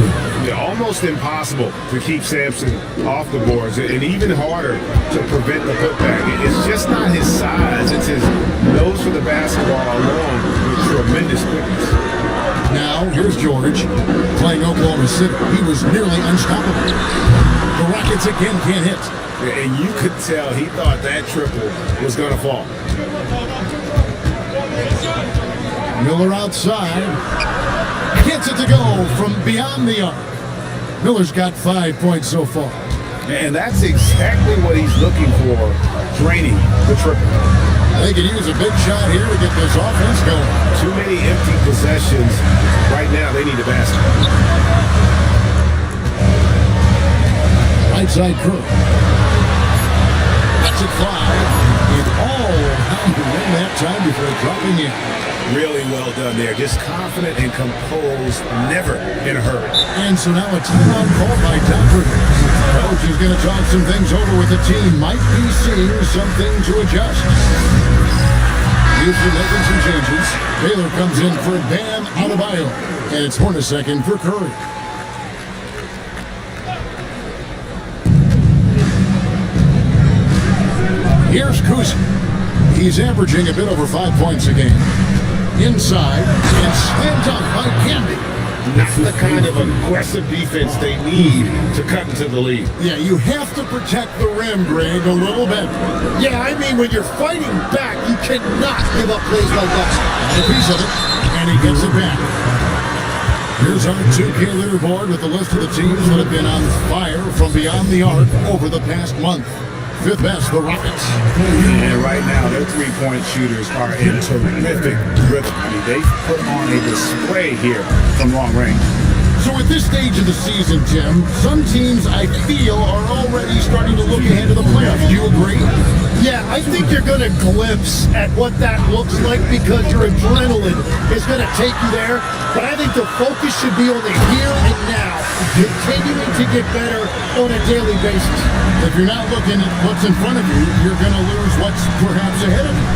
Yeah, almost impossible to keep Sampson off the boards, and even harder to prevent the putback. It's just not his size. It's his nose for the basketball alone with tremendous quickness. Now, here's George playing Oklahoma City. He was nearly unstoppable. The Rockets again can't hit. And you could tell he thought that triple was going to fall. Miller outside. Gets it to go from beyond the arc. Miller's got 5 points so far. And that's exactly what he's looking for, draining the triple. They could use a big shot here to get this offense going. Too many empty possessions. Right now, they need a basket. Right side Curry. That's it 5. And all around to win that time before dropping in. Really well done there. Just confident and composed, never in a hurry. And so now a timeout call by Dr. Coach is going to talk some things over with the team. Might be seeing something to adjust. Houston making some changes. Baylor comes in for Bam Adebayo. And it's Hornacek for Curry. Here's Kuzma. He's averaging a bit over 5 points a game. Inside, and slam dunk by Candy. Not the kind of aggressive defense they need to cut into the lead. Yeah, you have to protect the rim, Greg, a little bit. Yeah, I mean, when you're fighting back, you cannot give up plays like that. A piece of it, and he gets it back. Here's our 2K leaderboard with the list of the teams that have been on fire from beyond the arc over the past month. 5th best, the Rockets. And right now, their three-point shooters are in terrific rhythm. I mean, they put on a display here from long range. So at this stage of the season, Tim, some teams, I feel, are already starting to look ahead to the playoffs. Do you agree? Yeah, I think you're going to glimpse at what that looks like because your adrenaline is going to take you there. But I think the focus should be on the here and now, continuing to get better on a daily basis. If you're not looking at what's in front of you, you're going to lose what's perhaps ahead of you.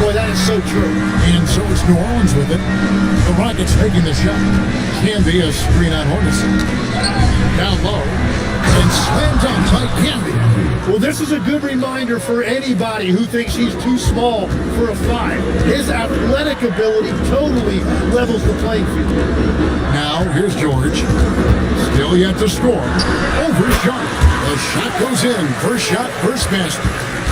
Boy, that is so true. And so it's New Orleans with it. The Rockets taking the shot. Can be a screen on Hornacek. Down low. And slam dunk by Canby. Well, this is a good reminder for anybody who thinks he's too small for a 5. His athletic ability totally levels the playing field. Now, here's George. Still yet to score. Over Sharp. The shot goes in. First shot, first basket.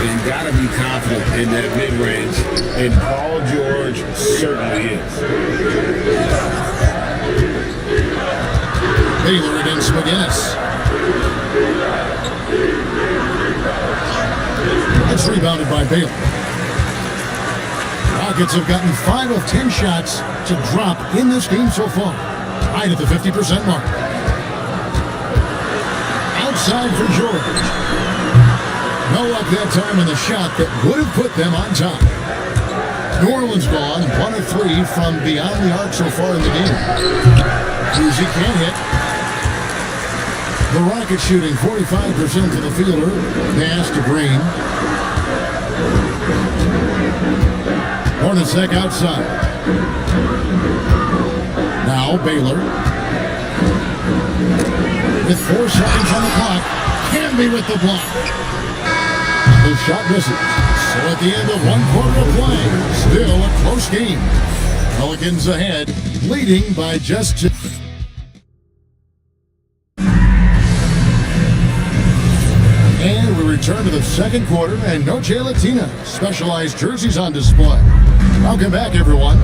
You got to be confident in that mid-range, and Paul George certainly is. Baylor against McGinnis. It's rebounded by Baylor. Rockets have gotten 5 of 10 shots to drop in this game so far. Right at the 50% mark. Outside for George. No luck that time in the shot that would have put them on top. New Orleans gone 1 of 3 from beyond the arc so far in the game. Easy can't hit. The Rockets shooting 45% to the fielder. Pass to Green. Hornacek outside. Now Baylor. With 4 seconds on the clock. Canby with the block. The shot misses. So at the end of 1 quarter of play, still a close game. Pelicans ahead, leading by just 2. And we return to the second quarter and no Latina specialized jerseys on display. Welcome back, everyone.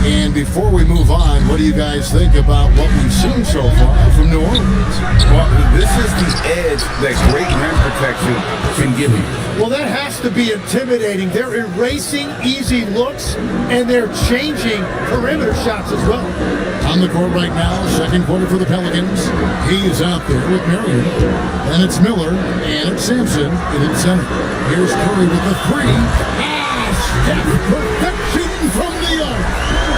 And before we move on, what do you guys think about what we've seen so far from New Orleans? Well, this is the edge that great rim protection can give you. Well, that has to be intimidating. They're erasing easy looks, and they're changing perimeter shots as well. On the court right now, second quarter for the Pelicans. He's out there with Marion. Then it's Miller, and it's Sampson in center. Here's Curry with the three. Step perfection from the arc.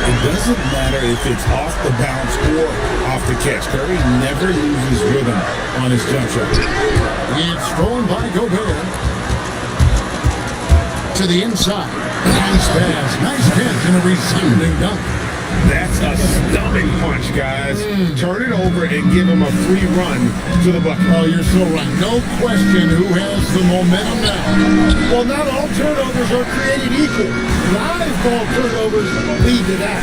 It doesn't matter if it's off the bounce or off the catch. Curry never loses rhythm on his jump shot. It's thrown by Gobert. To the inside. Nice pass. Nice catch and a resounding dunk. That's a stunning punch, guys. Turn it over and give him a free run to the bucket. Oh, you're so right. No question who has the momentum now. Well, not all turnovers are created equal. Live ball turnovers lead to that.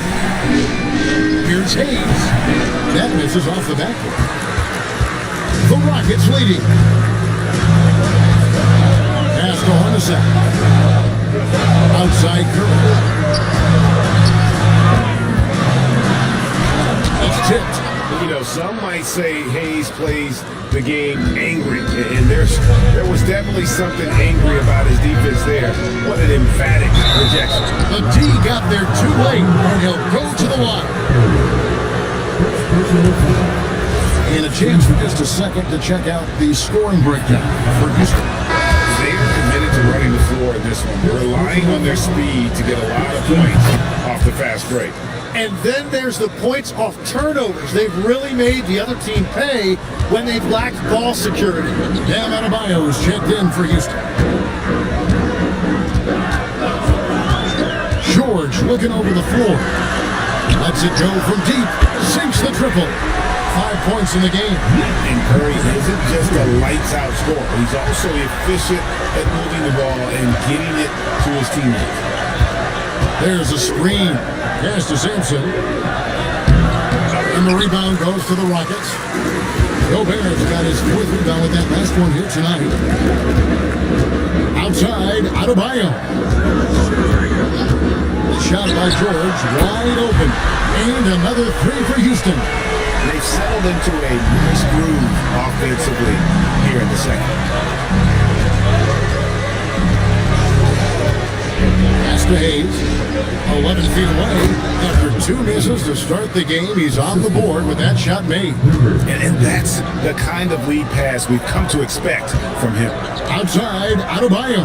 Here's Hayes. That misses off the backboard. The Rockets leading. Pass to Hornacek. Outside Curry. Tipped. You know, some might say Hayes plays the game angry, and there was definitely something angry about his defense there. What an emphatic rejection. The D got there too late, and he'll go to the line. And a chance for just a second to check out the scoring breakdown for Houston. They are committed to running the floor in this one, relying on their speed to get a lot of points off the fast break. And then there's the points off turnovers. They've really made the other team pay when they've lacked ball security. Bam Adebayo is checked in for Houston. George looking over the floor. Lets it go from deep. Sinks the triple. 5 points in the game. And Curry isn't just a lights-out scorer. He's also efficient at moving the ball and getting it to his teammates. There's a screen. Pass to Sampson. And the rebound goes to the Rockets. Gobert's got his fourth rebound with that last one here tonight. Outside, Adebayo. Shot by George, wide open. And another three for Houston. They've settled into a nice groove offensively here in the second. Pass to Hayes. 11 feet away. After two misses to start the game, he's on the board with that shot made. And that's the kind of lead pass we've come to expect from him. Outside, Adebayo.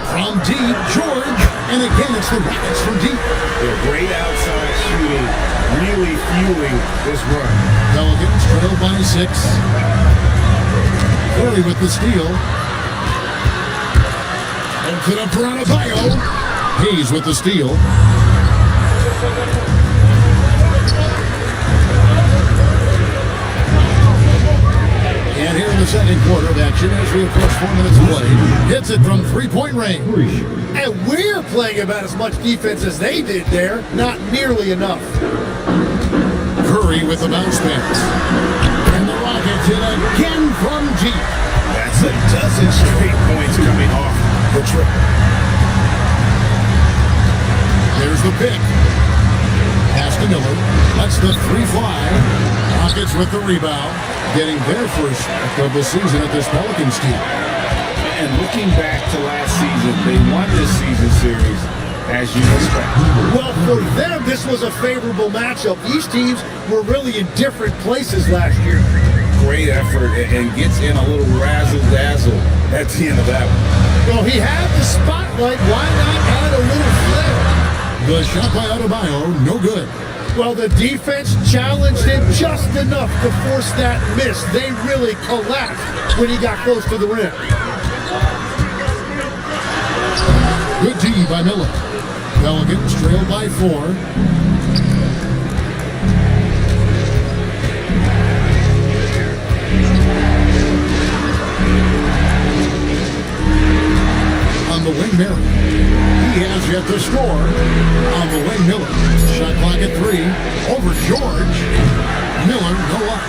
From deep, George. And again, it's the Rockets from deep. They're great outside shooting, really fueling this run. Pelicans trail by 6. Curry with the steal. To the Adebayo. Hayes with the steal. And here in the second quarter of action, as we approach 4 minutes played, hits it from three-point range. And we're playing about as much defense as they did there. Not nearly enough. Curry with the bounce pass. And the Rockets hit again from deep. That's a dozen straight points coming off the trip. There's the pick. Pass to Miller. Lets the three fly. Rockets with the rebound. Getting their first of the season at this Pelicans team. And looking back to last season, they won this season series as you expect. Well, for them, this was a favorable matchup. These teams were really in different places last year. Great effort and gets in a little razzle-dazzle at the end of that one. Well, he had the spotlight. Why not add a little flair? The shot by Adebayo, no good. Well, the defense challenged him just enough to force that miss. They really collapsed when he got close to the rim. Good D by Miller. Pelicans trail by 4. On the wing, Miller. He has yet to score. On the wing, Miller. Shot clock at 3. Over George. Miller, no luck.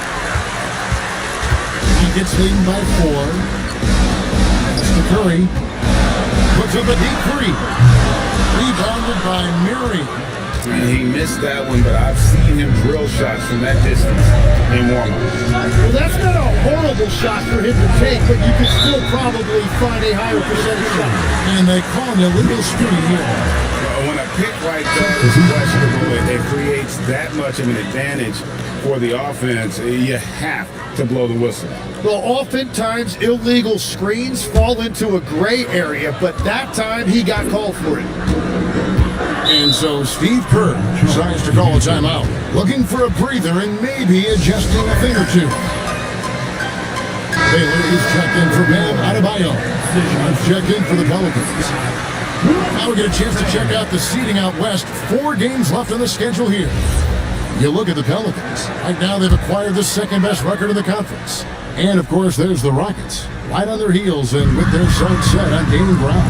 On Rockets leading by 4. That's to Curry. Puts up a deep 3. Rebounded by Murray. He missed that one, but I've seen him drill shots from that distance in warm-up. Well, that's not a horrible shot for him to take, but you could still probably find a higher percentage shot. And they call an illegal screen here. When a pick like that is questionable, it creates that much of an advantage for the offense. You have to blow the whistle. Well, oftentimes illegal screens fall into a gray area, but that time he got called for it. And so Steve Kerr decides to call a timeout, looking for a breather and maybe adjusting a thing or two. Baylor is checked in for Bam Adebayo. I've checked in for the Pelicans. Now we get a chance to check out the seeding out west. 4 games left on the schedule here. You look at the Pelicans. Right now they've acquired the second best record in the conference. And of course there's the Rockets, right on their heels and with their sights set on gaining ground.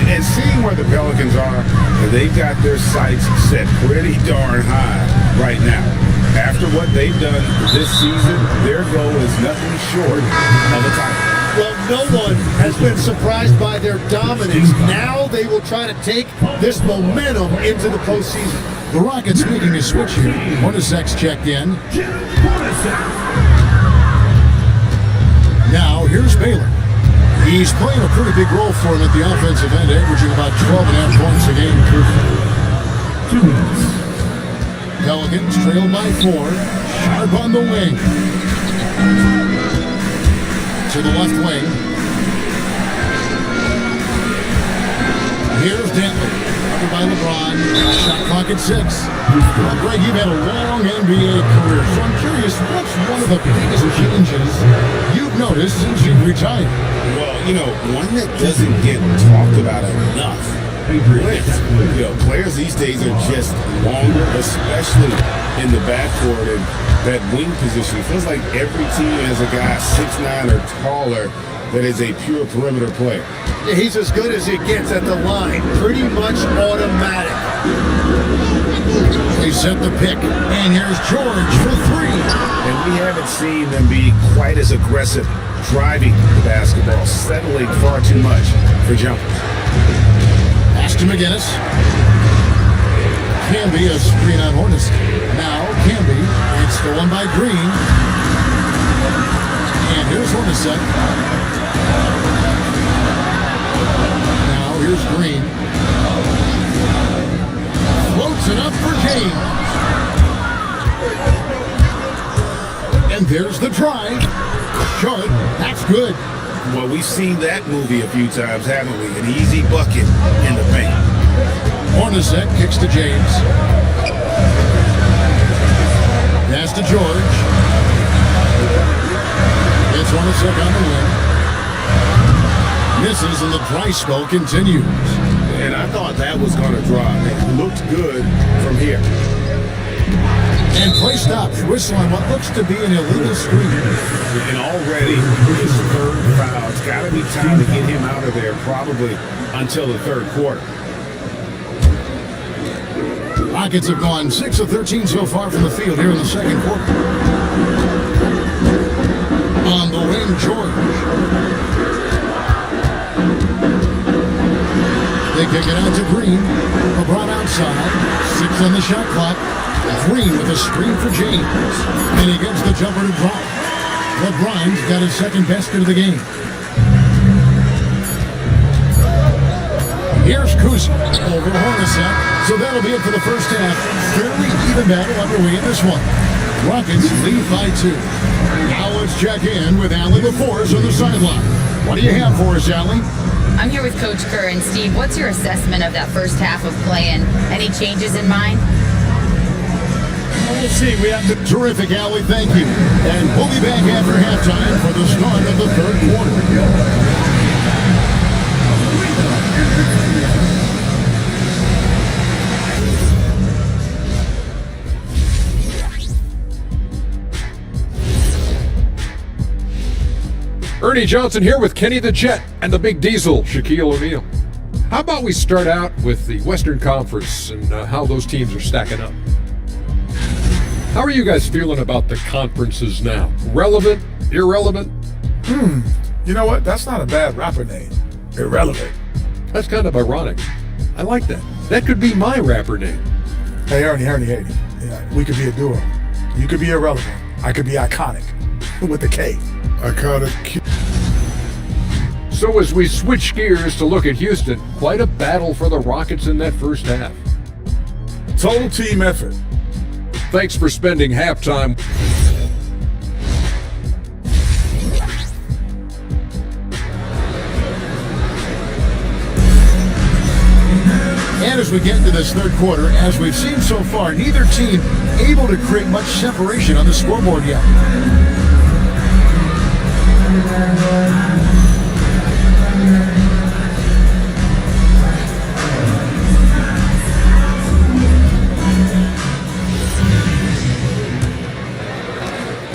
And seeing where the Pelicans are, they've got their sights set pretty darn high right now. After what they've done this season, their goal is nothing short of a title. Well, no one has been surprised by their dominance. Now they will try to take this momentum into the postseason. The Rockets making a switch here. Hornacek's checked in. Now here's Baylor. He's playing a pretty big role for him at the offensive end, averaging about 12.5 points a game. 2 minutes. Pelicans trailed by 4. Sharp on the wing. To the left wing. Here's Dentley. Covered by LeBron. Shot clock at 6. Well, Greg, you've had a long NBA career, so I'm curious, what's one of the biggest changes you've noticed since you've retired? Well, one that doesn't get talked about enough. Players these days are just longer, especially in the backcourt, and that wing position. It feels like every team has a guy 6'9" or taller that is a pure perimeter player. Yeah, he's as good as it gets at the line. Pretty much automatic. They set the pick, and here's George for 3. And we haven't seen them be quite as aggressive driving the basketball, settling far too much for jumpers. Pass to McGinnis. Can be a screen on Hornacek. Now can be. It's stolen by Green. And here's Hornacek. Now here's Green. Floats it up for James. And there's the drive. Short. That's good. Well, we've seen that movie a few times, haven't we? An easy bucket in the paint. Hornacek kicks to James. Pass to George. It's Hornacek on the wing. Misses, and the dry spell continues. And I thought that was going to drop. It looked good from here. And play stops. Whistle on what looks to be an illegal screen. And already his 3rd foul. It's got to be time to get him out of there, probably until the 3rd quarter. Rockets have gone 6 of 13 so far from the field here in the 2nd quarter. On the wing, George. They kick it out to Green. LeBron outside. 6 on the shot clock. Green with a screen for James. And he gets the jumper to drop. LeBron's got his 2nd basket of the game. Here's Kuzma over Hornacek. So that'll be it for the first half. Fairly even battle underway in this one. Rockets lead by 2. Now let's check in with Allie LaForce on the sideline. What do you have for us, Allie? I'm here with Coach Kerr. And Steve, what's your assessment of that first half of play and any changes in mind? We'll see. We have to. Terrific, Allie. Thank you. And we'll be back after halftime for the start of the 3rd quarter. Ernie Johnson here with Kenny the Jet and the Big Diesel, Shaquille O'Neal. How about we start out with the Western Conference and how those teams are stacking up? How are you guys feeling about the conferences now? Relevant? Irrelevant? You know what? That's not a bad rapper name. Irrelevant. That's kind of ironic. I like that. That could be my rapper name. Hey, Ernie. Yeah, we could be a duo. You could be irrelevant. I could be iconic. With the K. Iconic. So as we switch gears to look at Houston, quite a battle for the Rockets in that first half. Total team effort. Thanks for spending halftime. And as we get into this third quarter, as we've seen so far, neither team able to create much separation on the scoreboard yet.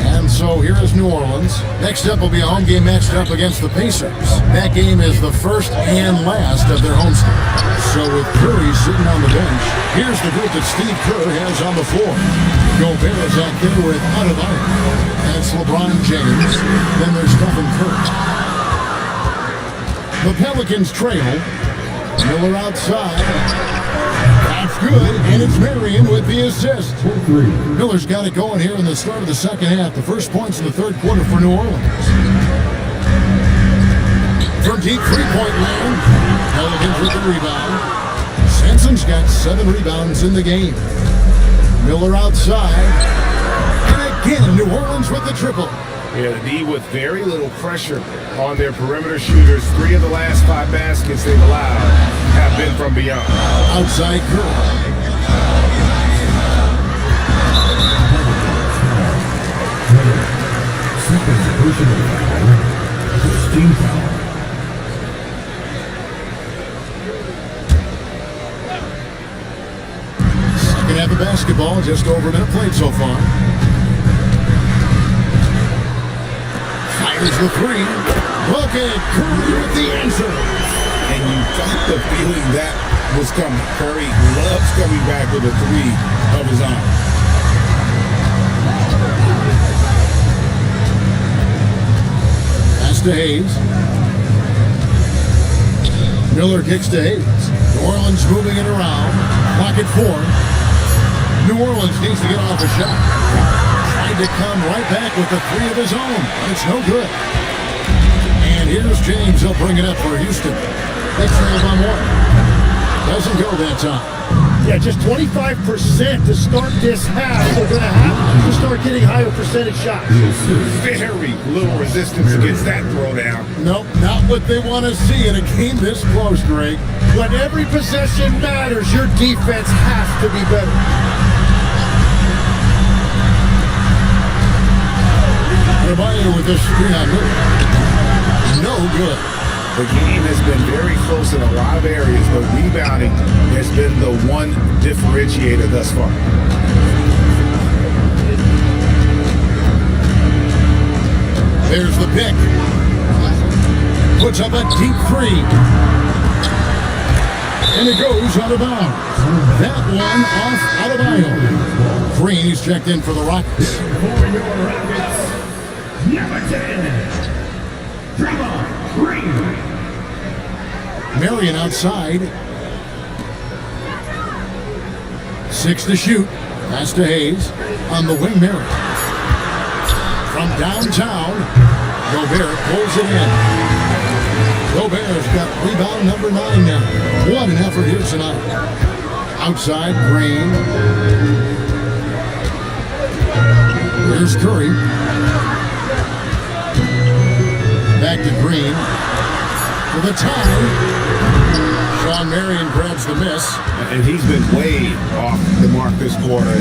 And so here is New Orleans. Next up will be a home game matched up against the Pacers. That game is the first and last of their homestand. So with Curry sitting on the bench, here's the group that Steve Kerr has on the floor. Gobert is out there with Adebayo. That's LeBron James. Then there's Stephen Curry. The Pelicans trail. Miller outside. That's good, and it's Marion with the assist. Miller's got it going here in the start of the second half. The first points in the third quarter for New Orleans. From deep three-point land, Pelicans with the rebound. Sanson's got 7 rebounds in the game. Miller outside. And again, New Orleans with the triple. Yeah, the D with very little pressure on their perimeter shooters. 3 of the last 5 baskets they've allowed have been from beyond. Outside Curry. Team foul. Second half of basketball, just over a minute played so far. Fires the 3. Look at Curry with the answer. And you got the feeling that was coming. Curry loves coming back with a 3 of his own. Pass to Hayes. Miller kicks to Hayes. New Orleans moving it around. Clock at 4. New Orleans needs to get off a shot. Tried to come right back with the 3 of his own. It's no good. And here's James. He'll bring it up for Houston. They trail by 1. Doesn't go that time. Yeah, just 25% to start this half. They're going to have to start getting higher percentage shots. Very little resistance against that throwdown. Nope, not what they want to see in a game this close, Greg. When every possession matters, your defense has to be better. Adebayo with this screen on Miller. No good. The game has been very close in a lot of areas, but rebounding has been the one differentiator thus far. There's the pick. Puts up a deep 3. And it goes out of bounds. That one off Adebayo. Green, he's checked in for the Rockets. For your Rockets, number 10, Draymond Green. Marion outside. 6 to shoot. Pass to Hayes. On the wing, Marion. From downtown, Gobert pulls it in. Gobert's got rebound number 9 now. What an effort here tonight. Outside, Green. Here's Curry. Back to Green. For the tie. Sean Marion grabs the miss. And he's been way off the mark this quarter.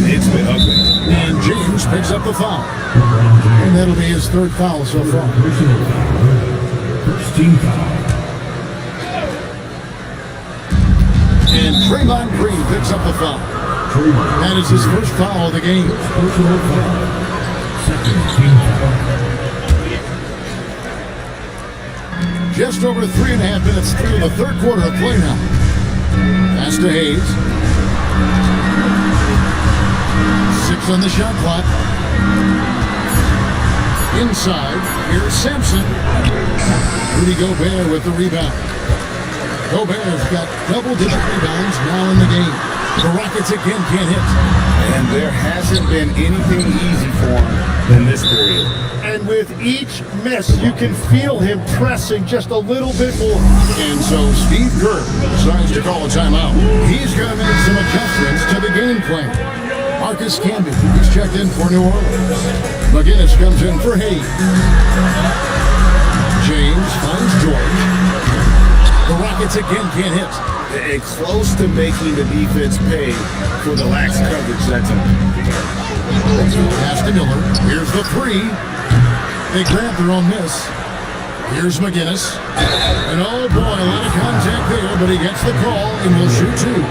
It's been ugly. And James picks up the foul. And that'll be his 3rd foul so far. First team foul. And Draymond Green picks up the foul. That is his 1st foul of the game. Personal foul. Second team foul. Just over 3.5 minutes through the 3rd quarter of play now. Pass to Hayes. 6 on the shot clock. inside. Here's Sampson. Rudy Gobert with the rebound. Gobert's got double-digit rebounds now in the game. The Rockets again can't hit. And there hasn't been anything easy for him in this period. And with each miss, you can feel him pressing just a little bit more. And so Steve Kerr decides to call a timeout. He's going to make some adjustments to the game plan. Marcus Camby, he's checked in for New Orleans. McGinnis comes in for Hayes. James finds George. The Rockets again can't hit. And close to making the defense pay for the lax coverage that time. Pass to Miller. Here's the three. They grab their own miss. Here's McGinnis. And oh boy, a lot of contact there, but he gets the call and will shoot two.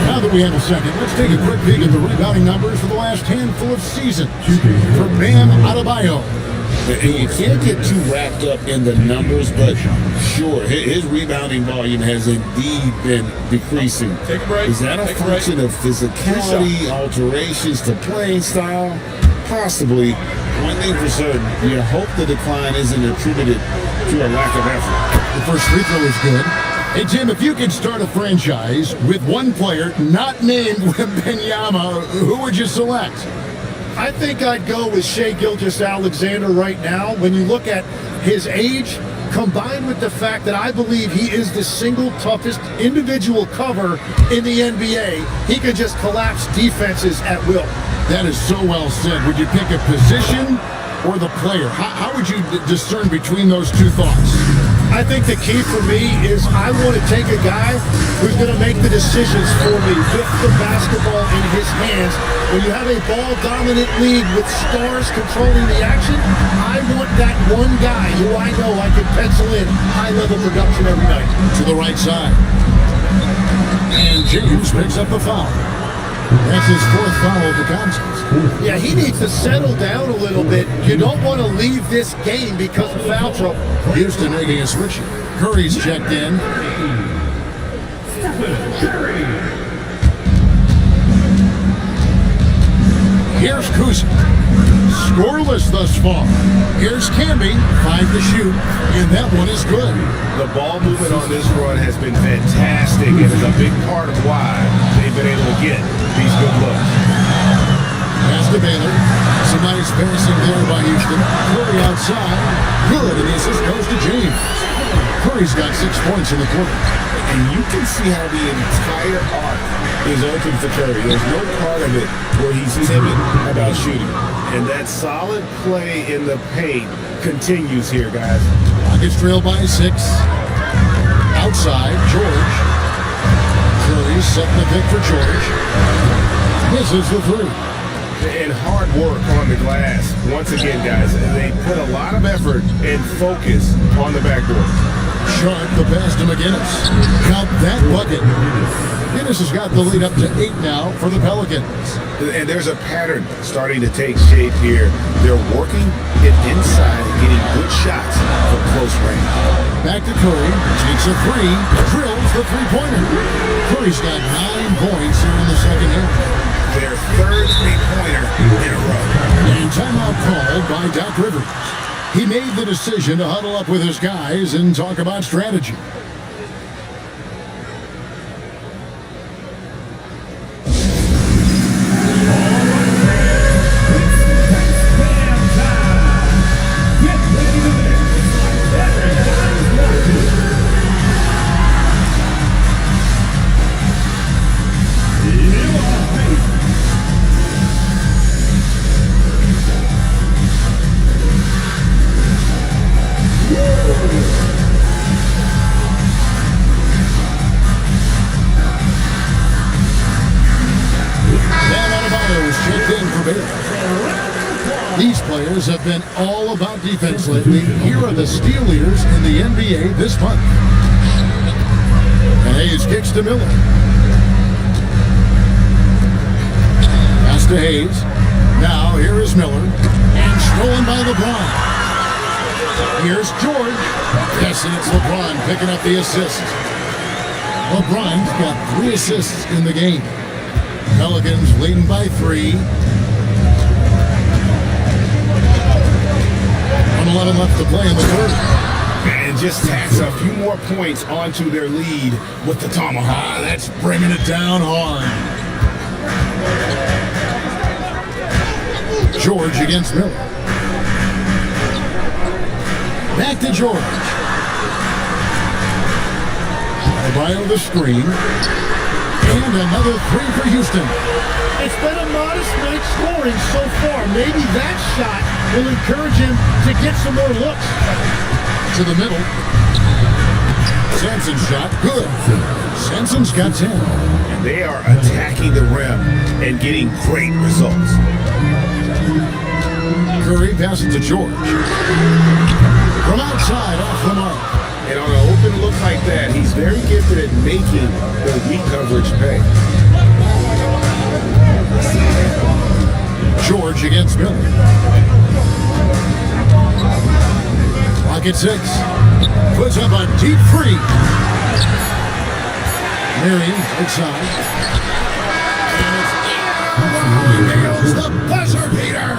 Now that we have a second, let's take a quick peek at the rebounding numbers for the last handful of seasons for Bam Adebayo. And you can't get too wrapped up in the numbers, but sure, his rebounding volume has indeed been decreasing. Take a break. Is that a function of physicality, alterations to playing style? Possibly. One thing for certain, you hope the decline isn't attributed to a lack of effort. The first free throw is good. Hey, Tim, if you could start a franchise with one player not named Wembanyama, who would you select? I think I'd go with Shai Gilgeous-Alexander right now. When you look at his age, combined with the fact that I believe he is the single toughest individual cover in the NBA, he could just collapse defenses at will. That is so well said. Would you pick a position or the player? How would you discern between those two thoughts? I think the key for me is I want to take a guy who's going to make the decisions for me with the basketball in his hands. When you have a ball-dominant league with stars controlling the action, I want that one guy who I know I can pencil in high-level production every night. To the right side. And James picks up the foul. That's his fourth foul of the contest. Yeah, he needs to settle down a little bit. You don't want to leave this game because of foul trouble. Houston making a switch. Curry's checked in. Here's Kuzma. Scoreless thus far. Here's Camby. 5 to shoot. And that one is good. The ball movement on this run has been fantastic and is a big part of why they've been able to get these good looks. Pass to Baylor. Some nice passing there by Houston. Curry outside. Good. And the assist goes to James. Curry's got 6 points in the quarter. And you can see how the entire arc is open for Curry. There's no part of it where he's timid about shooting. And that solid play in the paint continues here, guys. Rockets trail by 6. Outside, George. Curry's setting the pick for George. Misses the three. And hard work on the glass. Once again, guys, they put a lot of effort and focus on the backboard. Sharp the pass to McGinnis. Count that bucket. McGinnis has got the lead up to 8 now for the Pelicans. And there's a pattern starting to take shape here. They're working it inside and getting good shots from close range. Back to Curry. Takes a three. Drills the three-pointer. Curry's got 9 points here in the second half. Their third three-pointer in a row. And timeout called by Doc Rivers. He made the decision to huddle up with his guys and talk about strategy. These players have been all about defense lately. Here are the steal leaders in the NBA this month. And Hayes kicks to Miller. Pass to Hayes. Now here is Miller. And stolen by LeBron. Here's George. Yes, and it's LeBron picking up the assist. LeBron's got 3 assists in the game. Pelicans leading by 3. to play in the third. And just tacks a few more points onto their lead with the tomahawk. That's bringing it down hard. George against Miller. Back to George. By the screen. And another three for Houston. It's been a modest night scoring so far. Maybe that shot will encourage him to get some more looks. To the middle. Sampson's shot. Good. Sampson's got 10. And they are attacking the rim and getting great results. Curry passes to George. From outside, off the mark. And on an open look like that, he's very gifted at making the weak coverage pay. George against Miller. Clock at 6. Puts up a deep three. Marion outside. And nails the buzzer beater.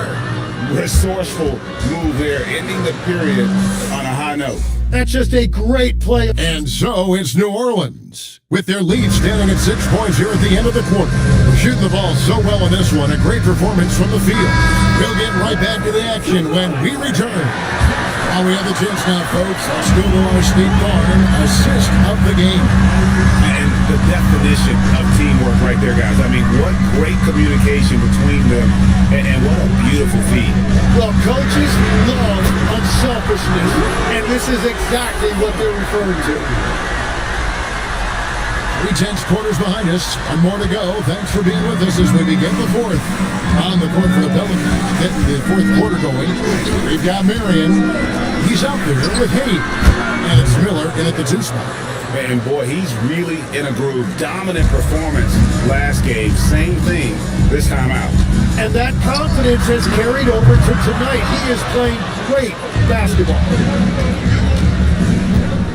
Resourceful move there, ending the period on a high note. That's just a great play. And so it's New Orleans, with their lead standing at 6 points here at the end of the quarter. Shooting the ball so well in this one, a great performance from the field. We'll get right back to the action when we return. We have the chance now, folks. Let's go to our State Farm assist of the game. And the definition of teamwork right there, guys. I mean, what great communication between them, and what a beautiful feed. Well, coaches love unselfishness, and this is exactly what they're referring to. 3/10 quarters behind us. One more to go. Thanks for being with us as we begin the fourth. On the court for the Pelicans, getting the fourth quarter going. We've got Marion. He's out there with Hayes. And it's Miller in at the 2 spot. And boy, he's really in a groove. Dominant performance last game. Same thing this time out. And that confidence has carried over to tonight. He is playing great basketball.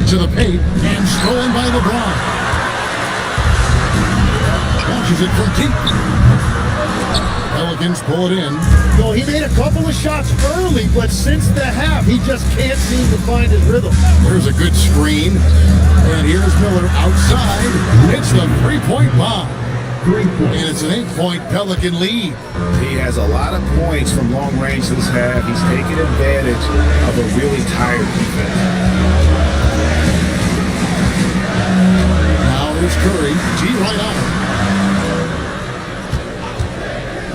To the paint and stolen by LeBron. Launches it from deep. Pelicans pull it in. Well, he made a couple of shots early, but since the half, he just can't seem to find his rhythm. There's a good screen. And here's Miller outside. It's the three-point bomb. And it's an 8-point Pelican lead. He has a lot of points from long range this half. He's taken advantage of a really tired defense. Now here's Curry. G right on him.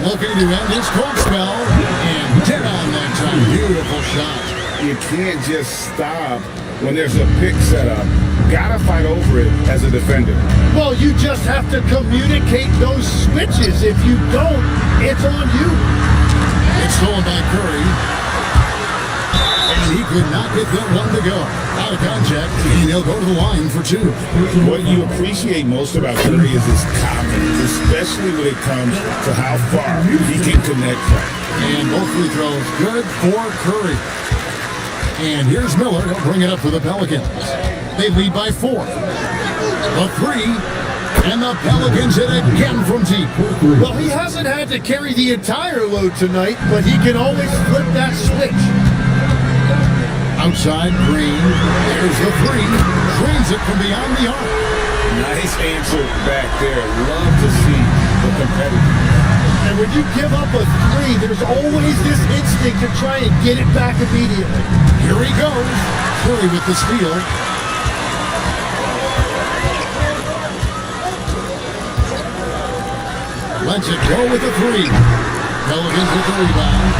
Looking to end his cold spell, and dead on that time. Beautiful shot. You can't just stop when there's a pick set up. Gotta fight over it as a defender. Well, you just have to communicate those switches. If you don't, it's on you. It's stolen by Curry. And he could not get that one to go. Out of contact, and he'll go to the line for 2. What you appreciate most about Curry is his confidence, especially when it comes to how far he can connect from. And both free throws good for Curry. And here's Miller. He'll bring it up for the Pelicans. They lead by 4. A 3. And the Pelicans hit again from deep. Well, he hasn't had to carry the entire load tonight, but he can always flip that switch. Outside Green. There's the 3. Drains it from beyond the arc. Nice answer back there. Love to see the competitor. And when you give up a 3, there's always this instinct to try and get it back immediately. Here he goes. Curry with the steal. Lets it go with a 3. Pelicans with the rebound.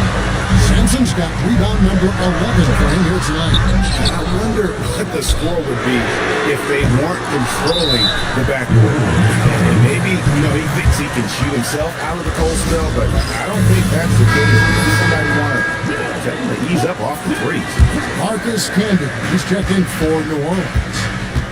Sampson's got rebound number 11 for him here tonight. I wonder what the score would be if they weren't controlling the backcourt. And maybe, he thinks he can shoot himself out of the cold spell, but I don't think that's the case. Somebody want to ease up off the threes. Marcus Camden, he's checked in for New Orleans.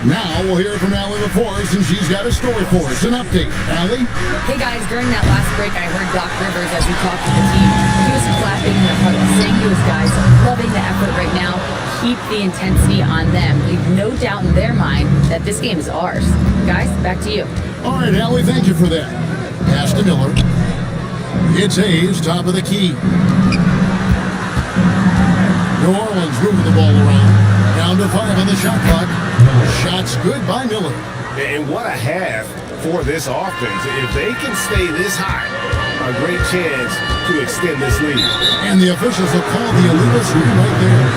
Now we'll hear from Allie LaForce, and she's got a story for us. An update. Allie? Hey guys, during that last break, I heard Doc Rivers as he talked to the team. He was clapping their huddle, saying to his guys, loving the effort right now. Keep the intensity on them. Leave no doubt in their mind that this game is ours. Guys, back to you. All right, Allie, thank you for that. Pass to Miller. It's Hayes, top of the key. New Orleans moving the ball 2:05 on the shot clock. Shots good by Miller. And what a half for this offense. If they can stay this high, a great chance to extend this lead. And the officials will call the illegal screen right there.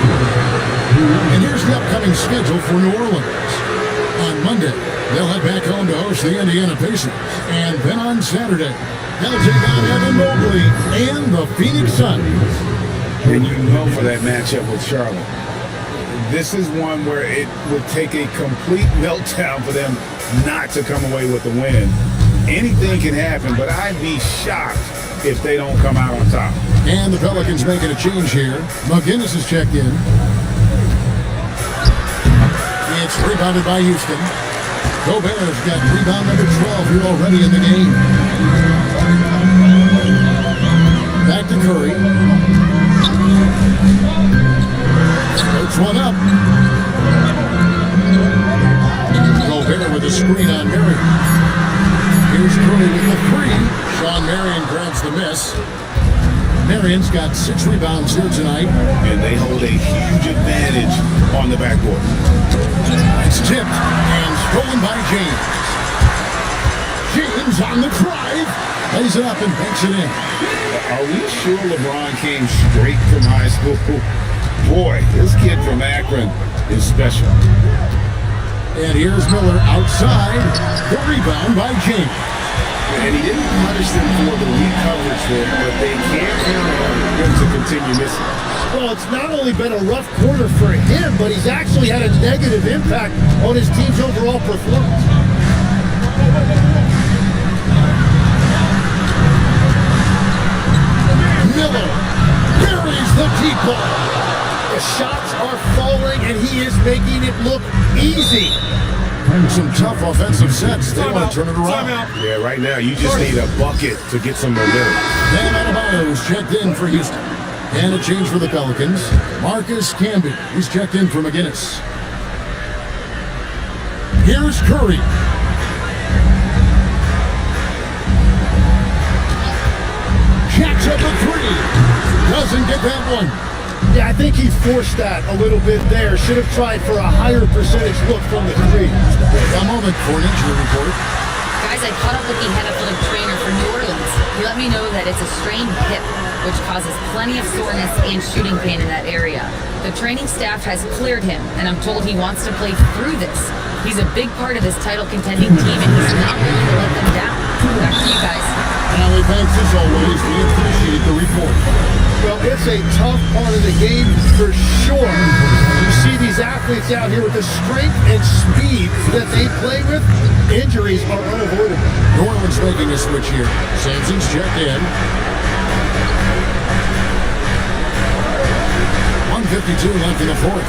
And here's the upcoming schedule for New Orleans. On Monday, they'll head back home to host the Indiana Pacers. And then on Saturday, they'll take on Evan Mobley and the Phoenix Suns. And you know for that matchup with Charlotte, this is one where it would take a complete meltdown for them not to come away with the win. Anything can happen, but I'd be shocked if they don't come out on top. And the Pelicans making a change here. McGinnis has checked in. It's rebounded by Houston. Gobert's got rebound number 12 here already in the game. Back to Curry. Puts one up. Gobert with a screen on Marion. Here's Curry with the three. Sean Marion grabs the miss. Marion's got 6 rebounds here tonight. And they hold a huge advantage on the backboard. It's tipped and stolen by James. James on the drive. Lays it up and banks it in. Are we sure LeBron came straight from high school? Boy, this kid from Akron is special. And here's Miller outside. The rebound by James. And he didn't punish them for the weak coverage there, but they can't count on him to continue missing. Well, it's not only been a rough quarter for him, but he's actually had a negative impact on his team's overall performance. Miller buries the deep ball. The shots are falling, and he is making it look easy. Some tough offensive sets. They want to turn it around. Yeah, right now you just need a bucket to get some momentum. Dan Adebayo's checked in for Houston. And a change for the Pelicans. Marcus Camby, he's checked in for McGinnis. Here's Curry. Jacks up a three. Doesn't get that one. Yeah, I think he forced that a little bit there. Should have tried for a higher percentage look from the three. A moment for an injury report. Guys, I caught up with the NFL trainer for New Orleans. He let me know that it's a strained hip, which causes plenty of soreness and shooting pain in that area. The training staff has cleared him, and I'm told he wants to play through this. He's a big part of this title-contending team, and he's not willing to let them down. Back to you guys. Allie, thanks as always. We appreciate the report. Well, it's a tough part of the game for sure. You see these athletes out here with the strength and speed that they play with. Injuries are unavoidable. New Orleans making a switch here. Sampson's checked in. 1:52 left in the fourth.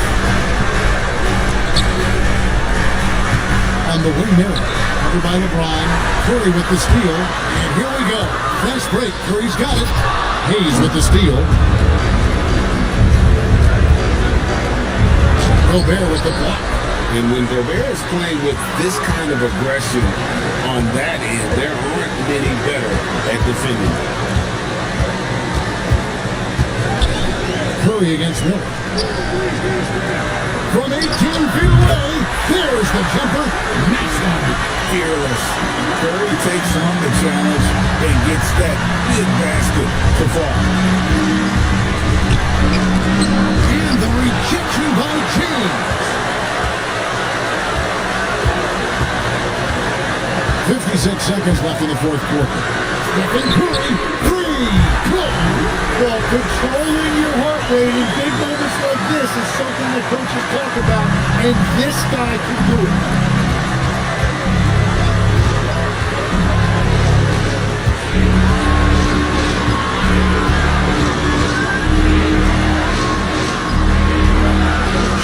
On the wing here, covered by LeBron. Curry with the steal. And here we go. Fast break. Curry's got it. Hayes with the steal. Gobert with the block. And when Gobert is playing with this kind of aggression on that end, there aren't many better at defending. Curry against Miller. From 18 feet away, there's the jumper. Nice one. Fearless. Curry takes on the challenge and gets that big basket to fall. And the rejection by James. 56 seconds left in the fourth quarter. Stephen Curry, three, good. Well, controlling your heart rate in big moments like this is something that coaches talk about, and this guy can do it.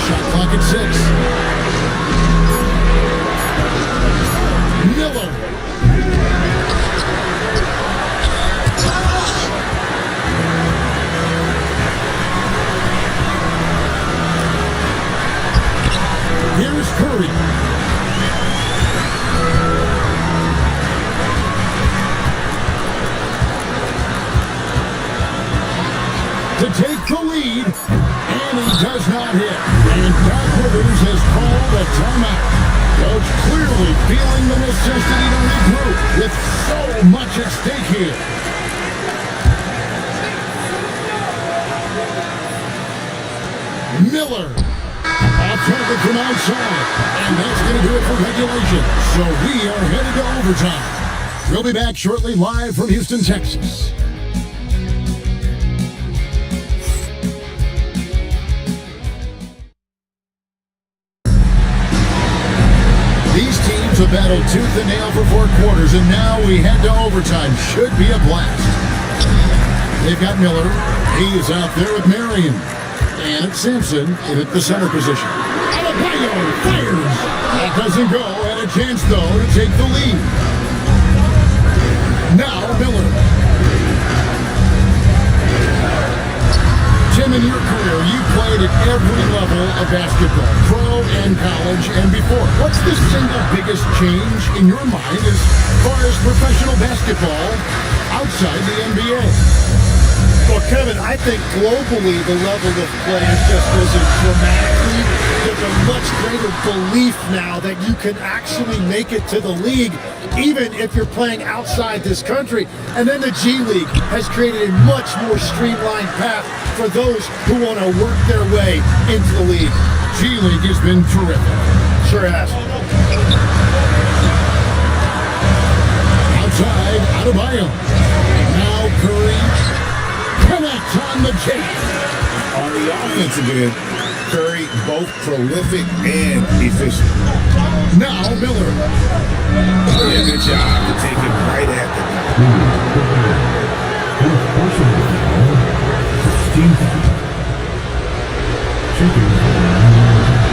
Shot clock at 6. Miller. Here's Curry. To take the lead, and he does not hit. And Doc Rivers a timeout. Coach clearly feeling the necessity to regroup with so much at stake here. Miller. Target from outside. And that's going to do it for regulation. So we are headed to overtime. We'll be back shortly live from Houston, Texas. These teams have battled tooth and nail for 4 quarters, and now we head to overtime. Should be a blast. They've got Miller. He is out there with Marion. And it's Sampson in at the center position. Adebayo fires. That doesn't go. And a chance, though, to take the lead. Now Miller. Tim, in your career, you played at every level of basketball, pro and college and before. What's the single biggest change in your mind as far as professional basketball outside the NBA? Well, Kevin, I think globally the level of play has just risen dramatically. There's a much greater belief now that you can actually make it to the league, even if you're playing outside this country. And then the G League has created a much more streamlined path for those who want to work their way into the league. G League has been terrific. Sure has. Outside, Adebayo. Now Curry. Connect on the kick. On the offensive end, Curry both prolific and efficient. Now Miller. Yeah, good job to take it right at the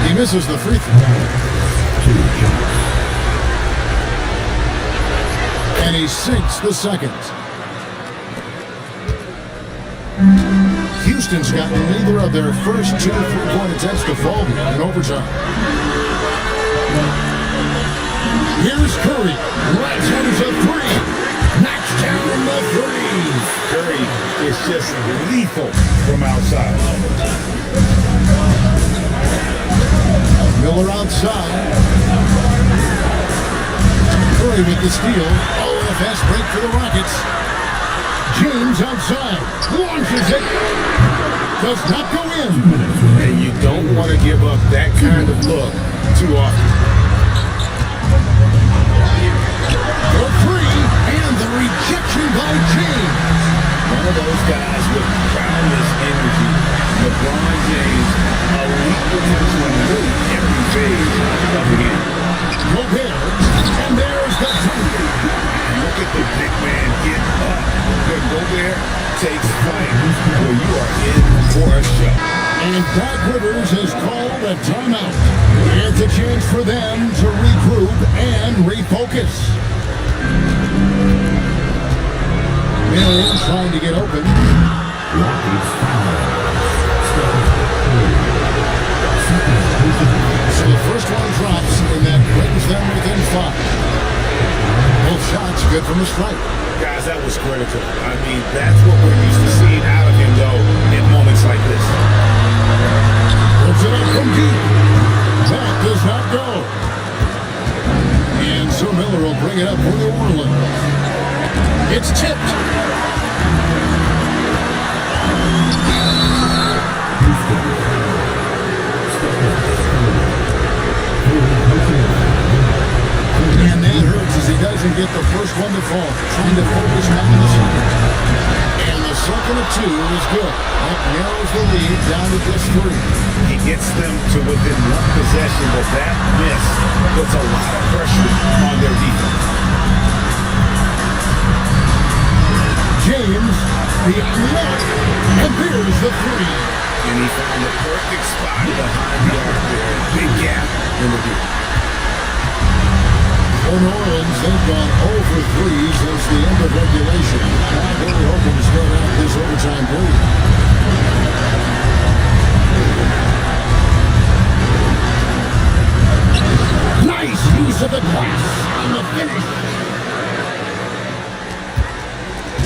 He misses the free throw. And he sinks the second. Houston's gotten neither of their first 2 3-point attempts to fall here in overtime. Here's Curry. Right hands a 3. Knocks down the 3. Curry is just lethal from outside. Miller outside. Curry with the steal. Oh, and a fast break for the Rockets. James outside, launches it, does not go in. And you don't want to give up that kind of look too often. For 3, and the rejection by James. One of those guys with boundless energy. LeBron James, elite potential in really every phase of the game. Gobert, and there's the 2. Look at the big man get up. When Gobert takes flight, well, you are in for a show. And Doc Rivers has called a timeout. It's a chance for them to regroup and refocus. Marion trying to get open. So the first one drops, and that brings them within 5. Both shots good from the strike. Guys, that was critical. I mean, that's what we're used to seeing out of him, though, in moments like this. Puts it up from deep. That does not go. And so Miller will bring it up for New Orleans. It's tipped. And that hurts as he doesn't get the first one to fall. Trying to focus down the second. And the second of 2 is good. That narrows the lead down to just 3. He gets them to within 1 possession, but that miss puts a lot of pressure on their defense. James, the net, and there's the 3. And he found the perfect spot behind the arc there. Big gap in the deep. For New Orleans, they've gone 0 for 3 since the end of regulation. Not really hoping to start out this overtime period. Nice use of the glass on the finish.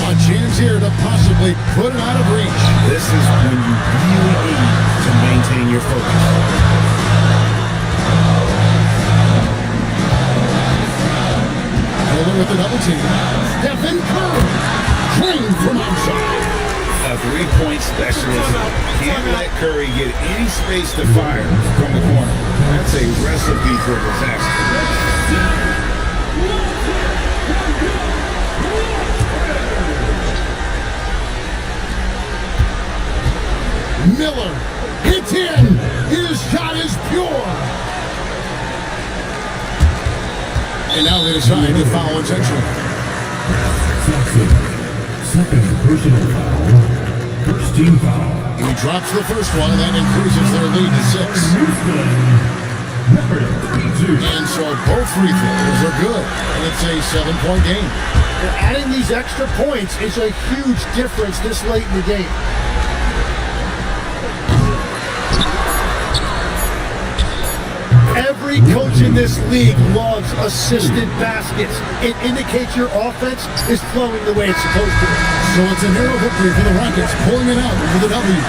A chance here to possibly put it out of reach. This is when you really need to maintain your focus. with the double team. Stephen Curry, trained from outside. A three-point specialist can't let Curry get any space to fire from the corner. That's a recipe for disaster. Miller hits in. His shot is pure. And now they decide to foul intentionally. Second personal foul. First team foul. He drops the first one, and that increases their lead to 6. And so both free throws are good, and it's a 7-point game. Adding these extra points is a huge difference this late in the game. Every coach in this league loves assisted baskets. It indicates your offense is flowing the way it's supposed to. So it's a narrow victory for the Rockets, pulling it out for the W.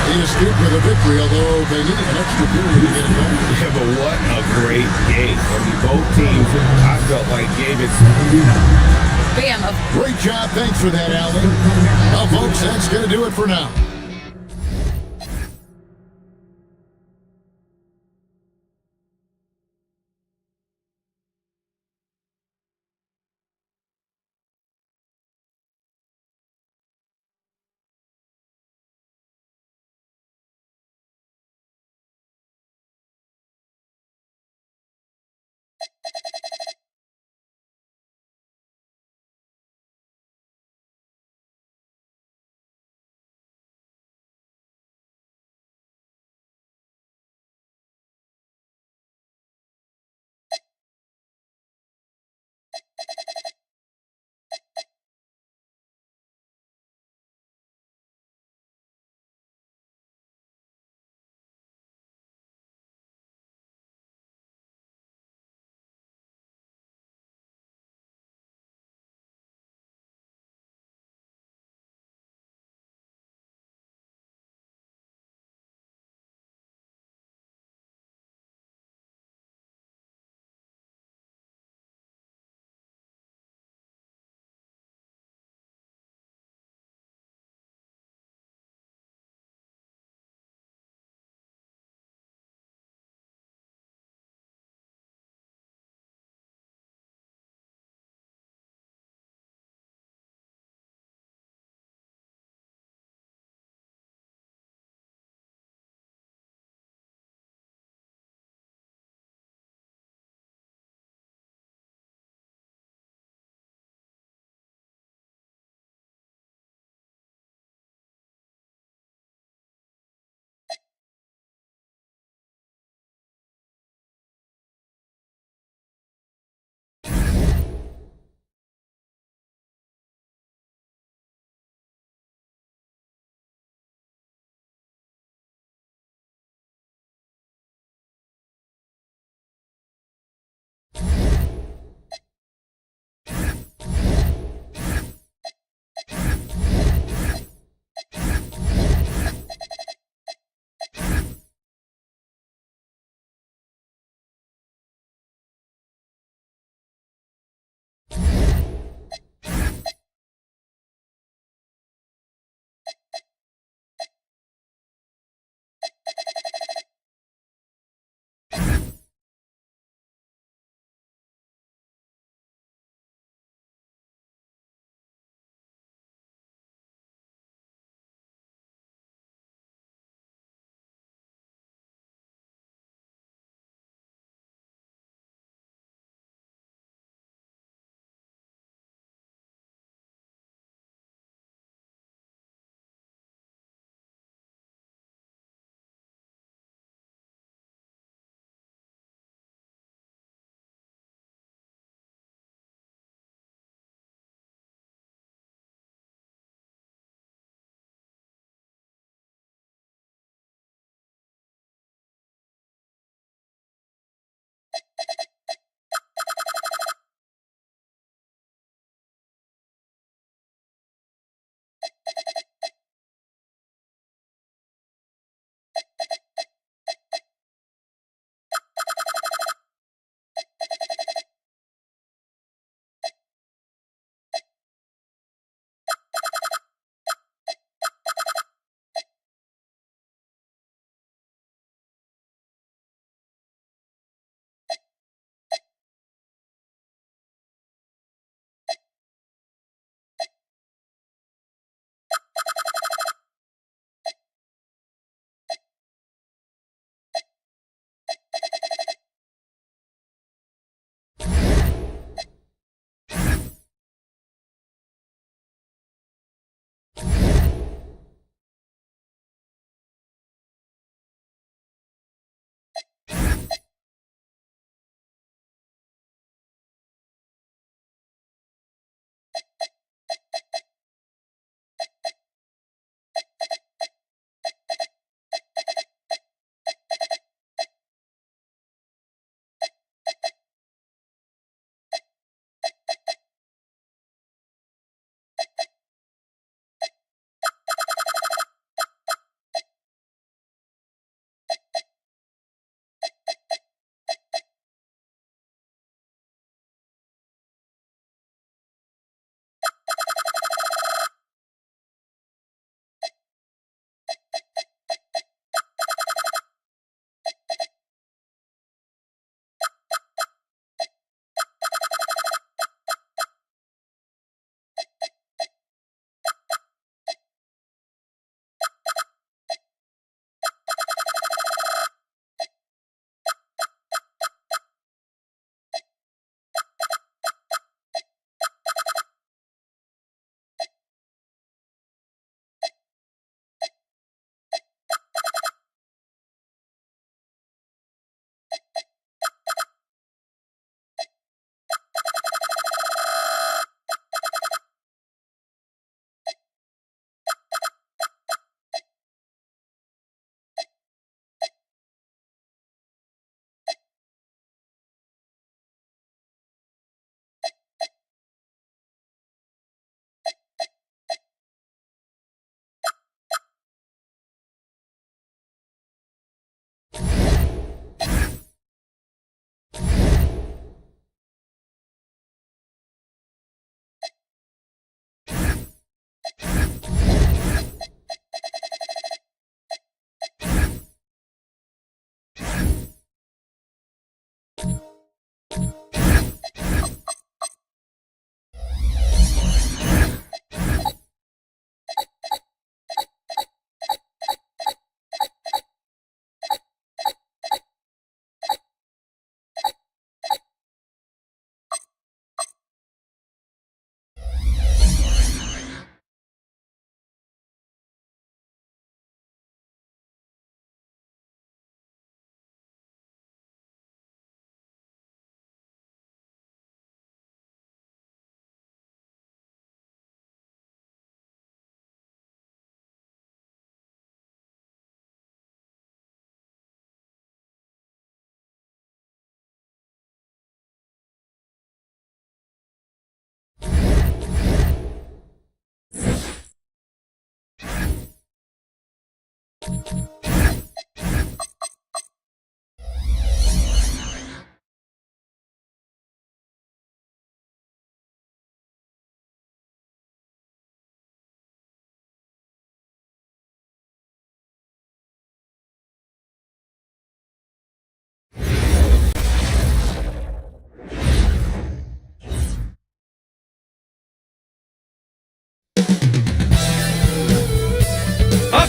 They escaped with a victory, although they needed an extra period to get it done. Yeah, but what a great game. I mean, both teams, I felt like gave it. Bam. Great job. Thanks for that, Allie. Well, folks, that's going to do it for now.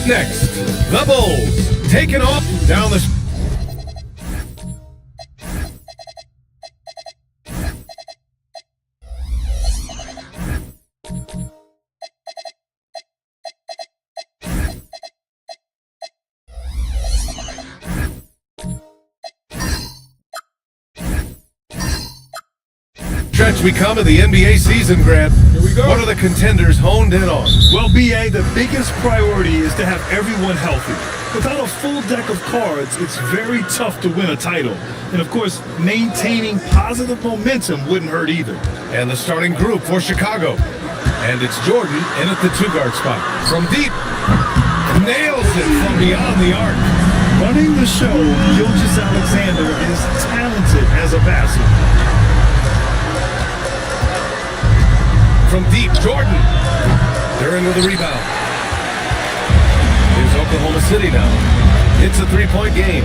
Up next, the Bulls taking off down the... stretch we come of the NBA season, Grant. Here we go. What are the contenders honed in on? Well, BA, the biggest priority is to have everyone healthy. Without a full deck of cards, it's very tough to win a title. And of course, maintaining positive momentum wouldn't hurt either. And the starting group for Chicago. And it's Jordan in at the 2-guard spot. From deep, nails it from beyond the arc. Running the show, ChiVsOkC is talented as a passer. From deep, Jordan. They're in with a rebound. Here's Oklahoma City now. It's a 3-point game.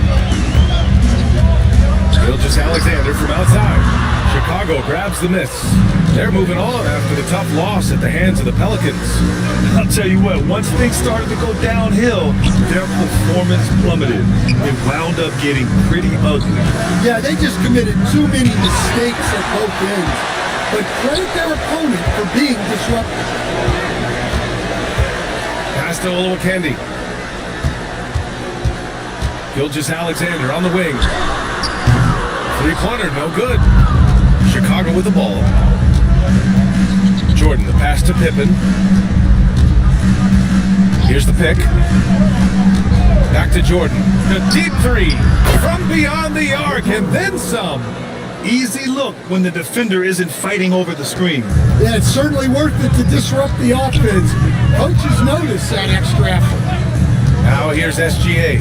ChiVsOkC from outside. Chicago grabs the miss. They're moving on after the tough loss at the hands of the Pelicans. I'll tell you what, once things started to go downhill, their performance plummeted. It wound up getting pretty ugly. Yeah, they just committed too many mistakes at both ends. But credit their opponent for being disruptive. Pass to Oluwakendi. ChiVsOkC on the wing. 3-pointer, no good. Chicago with the ball. Jordan, the pass to Pippen. Here's the pick. Back to Jordan. The deep 3 from beyond the arc and then some. Easy look when the defender isn't fighting over the screen. Yeah, it's certainly worth it to disrupt the offense. Coaches notice that extra effort. Now here's SGA.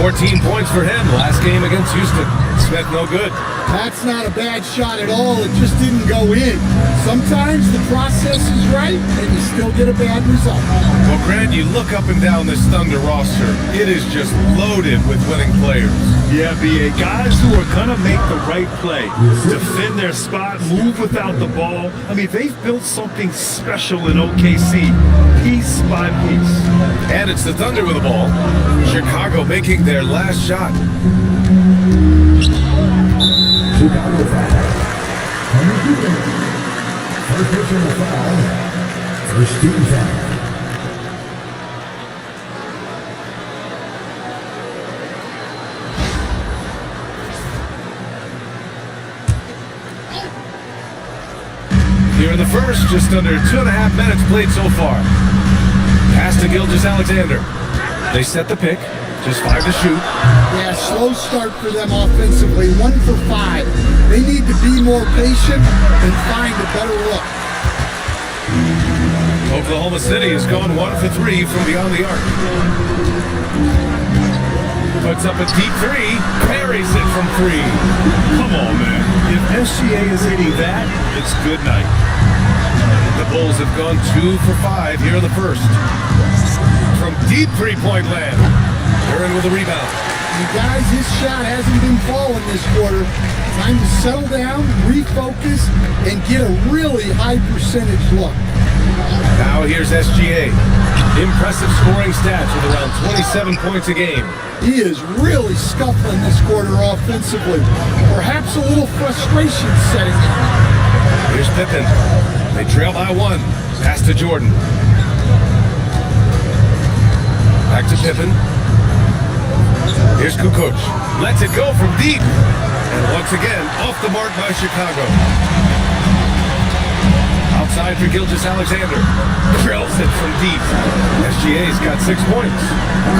14 points for him last game against Houston. Smith no good. That's not a bad shot at all. It just didn't go in. Sometimes the process is right and you still get a bad result. Well, Grant, you look up and down this Thunder roster. It is just loaded with winning players. Yeah, BA, guys who are going to make the right play, defend their spot, move without the ball. I mean, they've built something special in OKC, piece by piece. And it's the Thunder with the ball. Chicago making their last shot. Chicago foul. First personal foul. First team foul. Here in the first, just under 2.5 minutes played so far. Pass to ChiVsOkC. They set the pick. Just 5 to shoot. Yeah, slow start for them offensively. 1 for 5. They need to be more patient and find a better look. Oklahoma City has gone 1 for 3 from beyond the arc. Puts up a deep 3, parries it from 3. Come on, man. If SGA is hitting that, it's good night. The Bulls have gone 2 for 5 here in the first. From deep 3-point land. They're in with a rebound. You guys, his shot hasn't been falling this quarter. Time to settle down, refocus, and get a really high percentage look. Now here's SGA. Impressive scoring stats with around 27 points a game. He is really scuffling this quarter offensively. Perhaps a little frustration setting in. Here's Pippen. They trail by 1. Pass to Jordan. Back to Pippen. Here's Kukoc. Lets it go from deep. And once again, off the mark by Chicago. Outside for ChiVsOkC. Drills it from deep. SGA's got 6 points.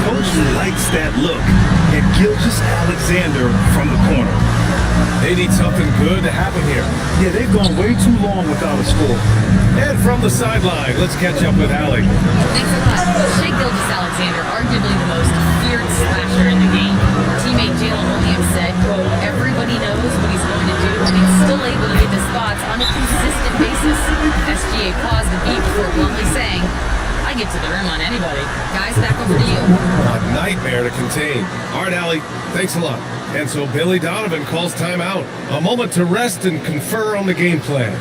Coach likes that look. And ChiVsOkC from the corner. They need something good to happen here. Yeah, they've gone way too long without a score. And from the sideline, let's catch up with Allie. Thanks a lot. ChiVsOkC, arguably the most feared slasher in the game. Teammate Jalen Williams said, quote, everybody knows what he's going to do, and he's still able to get his spots on a consistent basis. SGA paused the beat before bluntly saying, I get to the rim on anybody. Guys, back over to you. A nightmare to contain. All right, Allie, thanks a lot. And so Billy Donovan calls timeout. A moment to rest and confer on the game plan.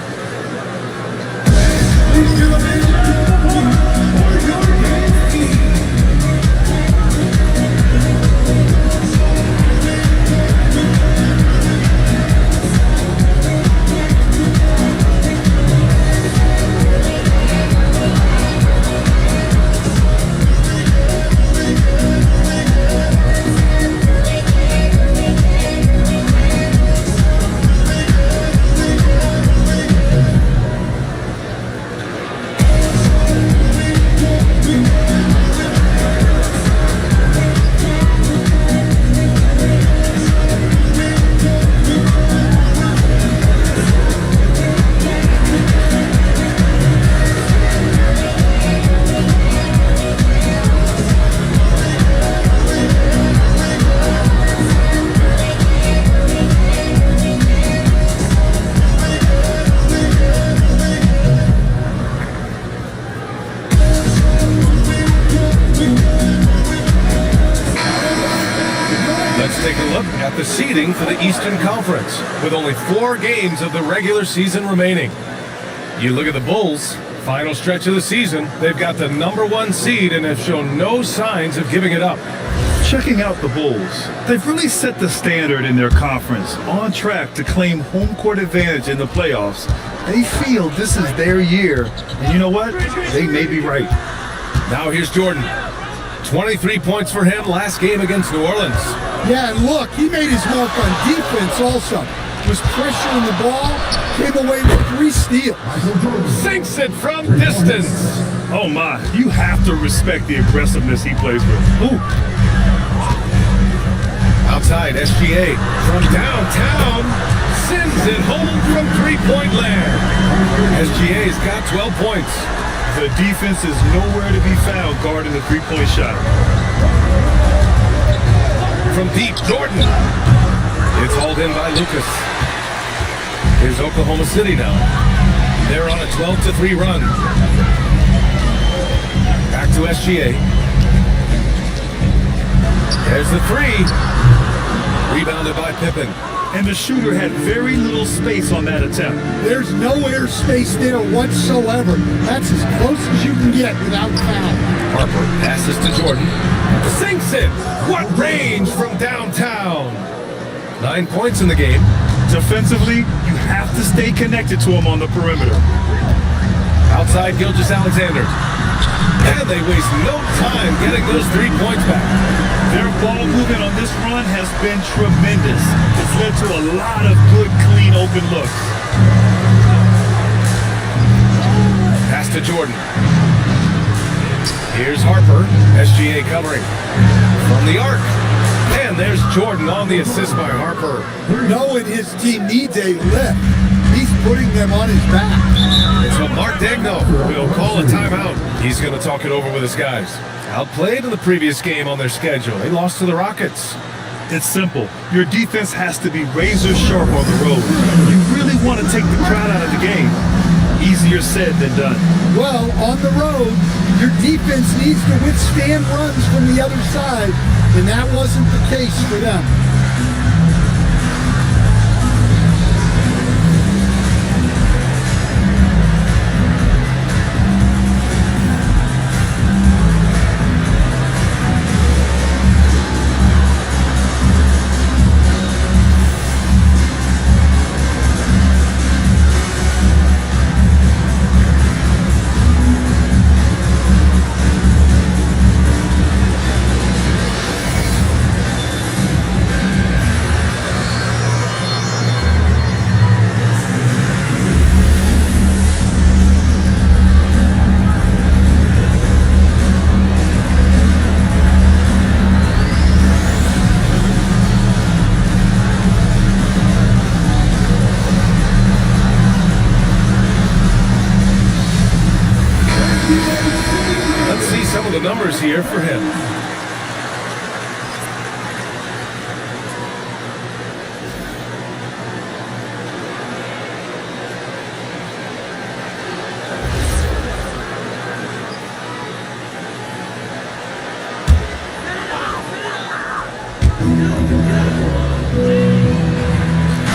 take a look at the seeding for the Eastern Conference, with only 4 games of the regular season remaining. You look at the Bulls, final stretch of the season, they've got the #1 seed and have shown no signs of giving it up. Checking out the Bulls, they've really set the standard in their conference, on track to claim home court advantage in the playoffs. They feel this is their year, and you know what? They may be right. Now here's Jordan. 23 points for him last game against New Orleans. Yeah, and look, he made his mark on defense also. Was pressuring the ball, came away with 3 steals. Sinks it from distance. Oh my, you have to respect the aggressiveness he plays with. Ooh. Outside, SGA from downtown sends it home from 3-point land. SGA's got 12 points. The defense is nowhere to be found guarding the 3-point shot. From deep, Jordan. It's hauled in by Lucas. Here's Oklahoma City now. They're on a 12-3 run. Back to SGA. There's the 3. Rebounded by Pippen. And the shooter had very little space on that attempt. There's no air space there whatsoever. That's as close as you can get without foul. Harper passes to Jordan. Sinks it! What range from downtown! 9 points in the game. Defensively, you have to stay connected to him on the perimeter. Outside, Gilgeous-Alexander. And they waste no time getting those 3 points back. Their ball movement on this run has been tremendous. It's led to a lot of good, clean, open looks. Pass to Jordan. Here's Harper. SGA covering. From the arc. And there's Jordan on the assist by Harper. Knowing his team needs a lift, he's putting them on his back. So Mark Daigneault will call a timeout. He's going to talk it over with his guys. Outplayed in the previous game on their schedule. They lost to the Rockets. It's simple. Your defense has to be razor sharp on the road. You really want to take the crowd out of the game. Easier said than done. Well, on the road, your defense needs to withstand runs from the other side, and that wasn't the case for them. Let's see some of the numbers here for him.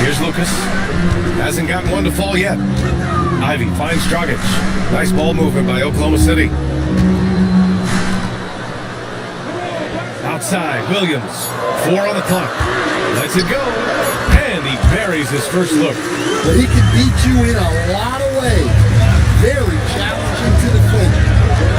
Here's Lucas. Hasn't gotten one to fall yet. Ivy finds Dragic. Nice ball movement by Oklahoma City. Outside, Williams. 4 on the clock. Lets it go. And he buries his first look. But he can beat you in a lot of ways. Very challenging to defend.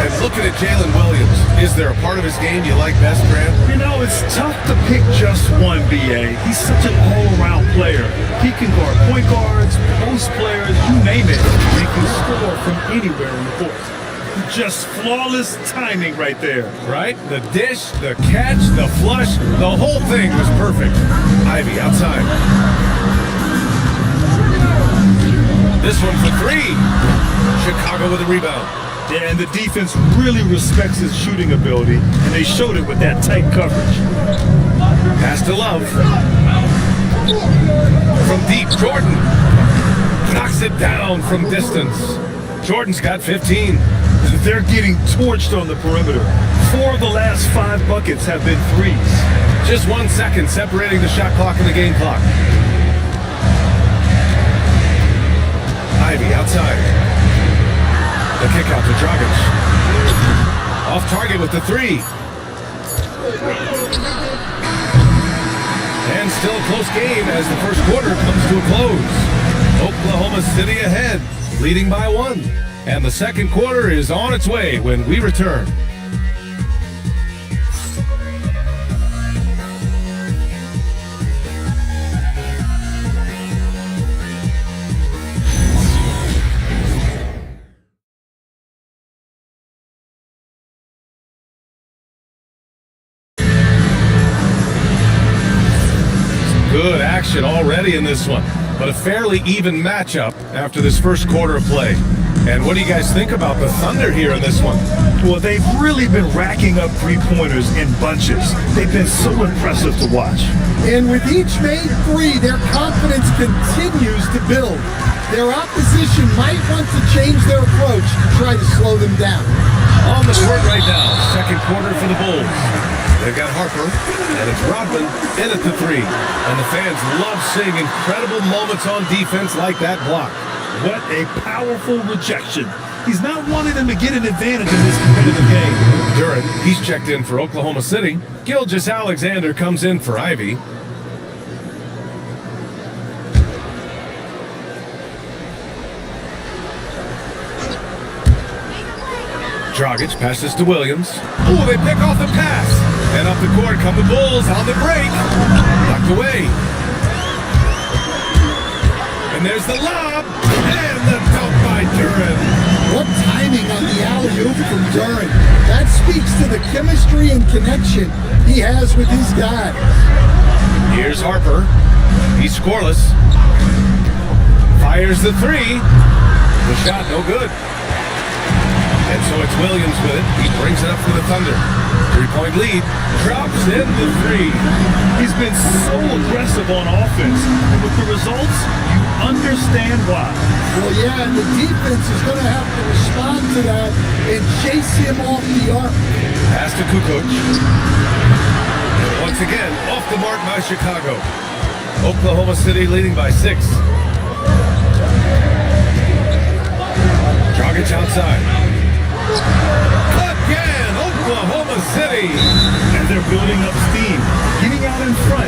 And looking at Jalen Williams, is there a part of his game you like best, Grant? You know, it's tough to pick just one, BA. He's such an all-around player. He can guard point guards, post players, you name it. He can score from anywhere on the court. Just flawless timing right there. Right? The dish, the catch, the flush, the whole thing was perfect. Ivy outside. This one for 3. Chicago with a rebound. Yeah, and the defense really respects his shooting ability, and they showed it with that tight coverage. Pass to Love. From deep, Jordan knocks it down from distance. Jordan's got 15. They're getting torched on the perimeter. 4 of the last 5 buckets have been threes. Just 1 second separating the shot clock and the game clock. Ivy outside. The kick out to Dragic. Off target with the three. And still a close game as the first quarter comes to a close. Oklahoma City ahead, leading by 1. And the second quarter is on its way when we return. Good action already in this one, but a fairly even matchup after this first quarter of play. And what do you guys think about the Thunder here in this one? Well, they've really been racking up three-pointers in bunches. They've been so impressive to watch. And with each made three, their confidence continues to build. Their opposition might want to change their approach to try to slow them down. On the court right now, second quarter for the Bulls. They've got Harper, and it's Rodman in at the three. And the fans love seeing incredible moments on defense like that block. What a powerful rejection. He's not wanting them to get an advantage in this competitive game. Duran, he's checked in for Oklahoma City. Gilgeous-Alexander comes in for Ivy. Dragic passes to Williams. Oh, they pick off the pass. And up the court come the Bulls on the break. Knocked away. And there's the lob. And the dunk by Duran. What timing on the alley-oop from Duran. That speaks to the chemistry and connection he has with his guys. Here's Harper. He's scoreless. Fires the three. The shot no good. And so it's Williams with it. He brings it up for the Thunder. 3-point lead. Drops in the three. He's been so aggressive on offense. And with the results, you understand why. Well, yeah, and the defense is going to have to respond to that and chase him off the arc. Pass to Kukoc. And once again, off the mark by Chicago. Oklahoma City leading by 6. Dragic outside. Again, Oklahoma City. And they're building up steam, getting out in front,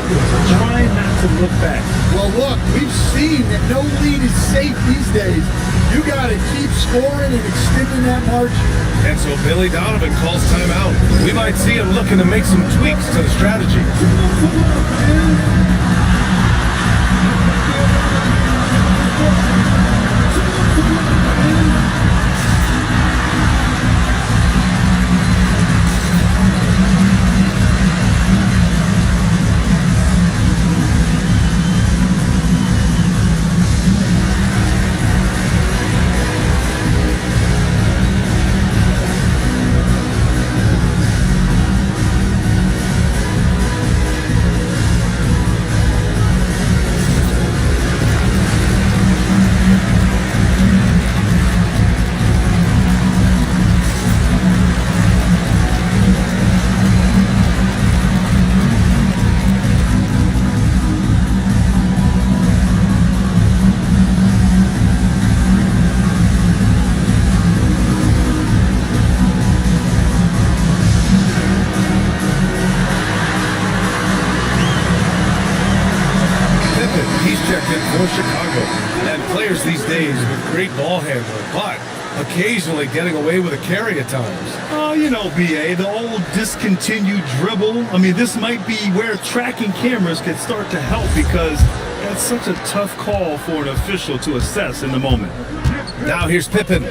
trying not to look back. Well, look, we've seen that no lead is safe these days. You got to keep scoring and extending that margin. And so Billy Donovan calls timeout. We might see him looking to make some tweaks to the strategy. For Chicago. And players these days with great ball handling, but occasionally getting away with a carry at times. Oh, you know, BA, the old discontinued dribble. I mean, this might be where tracking cameras can start to help because that's such a tough call for an official to assess in the moment. Now here's Pippen.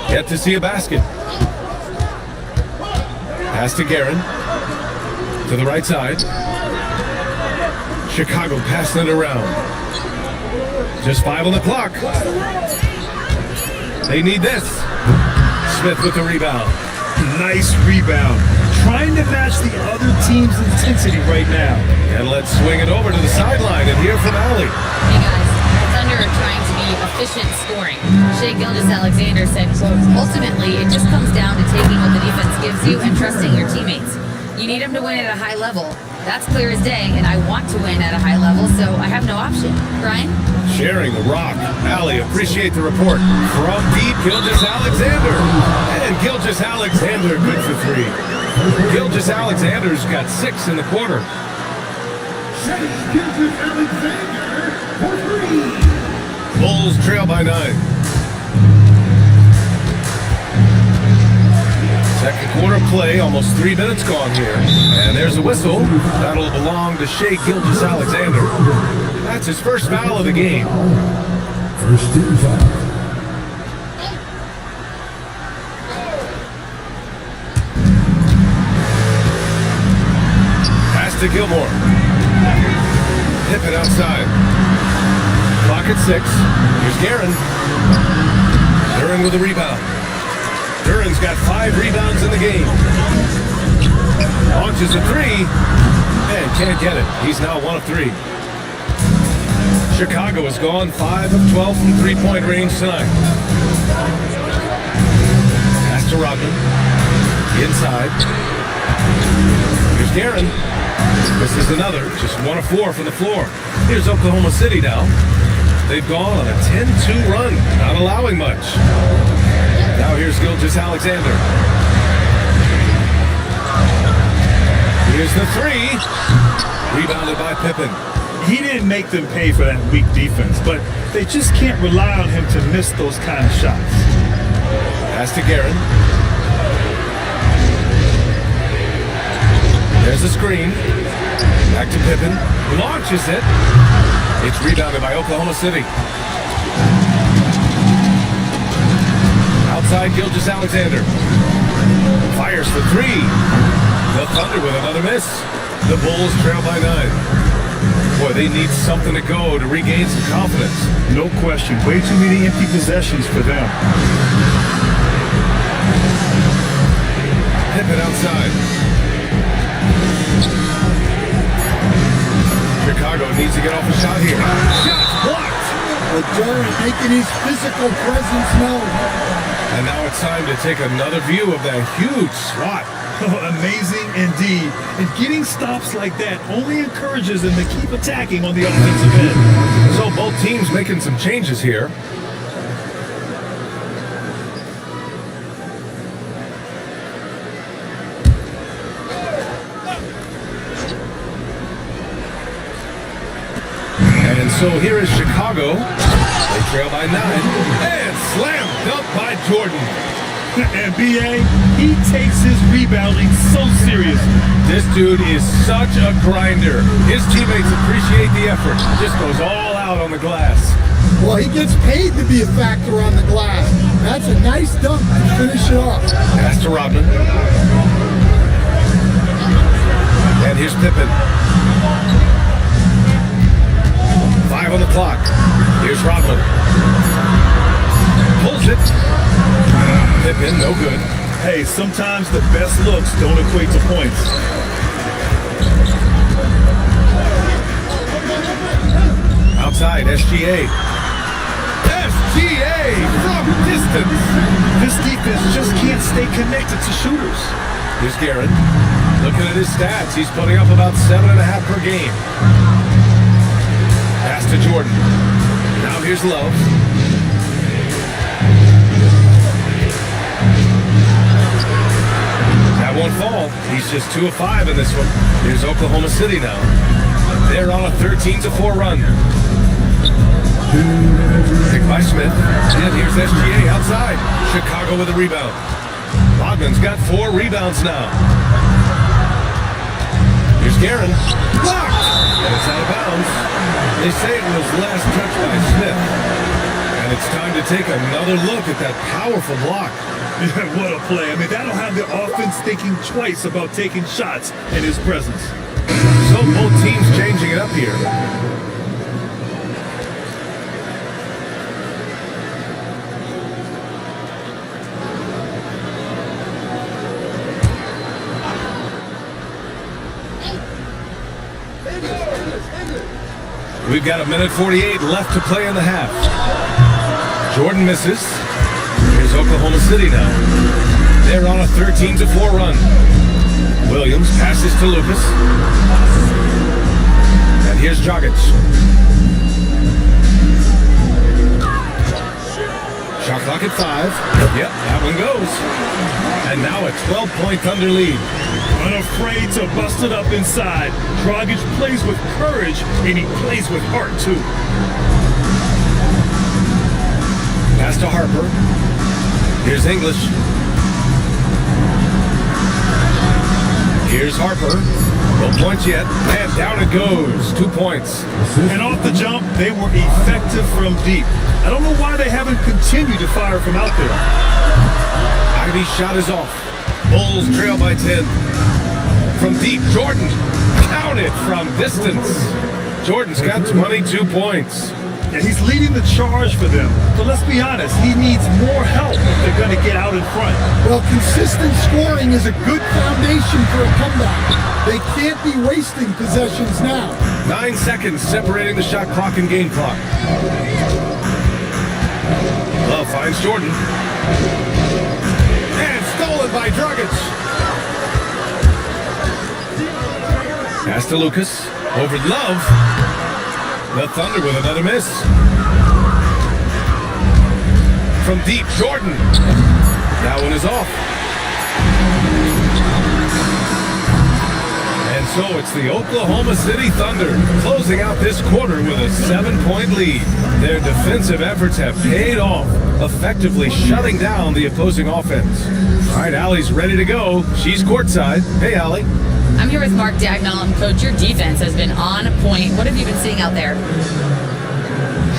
Yet to see a basket. Pass to Guerin. To the right side. Chicago passing it around. Just 5 on the clock. They need this. Smith with the rebound. Nice rebound. Trying to match the other team's intensity right now. And let's swing it over to the sideline and hear from Allie. Hey guys, the Thunder are trying to be efficient scoring. Shai Gilgeous-Alexander said, quote, ultimately it just comes down to taking what the defense gives you and trusting your teammates. You need him to win at a high level. That's clear as day, and I want to win at a high level, so I have no option. Brian? Sharing the rock. Allie, appreciate the report. From deep, ChiVsOkC. And ChiVsOkC good for 3. ChiVsOkC's got 6 in the quarter. ChiVsOkC for 3. Bulls trail by 9. Second quarter play, almost 3 minutes gone here. And there's a whistle. That'll belong to ChiVsOkC. That's his first foul of the game. First team foul. Pass to Gilmore. Pippen outside. Clock at 6. Here's Guerin. Duran with a rebound. Duran's got 5 rebounds in the game. Launches a 3 and can't get it. He's now 1 of 3. Chicago has gone 5 of 12 from 3-point range tonight. Pass to Rodman. Inside. Here's Guerin. This is another, just 1 of 4 from the floor. Here's Oklahoma City now. They've gone on a 10-2 run, not allowing much. Now here's ChiVsOkC. Here's the 3. Rebounded by Pippen. He didn't make them pay for that weak defense, but they just can't rely on him to miss those kind of shots. Pass to Guerin. There's the screen. Back to Pippen. Launches it. It's rebounded by Oklahoma City. Outside ChiVsOkC. Fires for 3. The Thunder with another miss. The Bulls trail by 9. Boy, they need something to go to regain some confidence. No question. Way too many empty possessions for them. Pippen outside. Chicago needs to get off a shot here. Shot blocked! But Duran making his physical presence known. And now it's time to take another view of that huge swat. Amazing indeed. And getting stops like that only encourages them to keep attacking on the offensive end. So both teams making some changes here. And so here is Chicago. They trail by 9. And slam dunk by Jordan. And B.A., he takes his rebounding so seriously. This dude is such a grinder. His teammates appreciate the effort. Just goes all out on the glass. Well, he gets paid to be a factor on the glass. That's a nice dunk to finish it off. Pass to Rodman. And here's Pippen. 5 on the clock. Here's Rodman. Pulls it. Pippen, no good. Hey, sometimes the best looks don't equate to points. Outside, SGA. SGA from distance. This defense just can't stay connected to shooters. Here's Guerin. Looking at his stats, he's putting up about 7.5 per game. Pass to Jordan. Now here's Love. That won't fall. He's just 2 of 5 in this one. Here's Oklahoma City now. They're on a 13-4 run. Picked by Smith. And here's SGA outside. Chicago with a rebound. Rodman's got 4 rebounds now. Here's Guerin. Blocked! And it's out of bounds. They say it was last touched by Smith. And it's time to take another look at that powerful block. What a play. I mean, that'll have the offense thinking twice about taking shots in his presence. So both teams changing it up here. We've got 1:48 left to play in the half. Jordan misses. Here's Oklahoma City now. They're on a 13-4 run. Williams passes to Lucas. And here's Dragic. Shot clock at 5. Yep, that one goes. And now a 12-point Thunder lead. Unafraid to bust it up inside. Dragic plays with courage, and he plays with heart, too. Pass to Harper. Here's English. Here's Harper. No points yet. And down it goes. 2 points. And off the jump, they were effective from deep. I don't know why they haven't continued to fire from out there. Ivy's shot is off. Bulls trail by 10. From deep, Jordan. Count it from distance. Jordan's got 22 points. Yeah, he's leading the charge for them. But let's be honest, he needs more help if they're going to get out in front. Well, consistent scoring is a good foundation for a comeback. They can't be wasting possessions now. 9 seconds separating the shot clock and game clock. Love finds Jordan. And stolen by Dragic. Pass to Lucas. Over Love. The Thunder with another miss. From deep, Jordan. That one is off. And so it's the Oklahoma City Thunder closing out this quarter with a 7-point lead. Their defensive efforts have paid off, effectively shutting down the opposing offense. All right, Allie's ready to go. She's courtside. Hey, Allie. I'm here with Mark Dagnall. Coach, your defense has been on point. What have you been seeing out there?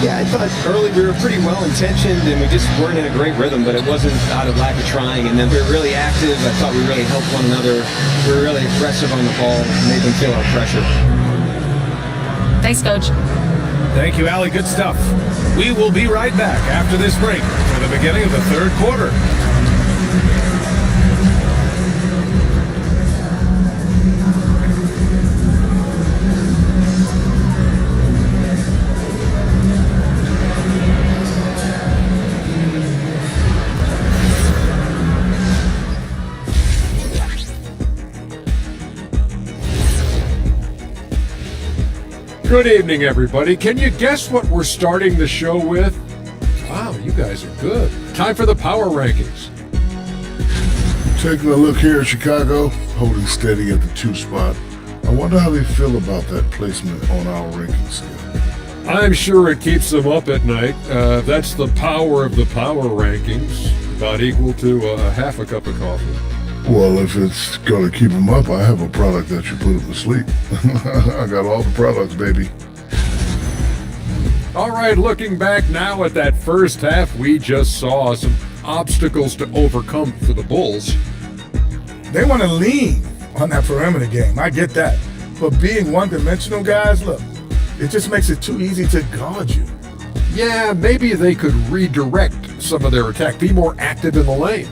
Yeah, I thought early we were pretty well-intentioned and we just weren't in a great rhythm, but it wasn't out of lack of trying. And then we were really active. I thought we really helped one another. We were really aggressive on the ball, made them feel our pressure. Thanks, Coach. Thank you, Allie. Good stuff. We will be right back after this break for the beginning of the third quarter. Good evening, everybody. Can you guess what we're starting the show with? Wow, you guys are good. Time for the power rankings. Taking a look here at Chicago, holding steady at the 2 spot. I wonder how they feel about that placement on our ranking scale. I'm sure it keeps them up at night. That's the power of the power rankings, about equal to half a cup of coffee. Well, if it's going to keep them up, I have a product that should put them to sleep. I got all the products, baby. All right, looking back now at that first half, we just saw some obstacles to overcome for the Bulls. They want to lean on that perimeter game. I get that. But being one-dimensional, guys, look, it just makes it too easy to guard you. Yeah, maybe they could redirect some of their attack, be more active in the lane.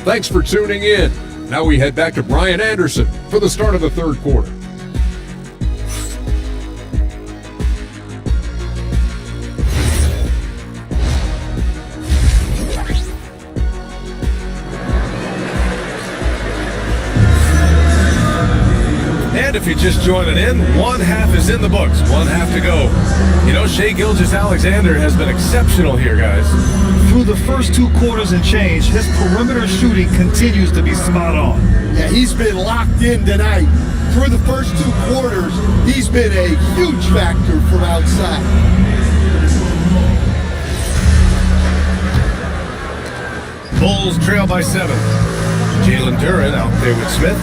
Thanks for tuning in. Now we head back to Brian Anderson for the start of the third quarter. And if you're just joining in, one half is in the books, one half to go. You know, Shai Gilgeous-Alexander has been exceptional here, guys. Through the first 2 quarters and change, his perimeter shooting continues to be spot on. Yeah, he's been locked in tonight. Through the first 2 quarters, he's been a huge factor from outside. Bulls trail by 7. Jalen Duren out there with Smith.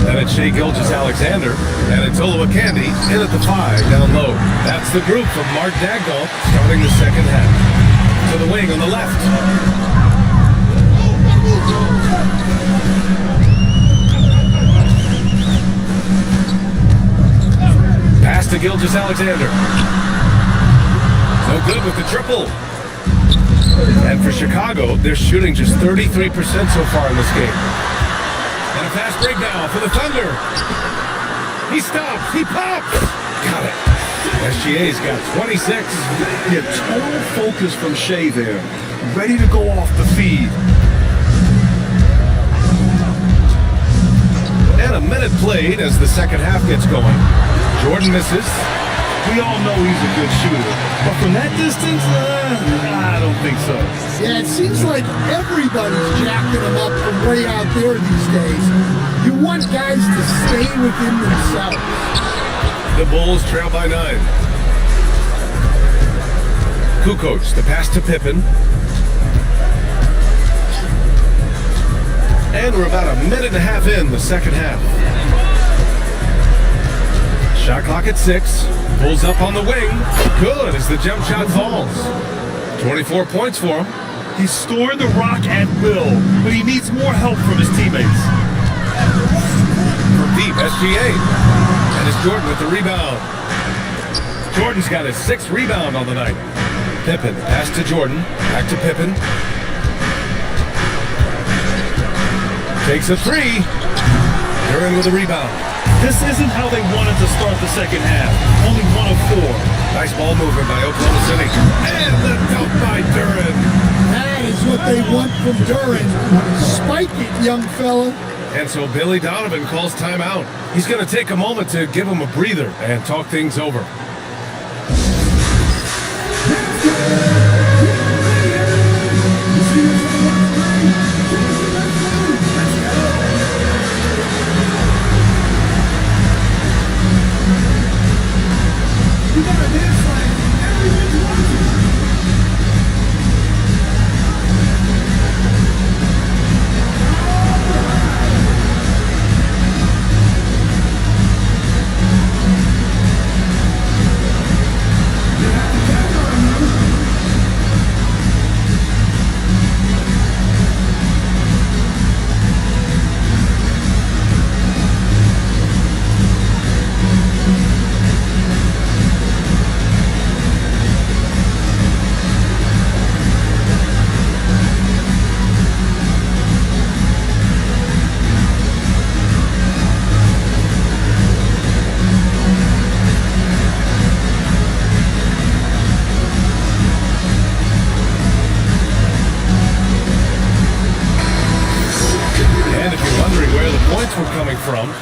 Then it's Shai Gilgeous-Alexander. And it's Olowokandi in at the 5 down low. That's the group from Mark Dagnall starting the second half. To the wing on the left. Pass to Gilgeous-Alexander. No good with the triple. And for Chicago, they're shooting just 33% so far in this game. And a fast break now for the Thunder. He stops. He pops. Got it. SGA's got 26. Yeah, total focus from Shea there. Ready to go off the feed. And a minute played as the second half gets going. Jordan misses. We all know he's a good shooter. But from that distance, I don't think so. Yeah, it seems like everybody's jacking him up from way out there these days. You want guys to stay within themselves. The Bulls trail by 9. Kukoc, the pass to Pippen. And we're about a minute and a half in the second half. Shot clock at 6. Pulls up on the wing. Good as the jump shot falls. 24 points for him. He's storing the rock at will, but he needs more help from his teammates. From deep, SGA. And it's Jordan with the rebound. Jordan's got his 6th rebound on the night. Pippen, pass to Jordan. Back to Pippen. Takes a 3. Duran with a rebound. This isn't how they wanted to start the second half. Only 1 of 4. Nice ball movement by Oklahoma City. And the dunk by Duran. That is what they want from Duran. Spike it, young fella. And so Billy Donovan calls timeout. He's going to take a moment to give him a breather and talk things over.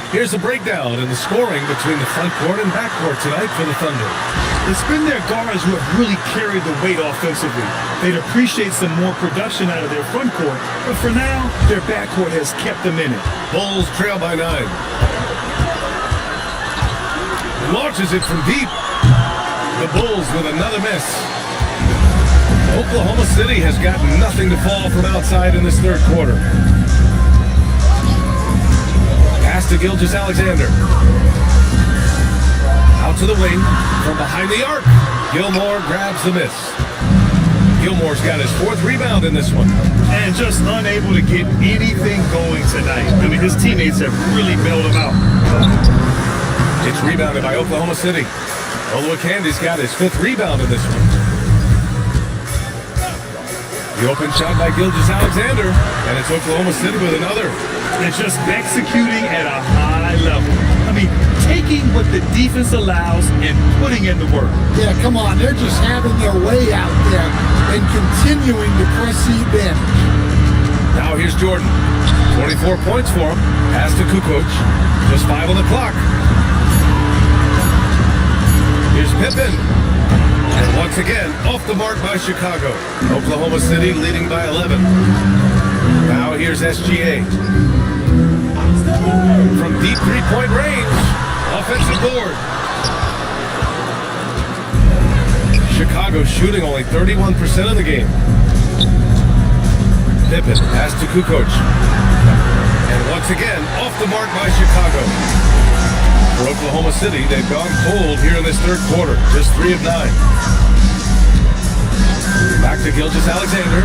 Here's a breakdown in the scoring between the front court and back court tonight for the Thunder. It's been their guards who have really carried the weight offensively. They'd appreciate some more production out of their front court, but for now, their back court has kept them in it. Bulls trail by 9. Launches it from deep. The Bulls with another miss. Oklahoma City has got nothing to fall from outside in this third quarter. Pass to Gilgeous-Alexander. Out to the wing, from behind the arc. Gilmore grabs the miss. Gilmore's got his 4th rebound in this one. And just unable to get anything going tonight. I mean, his teammates have really bailed him out. It's rebounded by Oklahoma City. Oluwakandi's got his 5th rebound in this one. The open shot by Gilgeous-Alexander, and it's Oklahoma City with another. It's just executing at a high level. I mean, taking what the defense allows and putting in the work. Yeah, come on. They're just having their way out there and continuing to press the advantage. Now here's Jordan. 24 points for him. Pass to Kukoc. Just 5 on the clock. Here's Pippen. And once again, off the mark by Chicago. Oklahoma City leading by 11. Now here's SGA. From deep 3-point range. Offensive board. Chicago shooting only 31% of the game. Pippen pass to Kukoc. And once again, off the mark by Chicago. For Oklahoma City, they've gone cold here in this third quarter. Just 3 of 9. Back to Gilgeous-Alexander.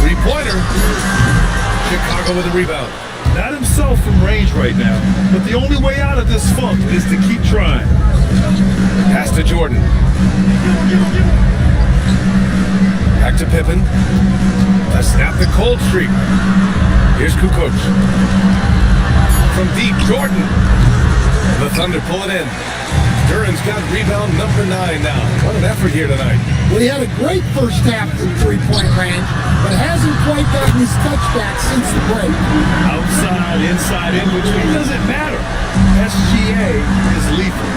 Three-pointer. Chicago with a rebound. Not himself from range right now, but the only way out of this funk is to keep trying. Pass to Jordan. Back to Pippen. Snap the cold streak. Here's Kukoc. From deep, Jordan. The Thunder pull it in. Duran's got rebound number 9 now. What an effort here tonight. Well, he had a great first half from three-point range, but hasn't quite gotten his touchback since the break. Outside, inside, in between, doesn't matter. SGA is lethal.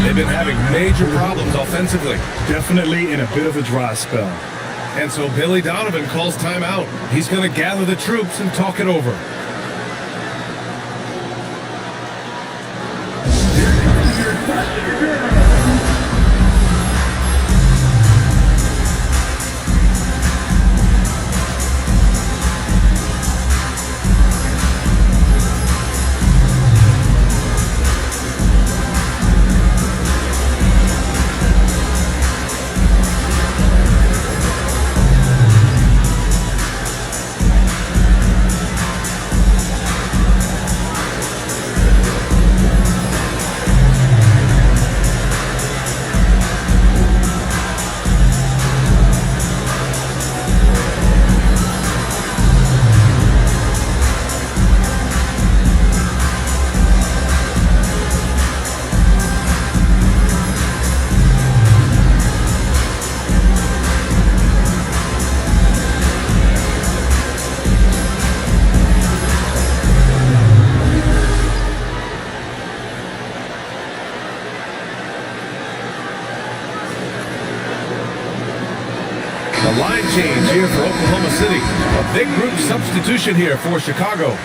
They've been having major problems offensively. Definitely in a bit of a dry spell. And so Billy Donovan calls timeout. He's going to gather the troops and talk it over. The line change here for Oklahoma City. A big group substitution here for Chicago.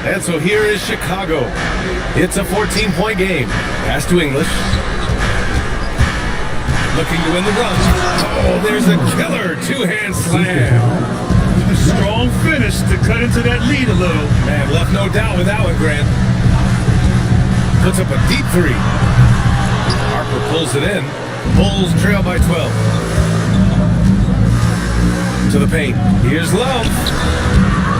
And so here is Chicago. It's a 14-point game. Pass to English. Looking to win the run. Oh, there's a killer two-hand slam. A strong finish to cut into that lead a little. Man, left no doubt with that one, Grant. Puts up a deep 3. Harper pulls it in. Bulls trail by 12. To the paint. Here's Love.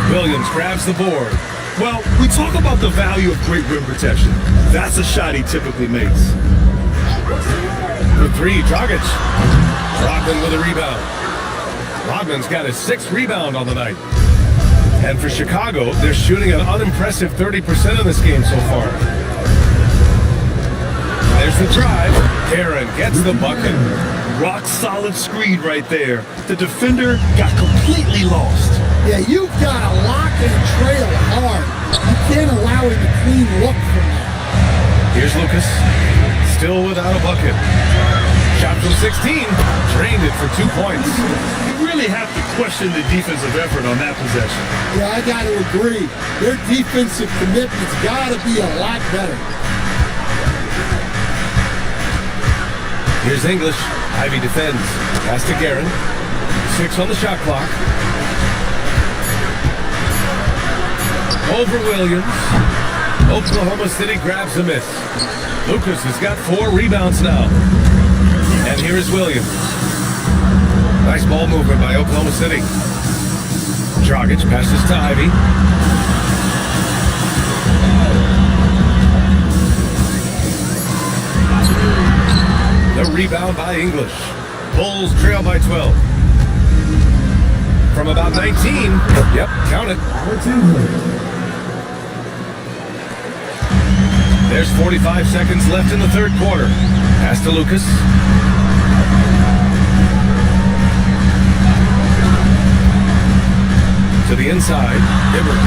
Williams grabs the board. Well, we talk about the value of great rim protection. That's a shot he typically makes. For 3, Dragic. Rodman with a rebound. Rodman's got his 6th rebound on the night. And for Chicago, they're shooting an unimpressive 30% in this game so far. There's the drive. Aaron gets the bucket. Rock solid screen right there. The defender got completely lost. Yeah, you've got to lock and trail hard. You can't allow him to clean look from that. Here's Lucas. Still without a bucket. Shot from 16. Drained it for 2 points. You really have to question the defensive effort on that possession. Yeah, I got to agree. Their defensive commitment's got to be a lot better. Here's English. Ivy defends. Pass to Guerin. 6 on the shot clock. Over Williams. Oklahoma City grabs a miss. Lucas has got 4 rebounds now. And here is Williams. Nice ball movement by Oklahoma City. Dragic passes to Ivy. The rebound by English. Bulls trail by 12. From about 19. Yep, count it. There's 45 seconds left in the third quarter. Pass to Lucas. To the inside. Hibbert.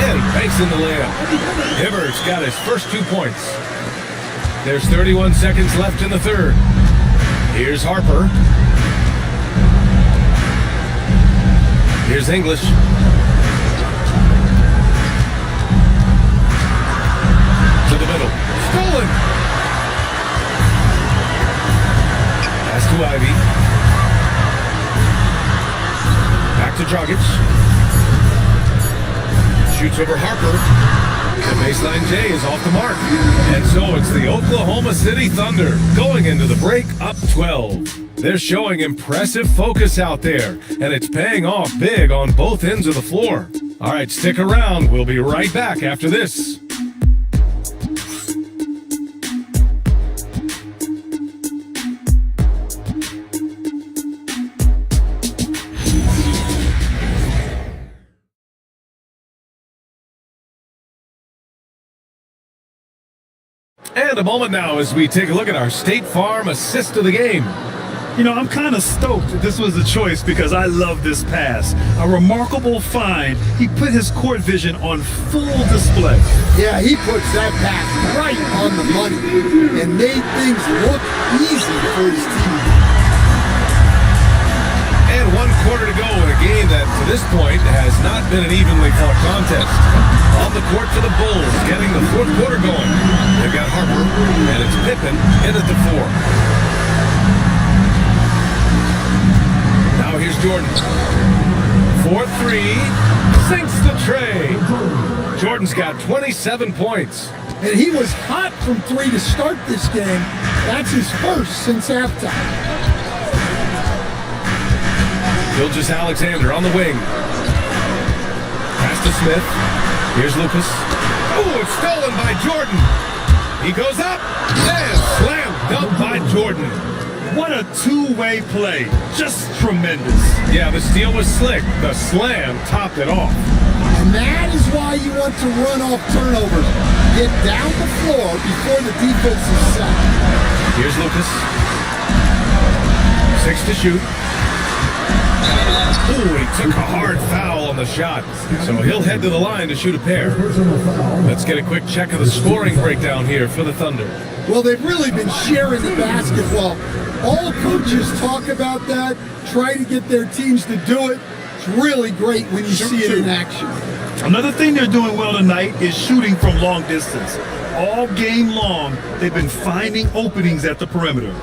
And banks in the layup. Hibbert's got his first 2 points. There's 31 seconds left in the third. Here's Harper. Here's English. To the middle. Stolen. Pass to Ivy. Back to Dragic. Shoots over Harper. The baseline J is off the mark. And so it's the Oklahoma City Thunder going into the break up 12. They're showing impressive focus out there, and it's paying off big on both ends of the floor. All right, stick around. We'll be right back after this. And a moment now as we take a look at our State Farm assist of the game. You know, I'm kind of stoked that this was a choice because I love this pass. A remarkable find. He put his court vision on full display. Yeah, he puts that pass right on the money and made things look easy for his team. And 1 quarter to go in a game that, to this point, has not been an evenly fought contest. On the court for the Bulls, getting the fourth quarter going. They've got Harper, and it's Pippen in at the 4. Now here's Jordan. 4-3, sinks the tray. Jordan's got 27 points. And he was hot from 3 to start this game. That's his first since halftime. Gilgeous-Alexander on the wing. Pass to Smith. Here's Lucas. Oh, it's stolen by Jordan. He goes up and slam dunk by Jordan. What a two-way play. Just tremendous. Yeah, the steal was slick. The slam topped it off. And that is why you want to run off turnovers. Get down the floor before the defense is set. Here's Lucas. 6 to shoot. Ooh, he took a hard foul on the shot. So he'll head to the line to shoot a pair. Let's get a quick check of the scoring breakdown here for the Thunder. Well, they've really been sharing the basketball. All coaches talk about that, try to get their teams to do it. It's really great when you see it in action. Another thing they're doing well tonight is shooting from long distance. All game long, they've been finding openings at the perimeter.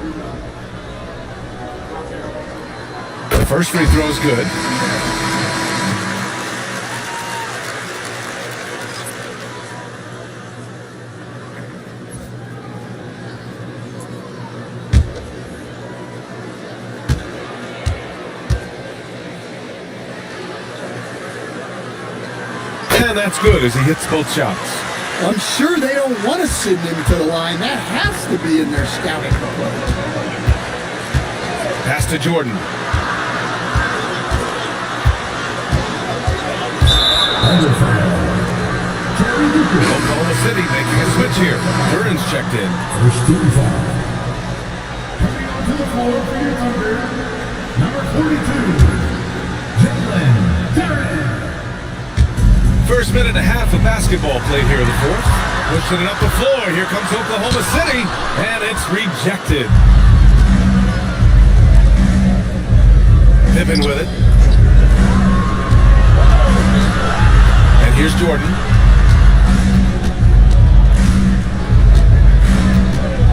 The first free throw is good. And that's good as he hits both shots. I'm sure they don't want to send him to the line. That has to be in their scouting report. Pass to Jordan. Oklahoma City making a switch here. Duran's checked in. First team foul. Coming onto the floor for your Thunder, number 42, Jalen Duran. First minute and a half of basketball played here in the fourth. Pushing it up the floor. Here comes Oklahoma City, and it's rejected. Pippen with it. And here's Jordan.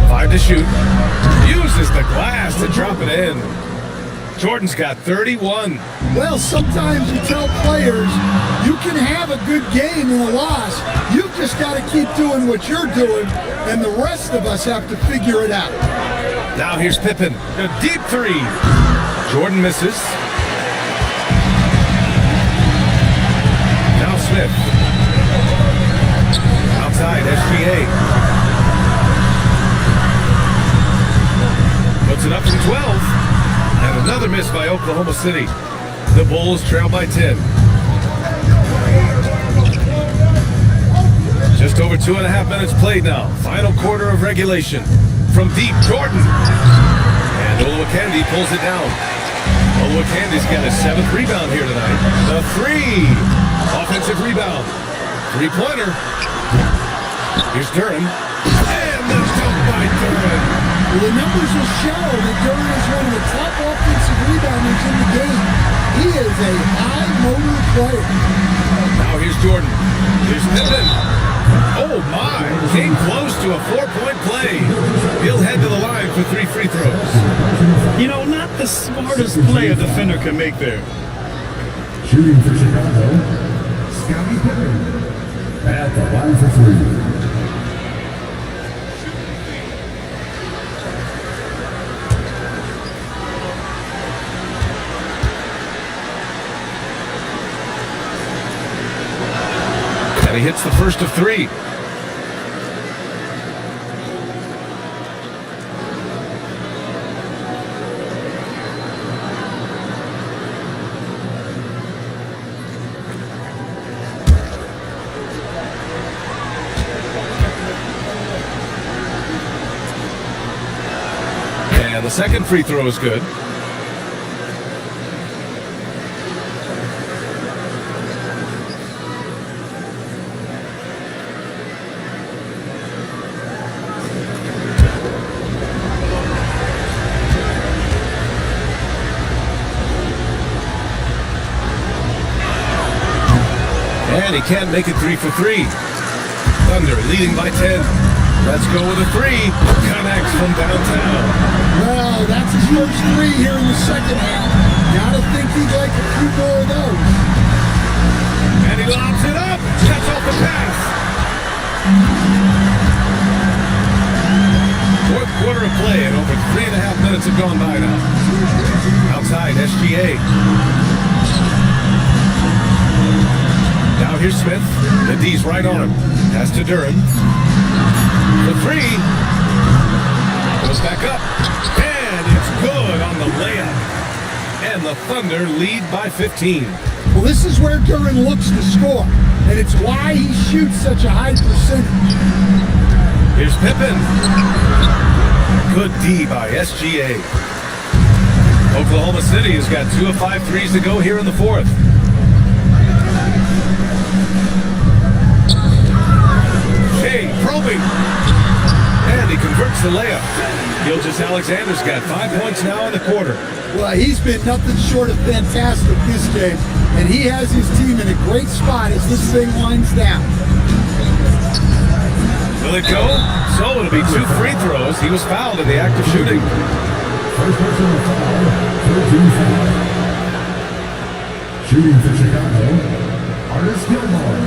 5 to shoot. Uses the glass to drop it in. Jordan's got 31. Well, sometimes you tell players you can have a good game and a loss. You've just got to keep doing what you're doing, and the rest of us have to figure it out. Now here's Pippen. A deep 3. Jordan misses. Now Smith. Outside, SGA. Puts it up from 12. And another miss by Oklahoma City. The Bulls trail by 10. Just over 2.5 minutes played now. Final quarter of regulation. From deep, Jordan. And Olowokandi pulls it down. Olowokandi's got his 7th rebound here tonight. The 3. Offensive rebound. 3-pointer. Here's Duran. And the dunk by Duran. Well, the numbers will show that Duran is one of the top offensive rebounders in the game. He is a high-motor player. Now here's Jordan. Here's Pippen. Oh, my. Came close to a 4-point play. He'll head to the line for 3 free throws. You know, not the smartest play a defender can make there. Shooting for Chicago, Scottie Pippen at the line for 3. he hits the first of 3. And the second free throw is good. And he can't make it 3 for 3. Thunder leading by 10. Let's go with a 3. Connects from downtown. Well, that's his first 3 here in the second half. Gotta think he'd like a few more of those. And he lobs it up. Cuts off the pass. Fourth quarter of play, and over 3.5 minutes have gone by now. Outside, SGA. Now here's Smith. The D's right on him. Pass to Duran. The 3. Goes back up. And it's good on the layup. And the Thunder lead by 15. Well, this is where Duran looks to score. And it's why he shoots such a high percentage. Here's Pippen. Good D by SGA. Oklahoma City has got 2 of 5 threes to go here in the fourth. Shea probing. And he converts the layup. Gilgeous-Alexander's got 5 points now in the quarter. Well, he's been nothing short of fantastic this game. And he has his team in a great spot as this thing winds down. Will it go? So it'll be 2 free throws. He was fouled in the act of shooting. First personal foul, 13 foul. Shooting for Chicago, Artis Gilmore.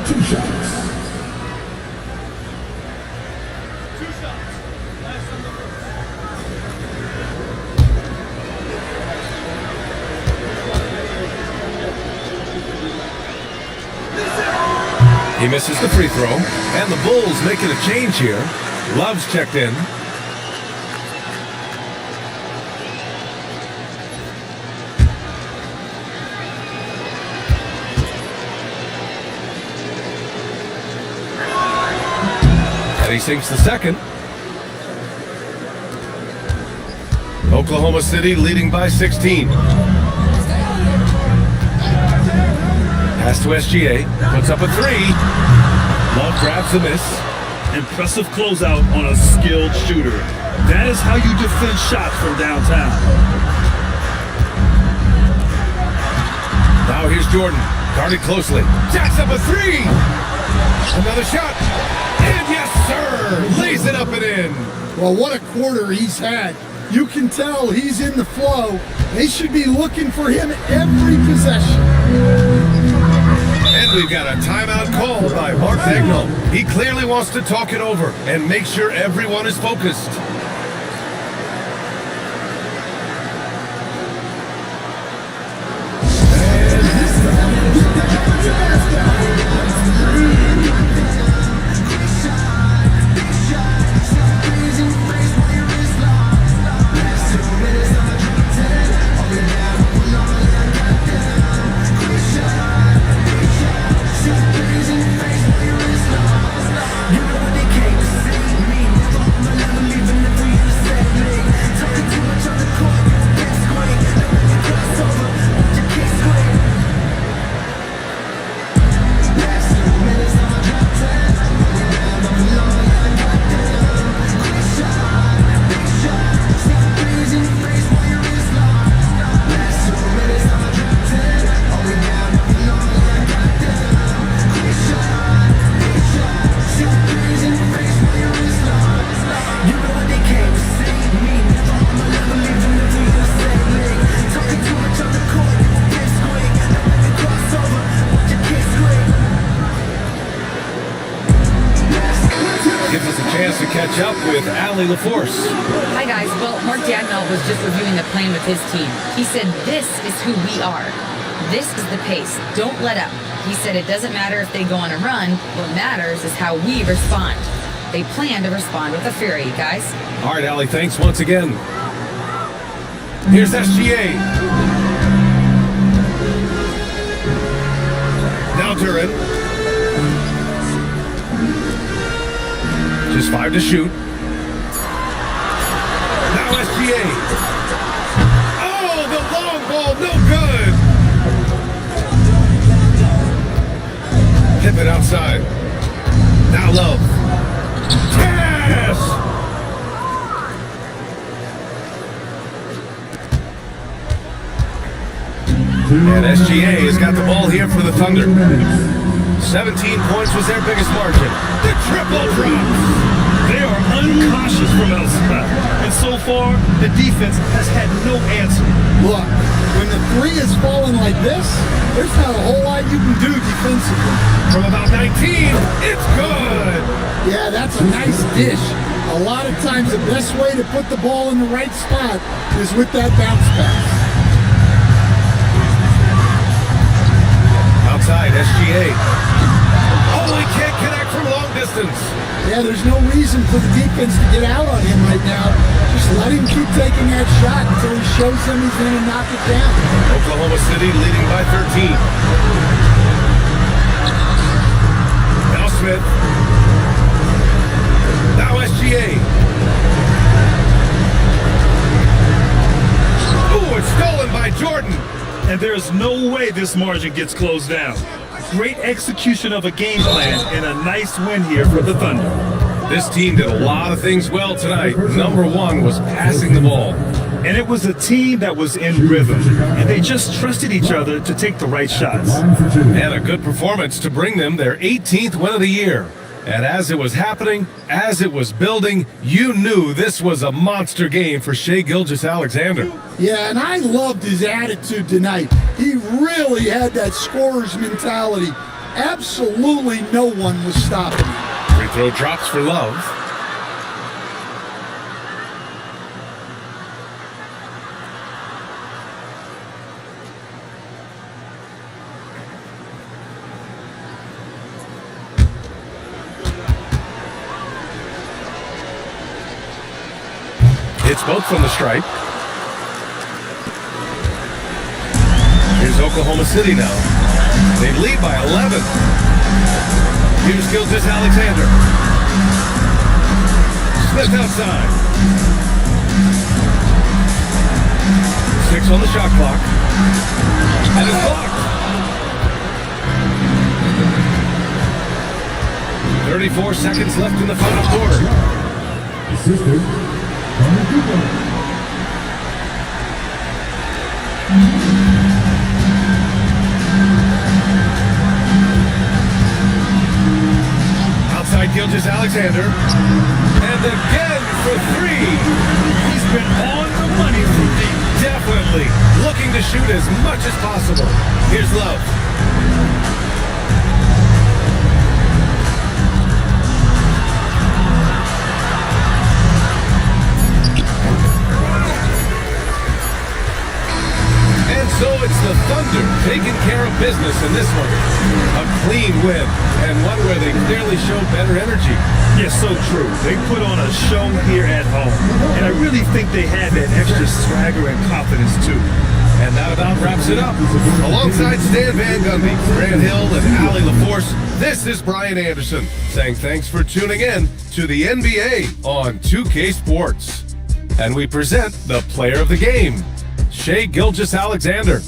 2 shots. He misses the free throw, and the Bulls making a change here. Love's checked in. And he sinks the second. Oklahoma City leading by 16. Pass to SGA, puts up a 3. Love grabs the miss. Impressive closeout on a skilled shooter. That is how you defend shots from downtown. Now here's Jordan, guarded closely. Jacks up a 3. Another shot. And yes, sir, lays it up and in. Well, what a quarter he's had. You can tell he's in the flow. They should be looking for him every possession. And we've got a timeout call by Mark Dagnall. He clearly wants to talk it over and make sure everyone is focused. LaForce. Hi guys. Well, Mark Dagnall was just reviewing the plan with his team. He said this is who we are. This is the pace. Don't let up. He said it doesn't matter if they go on a run. What matters is how we respond. They plan to respond with a fury, guys. All right, Allie, thanks once again. Here's SGA. Now Duran. Just 5 to shoot. Now SGA. Oh, the long ball, no good. Hip it outside. Now Love. Yes! And SGA has got the ball here for the Thunder. 17 points was their biggest margin. The triple drops. They are uncautious from outside. And so far, the defense has had no answer. Look, when the three is falling like this, there's not a whole lot you can do defensively. From about 19, it's good. Yeah, that's a nice dish. A lot of times the best way to put the ball in the right spot is with that bounce pass. Outside, SGA. Oh, he can't connect from long distance. Yeah, there's no reason for the defense to get out on him right now. Just let him keep taking that shot until he shows them he's going to knock it down. Oklahoma City leading by 13. Now Smith. Now SGA. Ooh, it's stolen by Jordan. And there's no way this margin gets closed down. Great execution of a game plan and a nice win here for the Thunder. This team did a lot of things well tonight. Number one was passing the ball. And it was a team that was in rhythm, and they just trusted each other to take the right shots. And a good performance to bring them their 18th win of the year. And as it was happening, as it was building, you knew this was a monster game for Shai Gilgeous-Alexander. Yeah, and I loved his attitude tonight. He really had that scorer's mentality. Absolutely no one was stopping him. Free throw drops for Love. It's both from the stripe. Here's Oklahoma City now. They lead by 11. Here's Gilgeous-Alexander. Smith outside. 6 on the shot clock. And it's blocked. 34 seconds left in the final quarter. Outside Gilgeous-Alexander. And again for 3. He's been on the money from deep. Definitely looking to shoot as much as possible. Here's Love. So it's the Thunder taking care of business in this one. A clean win, and one where they clearly showed better energy. Yes, so true. They put on a show here at home, and I really think they had that extra swagger and confidence too. And that about wraps it up. Alongside Stan Van Gundy, Grant Hill, and Allie LaForce, this is Brian Anderson saying thanks for tuning in to the NBA on 2K Sports. And we present the player of the game, Shai Gilgeous-Alexander.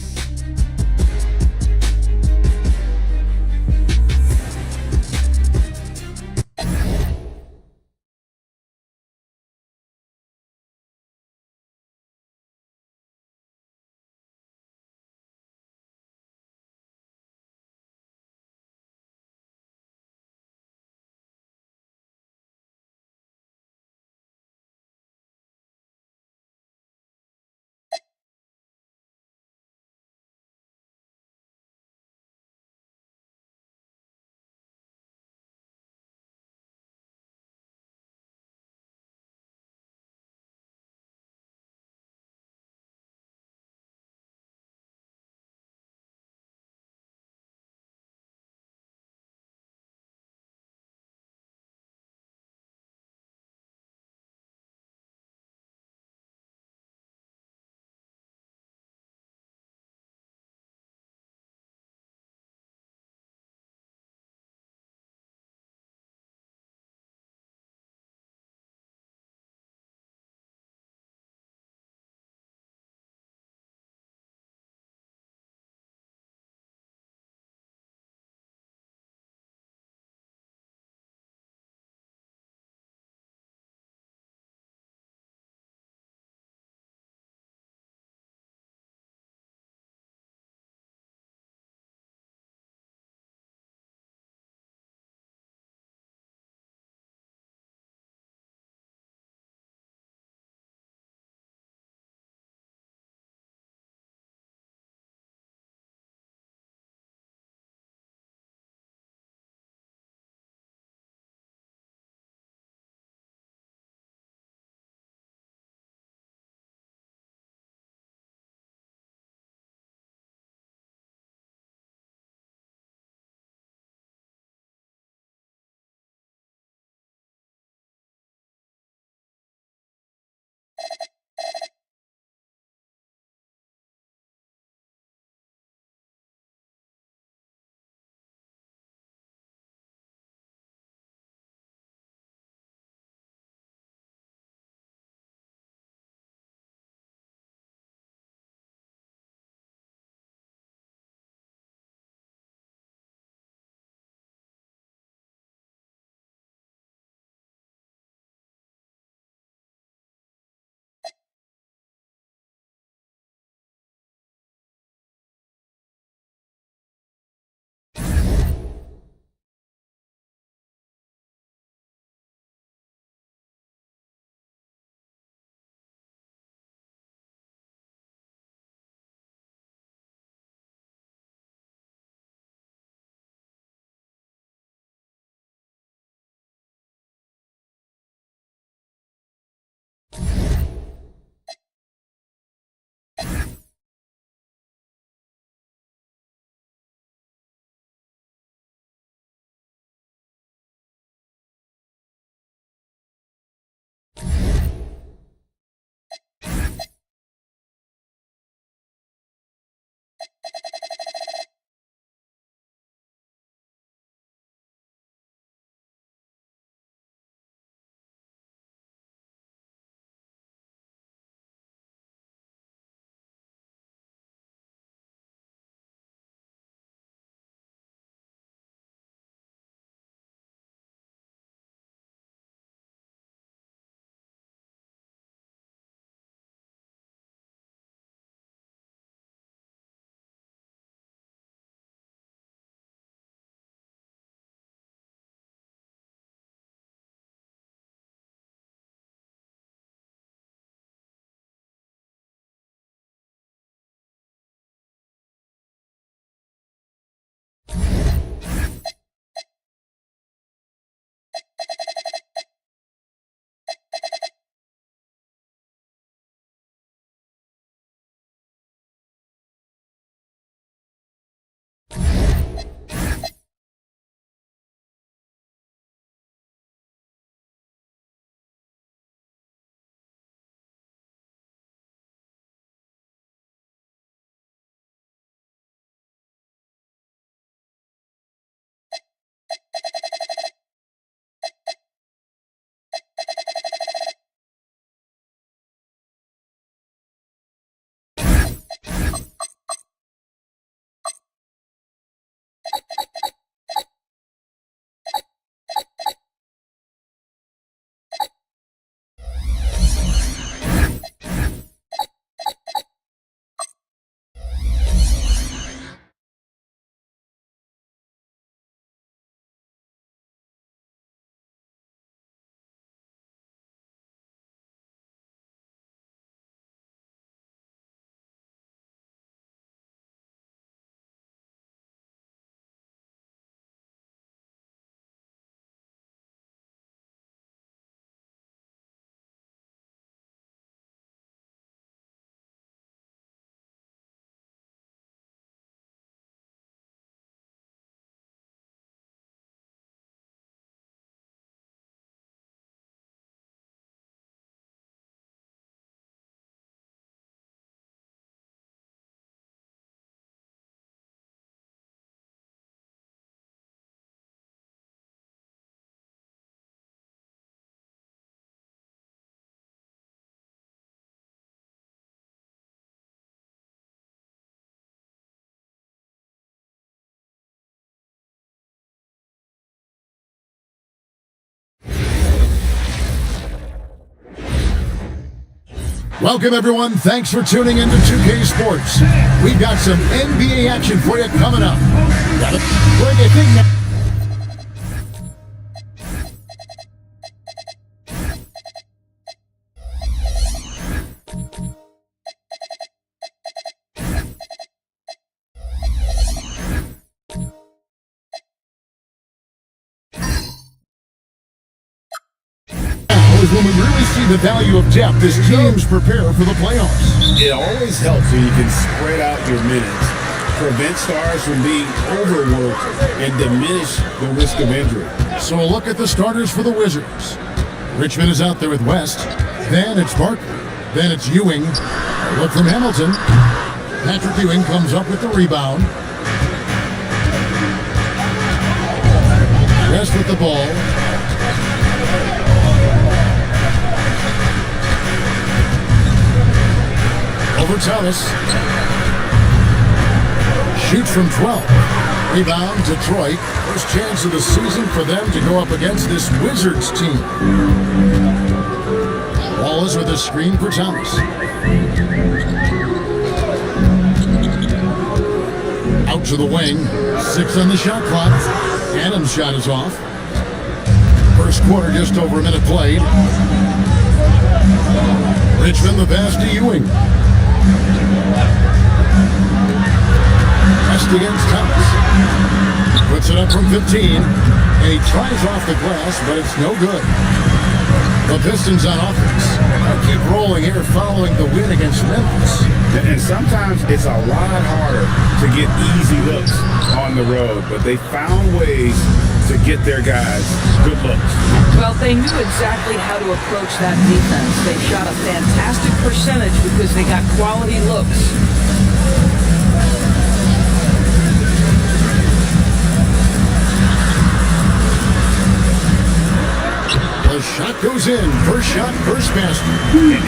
Welcome, everyone. Thanks for tuning into 2K Sports. We've got some NBA action for you coming up. Got it? What do you think now? Is when we really see the value of depth as teams prepare for the playoffs. It always helps when you can spread out your minutes, prevent stars from being overworked, and diminish the risk of injury. So a look at the starters for the Wizards. Richmond is out there with West. Then it's Barkley. Then it's Ewing. A look from Hamilton. Patrick Ewing comes up with the rebound. West with the ball. Over Thomas. Shoots from 12. Rebound, Detroit. First chance of the season for them to go up against this Wizards team. Wallace with a screen for Thomas. Out to the wing. 6 on the shot clock. Adams' shot is off. First quarter, just over a minute played. Richmond the pass to Ewing. West against Thomas. Puts it up from 15. And he tries off the glass, but it's no good. The Pistons on offense. They'll keep rolling here following the win against Memphis. And sometimes it's a lot harder to get easy looks on the road, but they found ways to get their guys good looks. Well, they knew exactly how to approach that defense. They shot a fantastic percentage because they got quality looks. The shot goes in. First shot, first basket.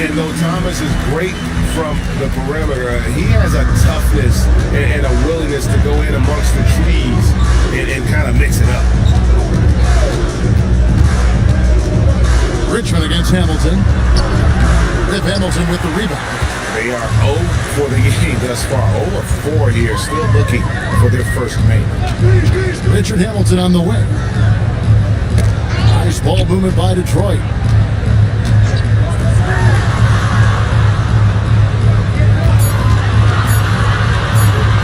And though Thomas is great from the perimeter, he has a toughness and a willingness to go in amongst the trees and kind of mix it up. Richmond against Hamilton. Rip Hamilton with the rebound. They are 0 for the game thus far. 0 of 4 here, still looking for their first make. Richard Hamilton on the wing. Nice ball movement by Detroit.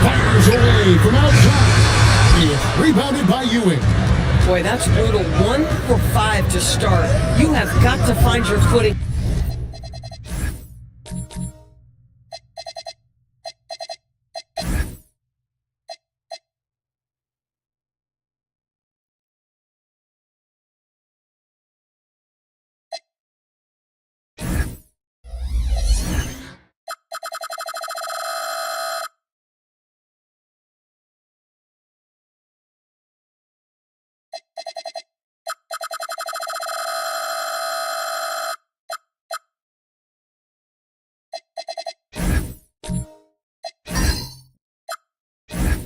Fires away from outside. It's rebounded by Ewing. Boy, that's brutal. 1 for 5 to start. You have got to find your footing.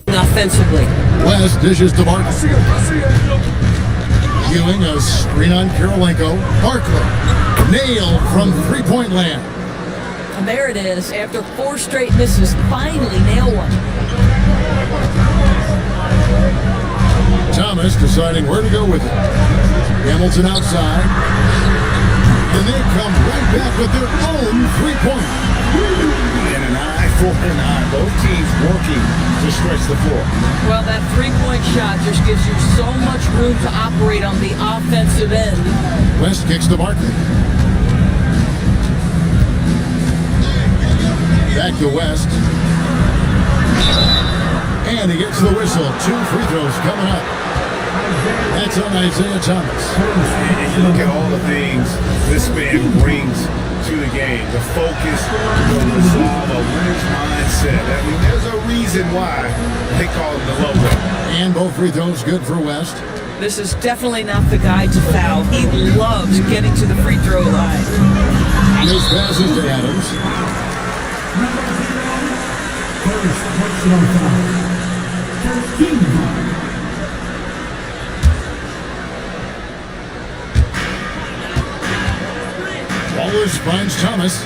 Offensively. West dishes to Barkley. Ewing a screen on Karolinko. Barkley nailed from three-point land. And there it is. After 4 straight misses, finally nail one. Thomas deciding where to go with it. Hamilton outside. And they come right back with their own three-point. And an eye for an eye. Both teams working to stretch the floor. Well, that three-point shot just gives you so much room to operate on the offensive end. West kicks to Barkley. Back to West. And he gets the whistle. 2 free throws coming up. That's on Isaiah Thomas. And you look at all the things this man brings to the game. The focus, the resolve, a winner's mindset. I mean, there's a reason why they call him the logo. And both free throws good for West. This is definitely not the guy to foul. He loves getting to the free throw line. This passes to Adams. First personal foul. 13 foul. Wallace finds Thomas.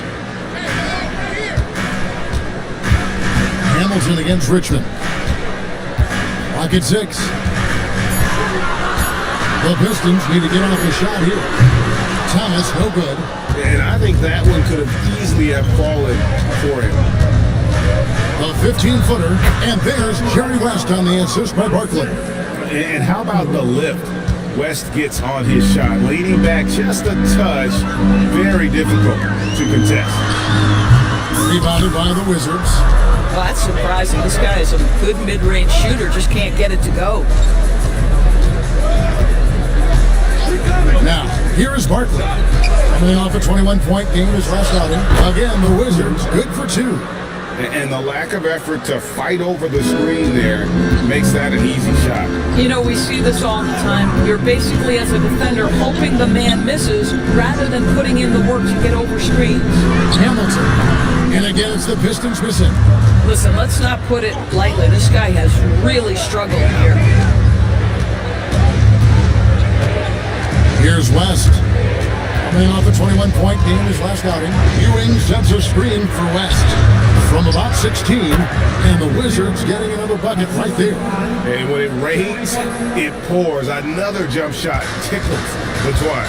Hamilton against Richmond. Clock at 6. The Pistons need to get off the shot here. Thomas, no good. And I think that one could have easily have fallen for him. A 15-footer, and there's Jerry West on the assist by Barkley. And how about the lift West gets on his shot? Leaning back just a touch, very difficult to contest. Rebounded by the Wizards. Well, that's surprising. This guy is a good mid-range shooter, just can't get it to go. Now, here is Barkley. Coming off a 21-point game his last outing. Again, the Wizards, good for 2. And the lack of effort to fight over the screen there makes that an easy shot. You know, we see this all the time. You're basically, as a defender, hoping the man misses rather than putting in the work to get over screens. Hamilton. And again, it's the Pistons missing. Listen, let's not put it lightly. This guy has really struggled here. Here's West. Coming off a 21-point game his last outing. Ewing sets a screen for West from about 16, and the Wizards getting another bucket right there. And when it rains, it pours. Another jump shot tickles the twine.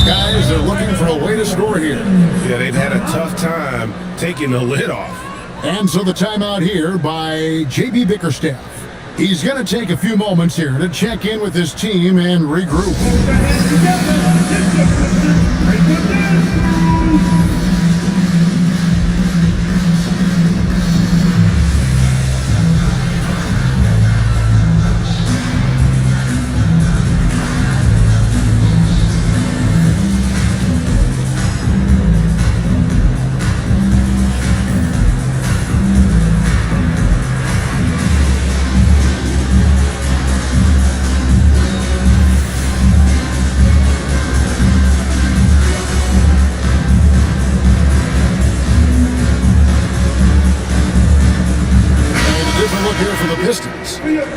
Guys are looking for a way to score here. Yeah, they've had a tough time taking the lid off. And so the timeout here by J.B. Bickerstaff. He's going to take a few moments here to check in with his team and regroup.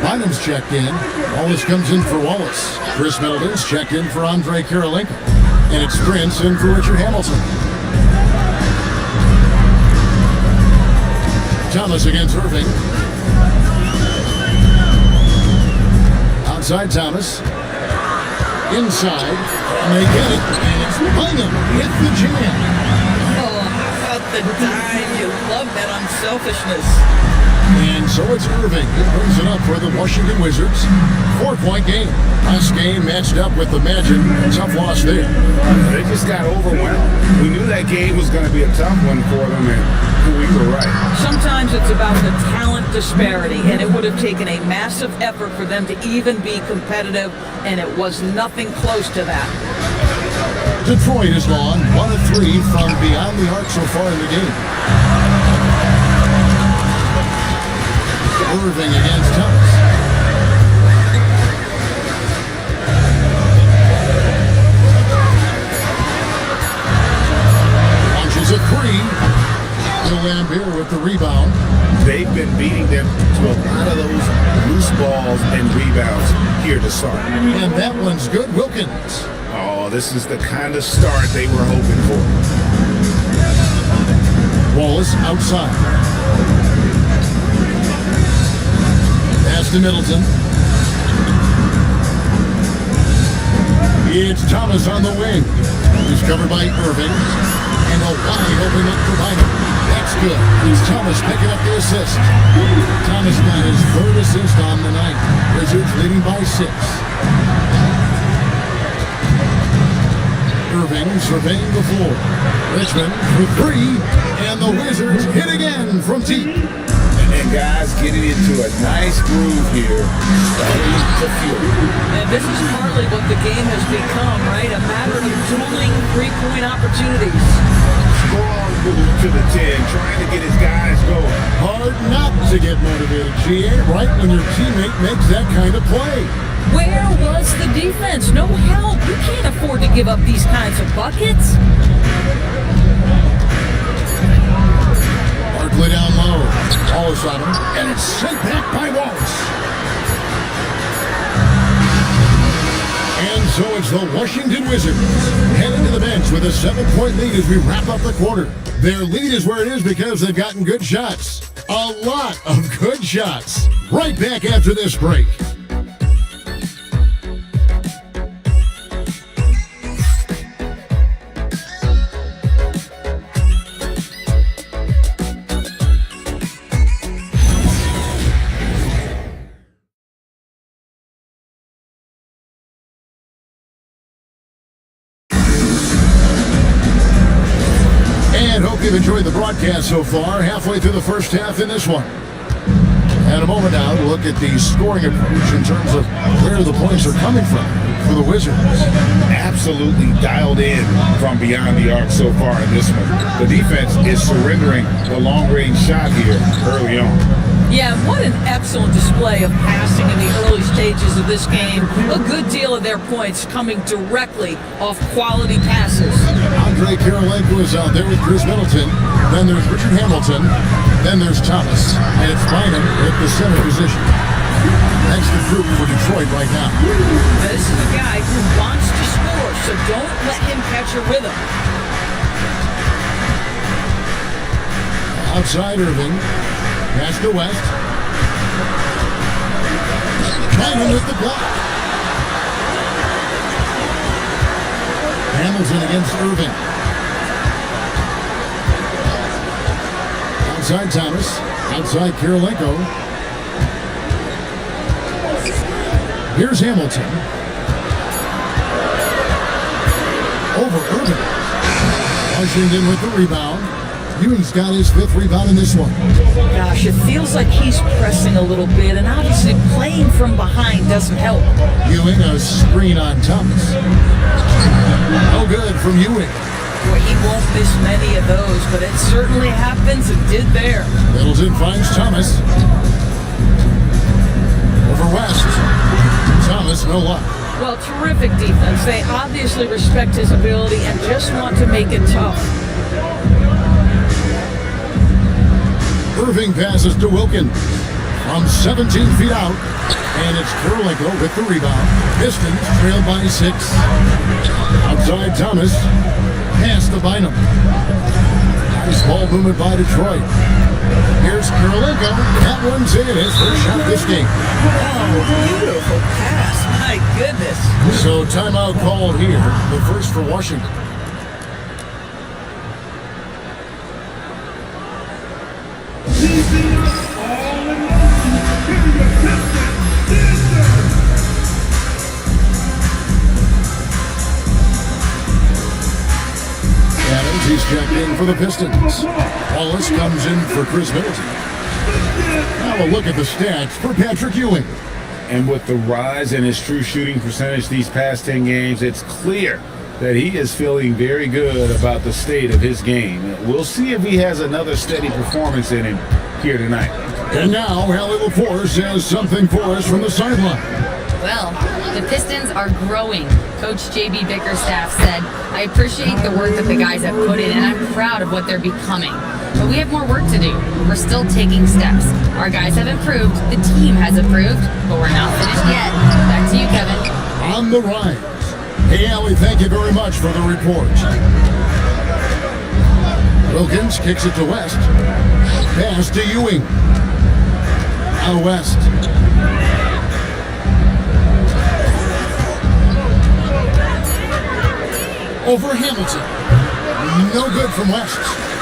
Bynum's checked in. Wallace comes in for Wallace. Chris Middleton's checked in for Andre Karolinko. And it's Prince in for Richard Hamilton. Thomas against Irving. Outside Thomas. Inside. And they get it. And it's Bynum with the jam. Oh, how about the dive? You love that unselfishness. And so it's Irving who brings it up for the Washington Wizards. 4-point game. Last game matched up with the Magic. Tough loss there. They just got overwhelmed. We knew that game was going to be a tough one for them, and we were right. Sometimes it's about the talent disparity, and it would have taken a massive effort for them to even be competitive, and it was nothing close to that. Detroit has gone 1 of 3 from beyond the arc so far in the game. Irving against Thomas. Launches a 3. LaLVsPitt with the rebound. They've been beating them to a lot of those loose balls and rebounds here to start. And that one's good. Wilkins. Oh, this is the kind of start they were hoping for. Wallace outside. Pass to Middleton. It's Thomas on the wing. He's covered by Irving. And a wide open look for Bynum. That's good. It's Thomas picking up the assist. Thomas got his 3rd assist on the night. Wizards leading by 6. Irving surveying the floor. Richmond for 3. And the Wizards hit again from deep. And guys getting into a nice groove here, starting to feel it. And this is partly what the game has become, right? A matter of dueling 3-point opportunities. Strong move to the 10, trying to get his guys going. Hard not to get motivated, GA, right when your teammate makes that kind of play. Where was the defense? No help. You can't afford to give up these kinds of buckets. Barkley down low. Wallace on him. And it's sent back by Wallace. And so it's the Washington Wizards heading to the bench with a 7-point lead as we wrap up the quarter. Their lead is where it is because they've gotten good shots. A lot of good shots. Right back after this break. And hope you've enjoyed the broadcast so far. Halfway through the first half in this one. And a moment now to look at the scoring approach in terms of where the points are coming from for the Wizards. Absolutely dialed in from beyond the arc so far in this one. The defense is surrendering the long-range shot here early on. Yeah, what an excellent display of passing in the early stages of this game. A good deal of their points coming directly off quality passes. Andre Kirilenko is out there with Chris Middleton. Then there's Richard Hamilton. Then there's Thomas. And it's Bynum at the center position. That's the group for Detroit right now. This is a guy who wants to score, so don't let him catch a rhythm. Outside Irving. Pass to West. Bynum with the block. Hamilton against Irving. Outside Thomas. Outside Kirilenko. Here's Hamilton. Over Irving. Washington with the rebound. Ewing's got his 5th rebound in this one. Gosh, it feels like he's pressing a little bit, and obviously playing from behind doesn't help. Ewing, a screen on Thomas. No good from Ewing. Boy, he won't miss many of those, but it certainly happens. It did there. Middleton finds Thomas. Over West. Thomas, no luck. Well, terrific defense. They obviously respect his ability and just want to make it tough. Irving passes to Wilkins from 17 feet out, and it's Kirilenko with the rebound. Pistons trail by 6. Outside Thomas, pass to Bynum. Nice ball movement by Detroit. Here's Kirilenko. That one's in. His first shot this game. Oh, beautiful pass. My goodness. So timeout called here. The first for Washington. Adams, he's checked in for the Pistons. Wallace comes in for Chris Middleton. Now a look at the stats for Patrick Ewing. And with the rise in his true shooting percentage these past 10 games, it's clear that he is feeling very good about the state of his game. We'll see if he has another steady performance in him here tonight. And now, Allie LaForce has something for us from the sideline. Well, the Pistons are growing. Coach J.B. Bickerstaff said, I appreciate the work that the guys have put in, and I'm proud of what they're becoming. But we have more work to do. We're still taking steps. Our guys have improved, the team has improved, but we're not finished yet. Back to you, Kevin. On the rise. Hey, Allie, thank you very much for the report. Wilkins kicks it to West. Pass to Ewing. Out West. Over Hamilton. No good from West.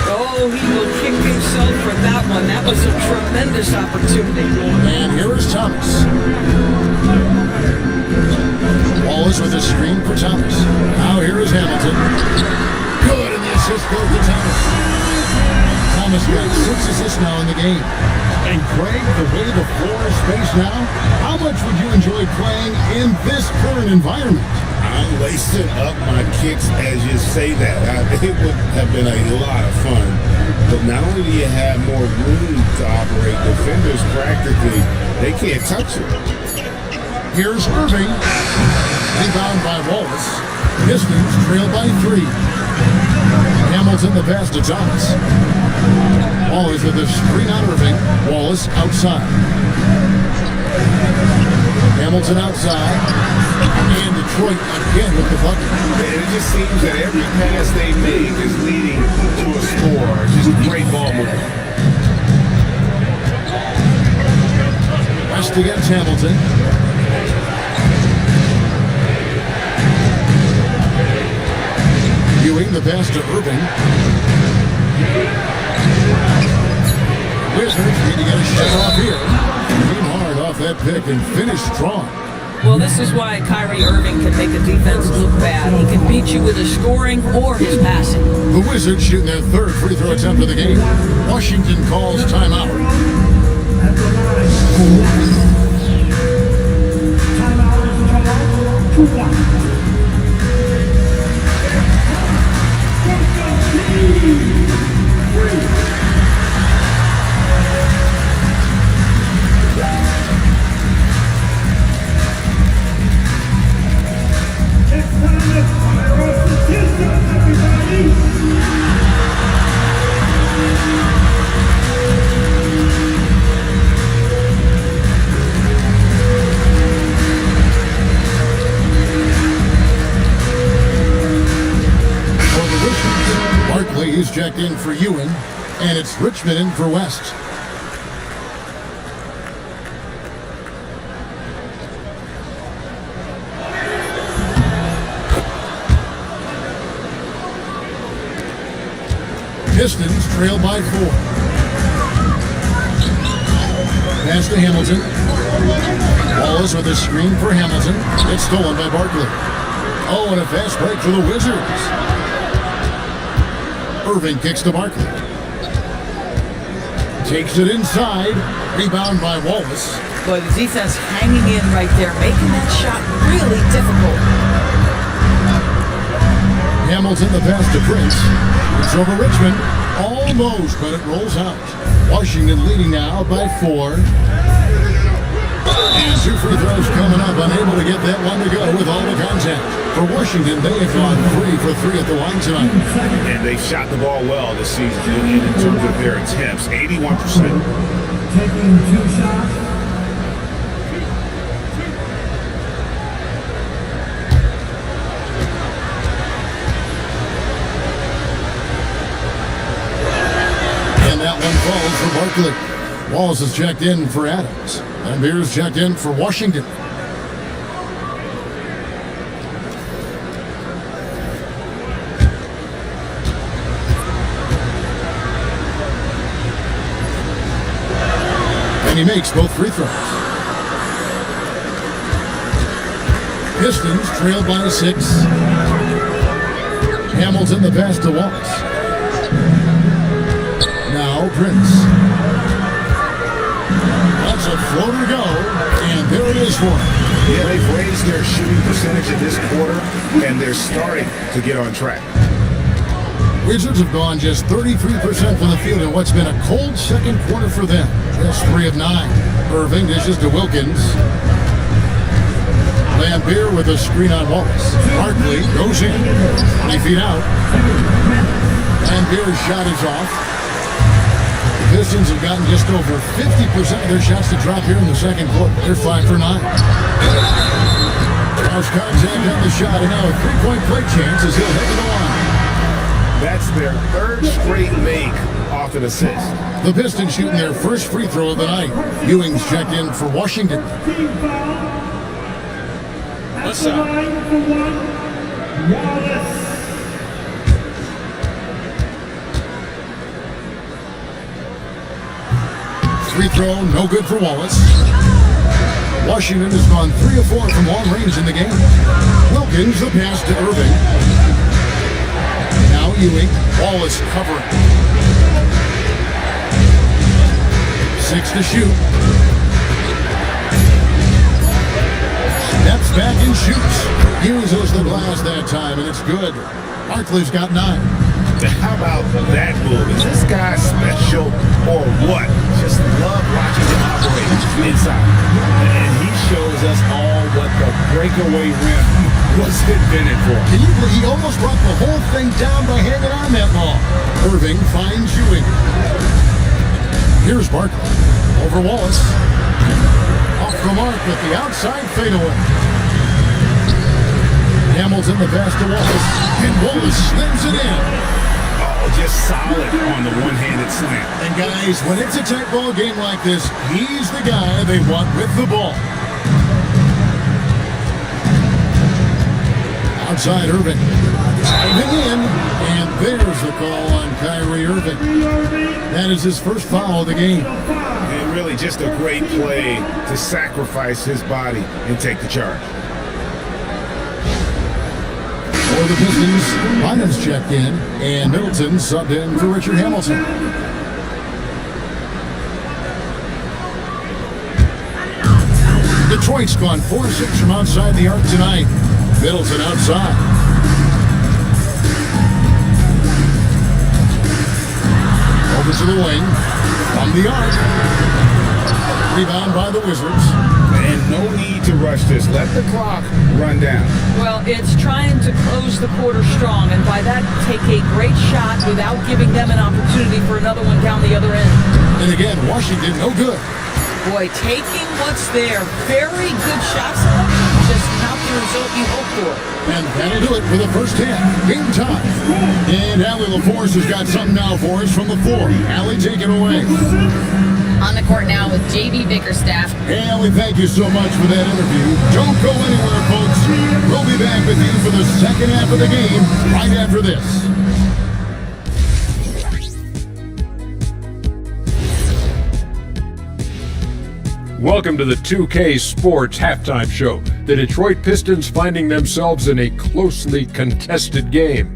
Oh, he will kick himself for that one. That was a tremendous opportunity. And here is Thomas. Wallace with a screen for Thomas. Now here is Hamilton. Good, and the assist goes to Thomas. Thomas got 6 assists now in the game. And Greg, the way the floor is spaced now, how much would you enjoy playing in this current environment? I'm lacing up my kicks as you say that. It would have been a lot of fun. But not only do you have more room to operate, defenders practically, they can't touch it. Here's Irving. Rebound by Wallace. Pistons trail by 3. Hamilton the pass to Thomas. Wallace with a screen on Irving. Wallace outside. Hamilton outside. And Detroit again with the bucket. It just seems that every pass they make is leading to a score. Just great ball movement. West against Hamilton. Ewing the pass to Irving. Wizards need to get a shot off here. Came hard off that pick and finished strong. Well, this is why Kyrie Irving can make a defense look bad. He can beat you with his scoring or his passing. The Wizards shooting their third free throw attempt of the game. Washington calls timeout. He's checked in for Ewing, and it's Richmond in for West. Pistons trail by 4. Pass to Hamilton. Wallace with a screen for Hamilton. It's stolen by Barkley. Oh, and a fast break for the Wizards. Irving kicks to Barkley. Takes it inside. Rebound by Wallace. Boy, the defense hanging in right there, making that shot really difficult. Hamilton the pass to Prince. It's over Richmond. Almost, but it rolls out. Washington leading now by 4. And 2 free throws coming up. Unable to get that one to go with all the contact. For Washington, they have gone 3 for 3 at the line tonight. And they've shot the ball well this season in terms of their attempts. 81%. Taking 2 shots. And that one falls for Barkley. Wallace is checked in for Adams. And Beers checked in for Washington. And he makes both free throws. Pistons trail by 6. Hamilton the pass to Wallace. Now Prince. That's a floater to go, and there it is for him. Yeah, they've raised their shooting percentage in this quarter, and they're starting to get on track. Wizards have gone just 33% from the field in what's been a cold second quarter for them. Just 3 of 9. Irving dishes to Wilkins. Lambeer with a screen on Wallace. Barkley goes in. 20 feet out. Lambeer's shot is off. The Pistons have gotten just over 50% of their shots to drop here in the second quarter. They're 5 for 9. Cross contact on the shot, and now a 3-point play chance as he'll head to the line. That's their 3rd straight make off an assist. The Pistons shooting their first free throw of the night. Ewing's checked in for Washington. What's up? Free throw, no good for Wallace. Washington has gone 3 of 4 from long range in the game. Wilkins the pass to Irving. Now Ewing, Wallace covering. 6 to shoot. Steps back and shoots. Uses the glass that time, and it's good. Barkley's got 9. How about that move? Is this guy special or what? Just love watching him operate inside. And he shows us all what the breakaway rim was invented for. Can you believe he almost brought the whole thing down by hanging on that ball? Irving finds Ewing. Here's Barkley. Over Wallace. Off the mark with the outside fadeaway. Hamilton the pass to Wallace. And Wallace slams it in. just solid on the one-handed slam. And guys, when it's a tight ball game like this, he's the guy they want with the ball. Outside Irving. Driving in. And there's the call on Kyrie Irving. That is his first foul of the game. And really just a great play to sacrifice his body and take the charge. For the Pistons, Lyman's checked in, and Middleton subbed in for Richard Hamilton. Detroit's gone 4-6 from outside the arc tonight. Middleton outside. Over to the wing. From the arc. Rebound by the Wizards. And no need to rush this. Let the clock run down. Well, it's trying to close the quarter strong, and by that, take a great shot without giving them an opportunity for another one down the other end. And again, Washington, no good. Boy, taking what's there. Very good shot selection. Just not the result you hope for. And that'll do it for the first half. Game time. And Allie LaForce has got something now for us from the floor. Allie, take it away. On the court now with JV Bickerstaff. Hey, Allie, thank you so much for that interview. Don't go anywhere, folks. We'll be back with you for the second half of the game right after this. Welcome to the 2K Sports Halftime Show. The Detroit Pistons finding themselves in a closely contested game.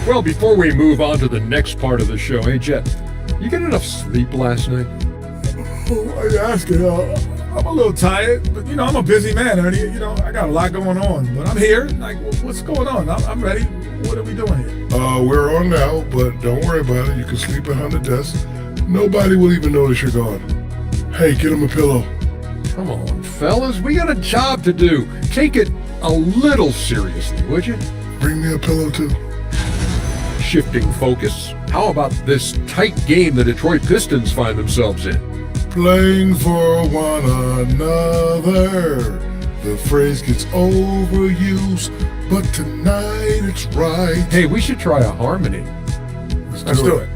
Well, before we move on to the next part of the show, hey, Jet, you get enough sleep last night? Why are you asking? I'm a little tired, but, I'm a busy man, Ernie. I got a lot going on, but I'm here. Like, what's going on? I'm ready. What are we doing here? We're on now, but don't worry about it. You can sleep behind the desk. Nobody will even notice you're gone. Hey, get him a pillow. Come on, fellas. We got a job to do. Take it a little seriously, would you? Bring me a pillow, too. Shifting focus. How about this tight game the Detroit Pistons find themselves in? Playing for one another. The phrase gets overused, but tonight it's right. Hey, we should try a harmony. Let's do it.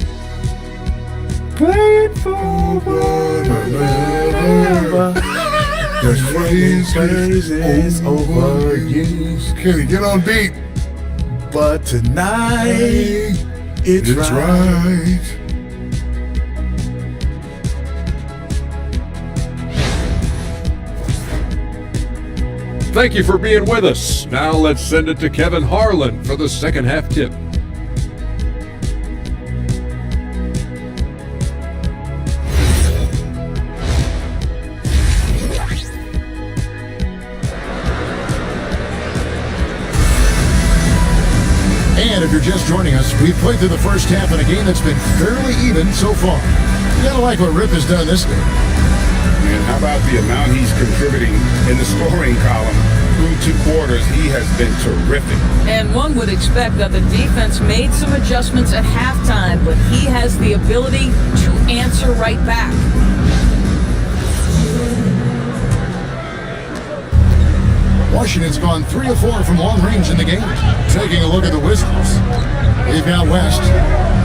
Playing for one another. The phrase is overused. Kenny, get on beat. But tonight it's right. Thank you for being with us. Now let's send it to Kevin Harlan for the second half tip. And if you're just joining us, we've played through the first half in a game that's been fairly even so far. You gotta like what Rip has done this game. And how about the amount he's contributing in the scoring column through 2 quarters? He has been terrific. And one would expect that the defense made some adjustments at halftime, but he has the ability to answer right back. Washington's gone 3 of 4 from long range in the game. Taking a look at the Wizards. They've got West.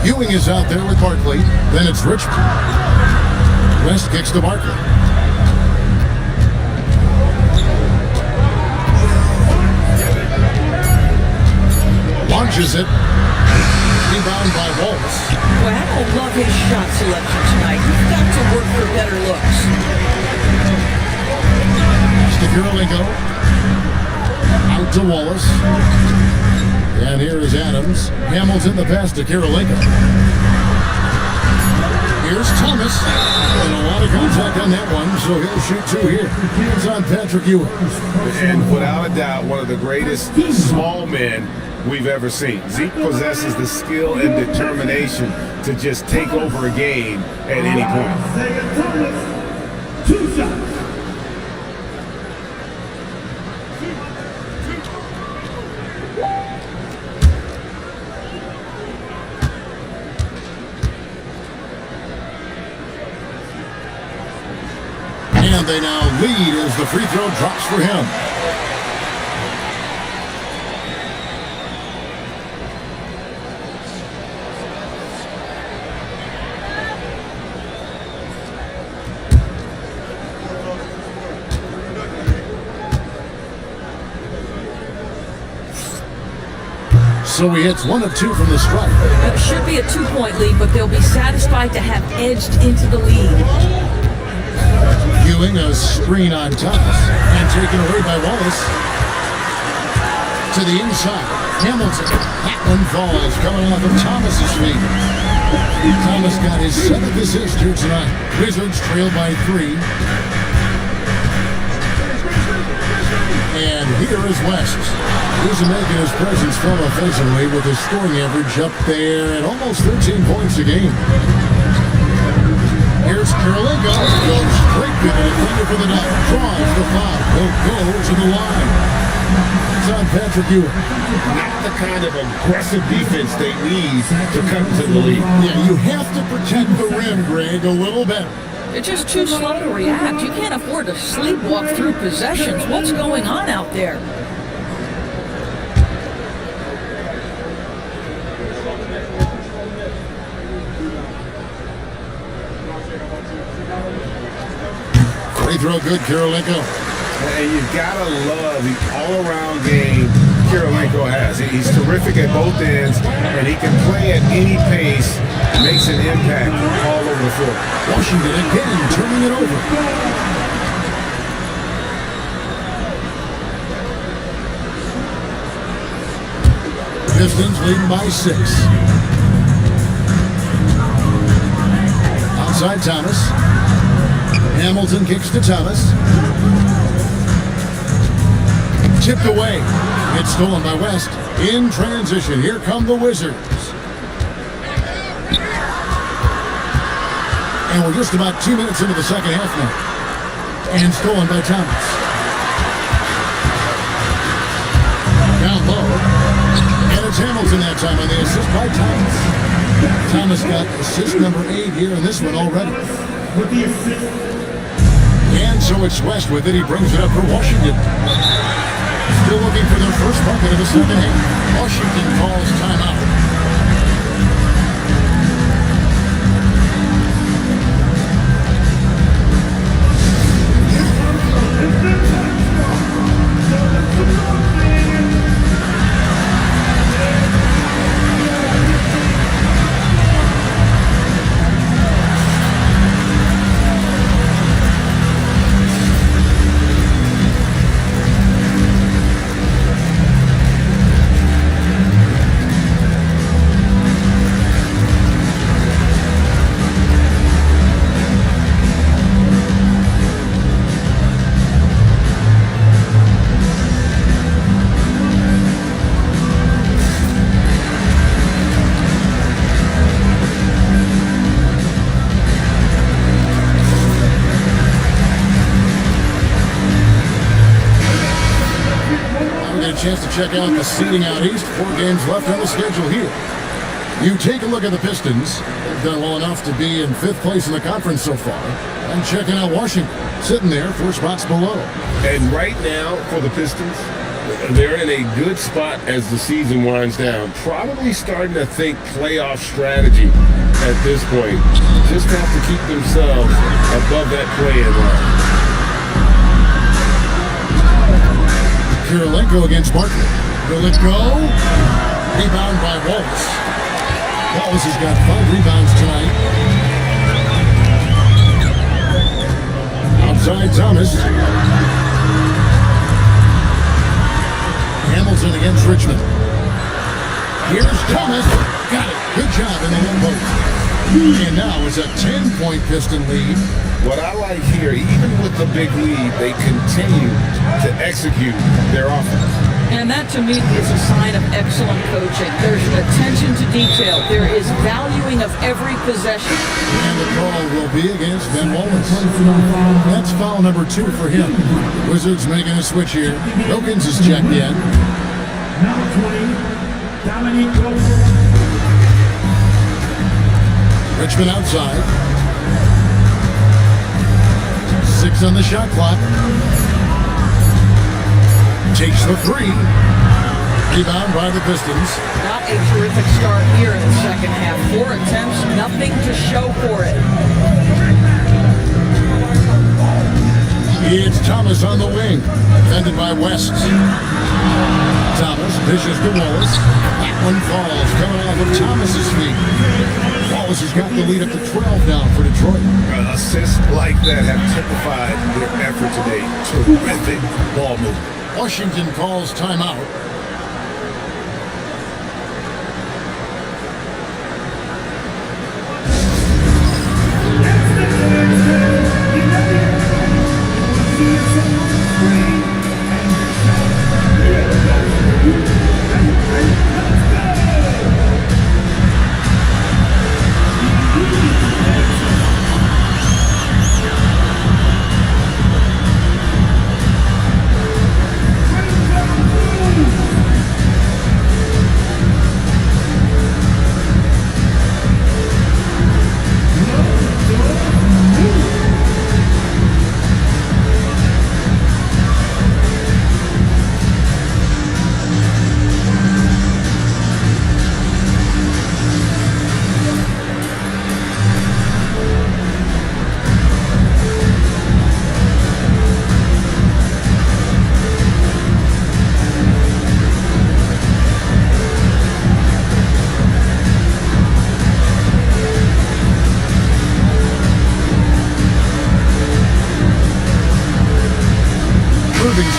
Ewing is out there with Barkley. Then it's Richmond. West kicks to Barkley. Launches it. Rebound by Wallace. Boy, I don't love his shot selection tonight. He's got to work for better looks. Stefano out to Wallace. And here is Adams. Hamilton the pass to Karolinko. Here's Thomas. And a lot of contact on that one, so he'll shoot 2 here. It's on Patrick Ewing. And without a doubt, one of the greatest small men we've ever seen. Zeke possesses the skill and determination to just take over a game at any point. 2 shots. And they now lead as the free throw drops for him. So he hits 1 of 2 from the strike. It should be a 2-point lead, but they'll be satisfied to have edged into the lead. Ewing a screen on Thomas and taken away by Wallace. To the inside, Hamilton. That one falls, coming off of Thomas's feet. Thomas got his 7th assist here tonight. Wizards trail by 3. And here is West. He's making his presence felt offensively with his scoring average up there at almost 13 points a game. Here's Karolinko. Goes straight to the defender for the dunk. Draws the foul. He'll go to the line. It's on Patrick Ewing. Not the kind of aggressive defense they need to come to the lead. Yeah, you have to protect the rim, Greg, a little better. They're just too slow to react. You can't afford to sleepwalk through possessions. What's going on out there? Free throw good, Karolinko. And you gotta love the all-around game Karolinko has. He's terrific at both ends, and he can play at any pace, makes an impact all over the floor. Washington again turning it over. Pistons leading by 6. Outside Thomas. Hamilton kicks to Thomas. Tipped away. It's stolen by West. In transition, here come the Wizards. And we're just about 2 minutes into the second half now. And stolen by Thomas. Down low. And it's Hamilton that time on the assist by Thomas. Thomas got assist number 8 here in this one already. With the assist. And so it's West with it. He brings it up for Washington. Still looking for their first bucket of the second half. Washington calls timeout. Chance to check out the seeding out east. 4 games left on the schedule here. You take a look at the Pistons. They've done well enough to be in 5th place in the conference so far. And checking out Washington, sitting there 4 spots below. And right now for the Pistons, they're in a good spot as the season winds down. Probably starting to think playoff strategy at this point. Just have to keep themselves above that play-in line. Karolinko against Barkley. Will it go? Rebound by Wallace. Wallace has got 5 rebounds tonight. Outside Thomas. Hamilton against Richmond. Here's Thomas. Got it. Good job in the one post. And now it's a 10-point Piston lead. What I like here, even with the big lead, they continue to execute their offense. And that, to me, is a sign of excellent coaching. There's attention to detail. There is valuing of every possession. And the call will be against Ben Wallace. That's foul number 2 for him. Wizards making a switch here. Wilkins is checked in. Number 20, Dominique Wilson. Richmond outside. 6 on the shot clock. Takes the 3. Rebound by the Pistons. Not a terrific start here in the second half. 4 attempts, nothing to show for it. It's Thomas on the wing. Defended by West. Thomas dishes to Wallace. That one falls, coming off of Thomas's feet. Wallace has got the lead up to 12 now for Detroit. Assists like that have typified their effort today. Terrific ball movement. Washington calls timeout.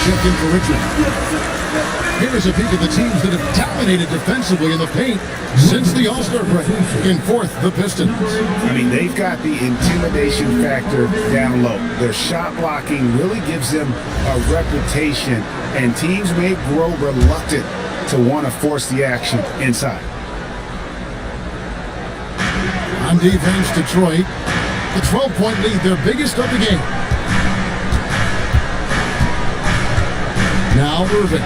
Checked in for Richard. Here is a peek at the teams that have dominated defensively in the paint since the All-Star break. In fourth, the Pistons. I mean, they've got the intimidation factor down low. Their shot blocking really gives them a reputation, and teams may grow reluctant to want to force the action inside. On defense, Detroit, the 12-point lead, their biggest of the game. Now Irving.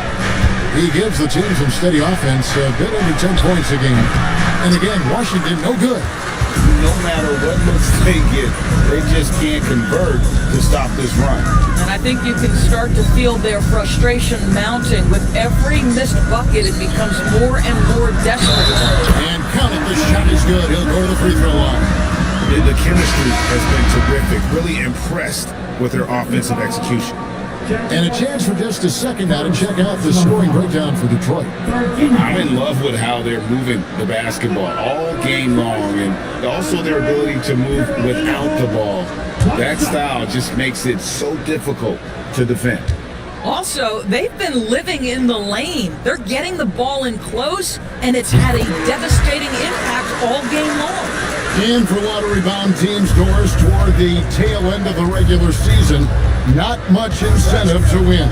He gives the team some steady offense, a bit under 10 points a game. And again, Washington, no good. No matter what looks they get, they just can't convert to stop this run. And I think you can start to feel their frustration mounting. With every missed bucket, it becomes more and more desperate. And count it, the shot is good. He'll go to the free throw line. The chemistry has been terrific. Really impressed with their offensive execution. And a chance for just a second now to check out the scoring breakdown for Detroit. I'm in love with how they're moving the basketball all game long, and also their ability to move without the ball. That style just makes it so difficult to defend. Also, they've been living in the lane. They're getting the ball in close, and it's had a devastating impact all game long. And for lottery-bound teams, Doris, toward the tail end of the regular season, not much incentive to win.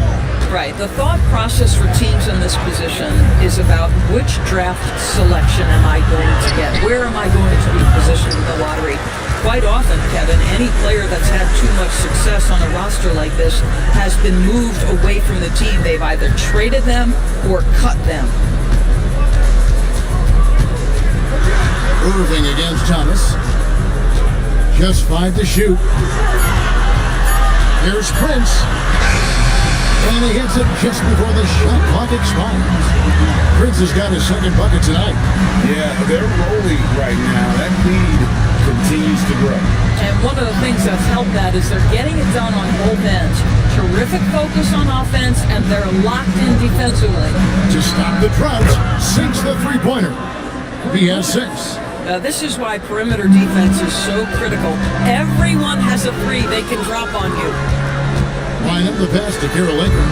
Right. The thought process for teams in this position is about which draft selection am I going to get? Where am I going to be positioned in the lottery? Quite often, Kevin, any player that's had too much success on a roster like this has been moved away from the team. They've either traded them or cut them. Irving against Thomas. Just 5 to shoot. Here's Prince. And he hits it just before the shot clock expires. Prince has got his second bucket tonight. Yeah, they're rolling right now. That lead continues to grow. And one of the things that's helped that is they're getting it done on both ends. Terrific focus on offense, and they're locked in defensively. To stop the drought, sinks the three-pointer. He has 6. This is why perimeter defense is so critical. Everyone has a three they can drop on you. Line up the pass to Karolinko.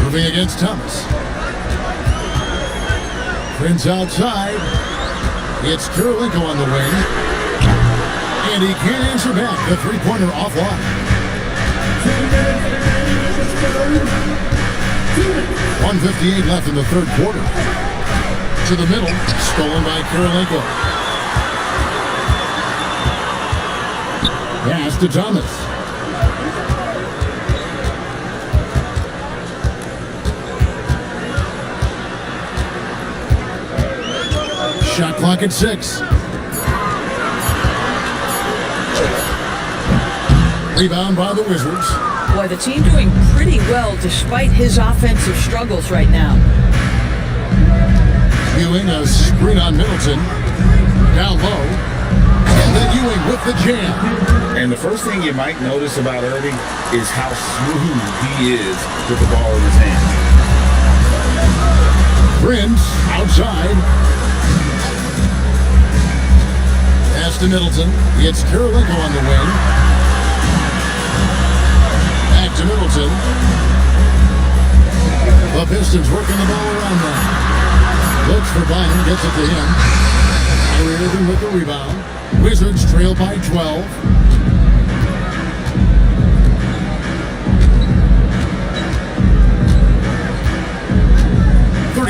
Moving against Thomas. Prince outside. It's Karolinko on the wing. And he can't answer back. The three-pointer offline. 1:58 left in the third quarter. To the middle, stolen by Karolinko. Pass to Thomas. Shot clock at 6. Rebound by the Wizards. Boy, the team doing pretty well despite his offensive struggles right now. Ewing, a screen on Middleton. Down low. And then Ewing with the jam. And the first thing you might notice about Irving is how smooth he is with the ball in his hand. Prince outside. Pass to Middleton. It's Kirilenko on the wing. Back to Middleton. The Pistons working the ball around them. Looks for Bynum, gets it to him. Kyrie Irving with the rebound. Wizards trail by 12.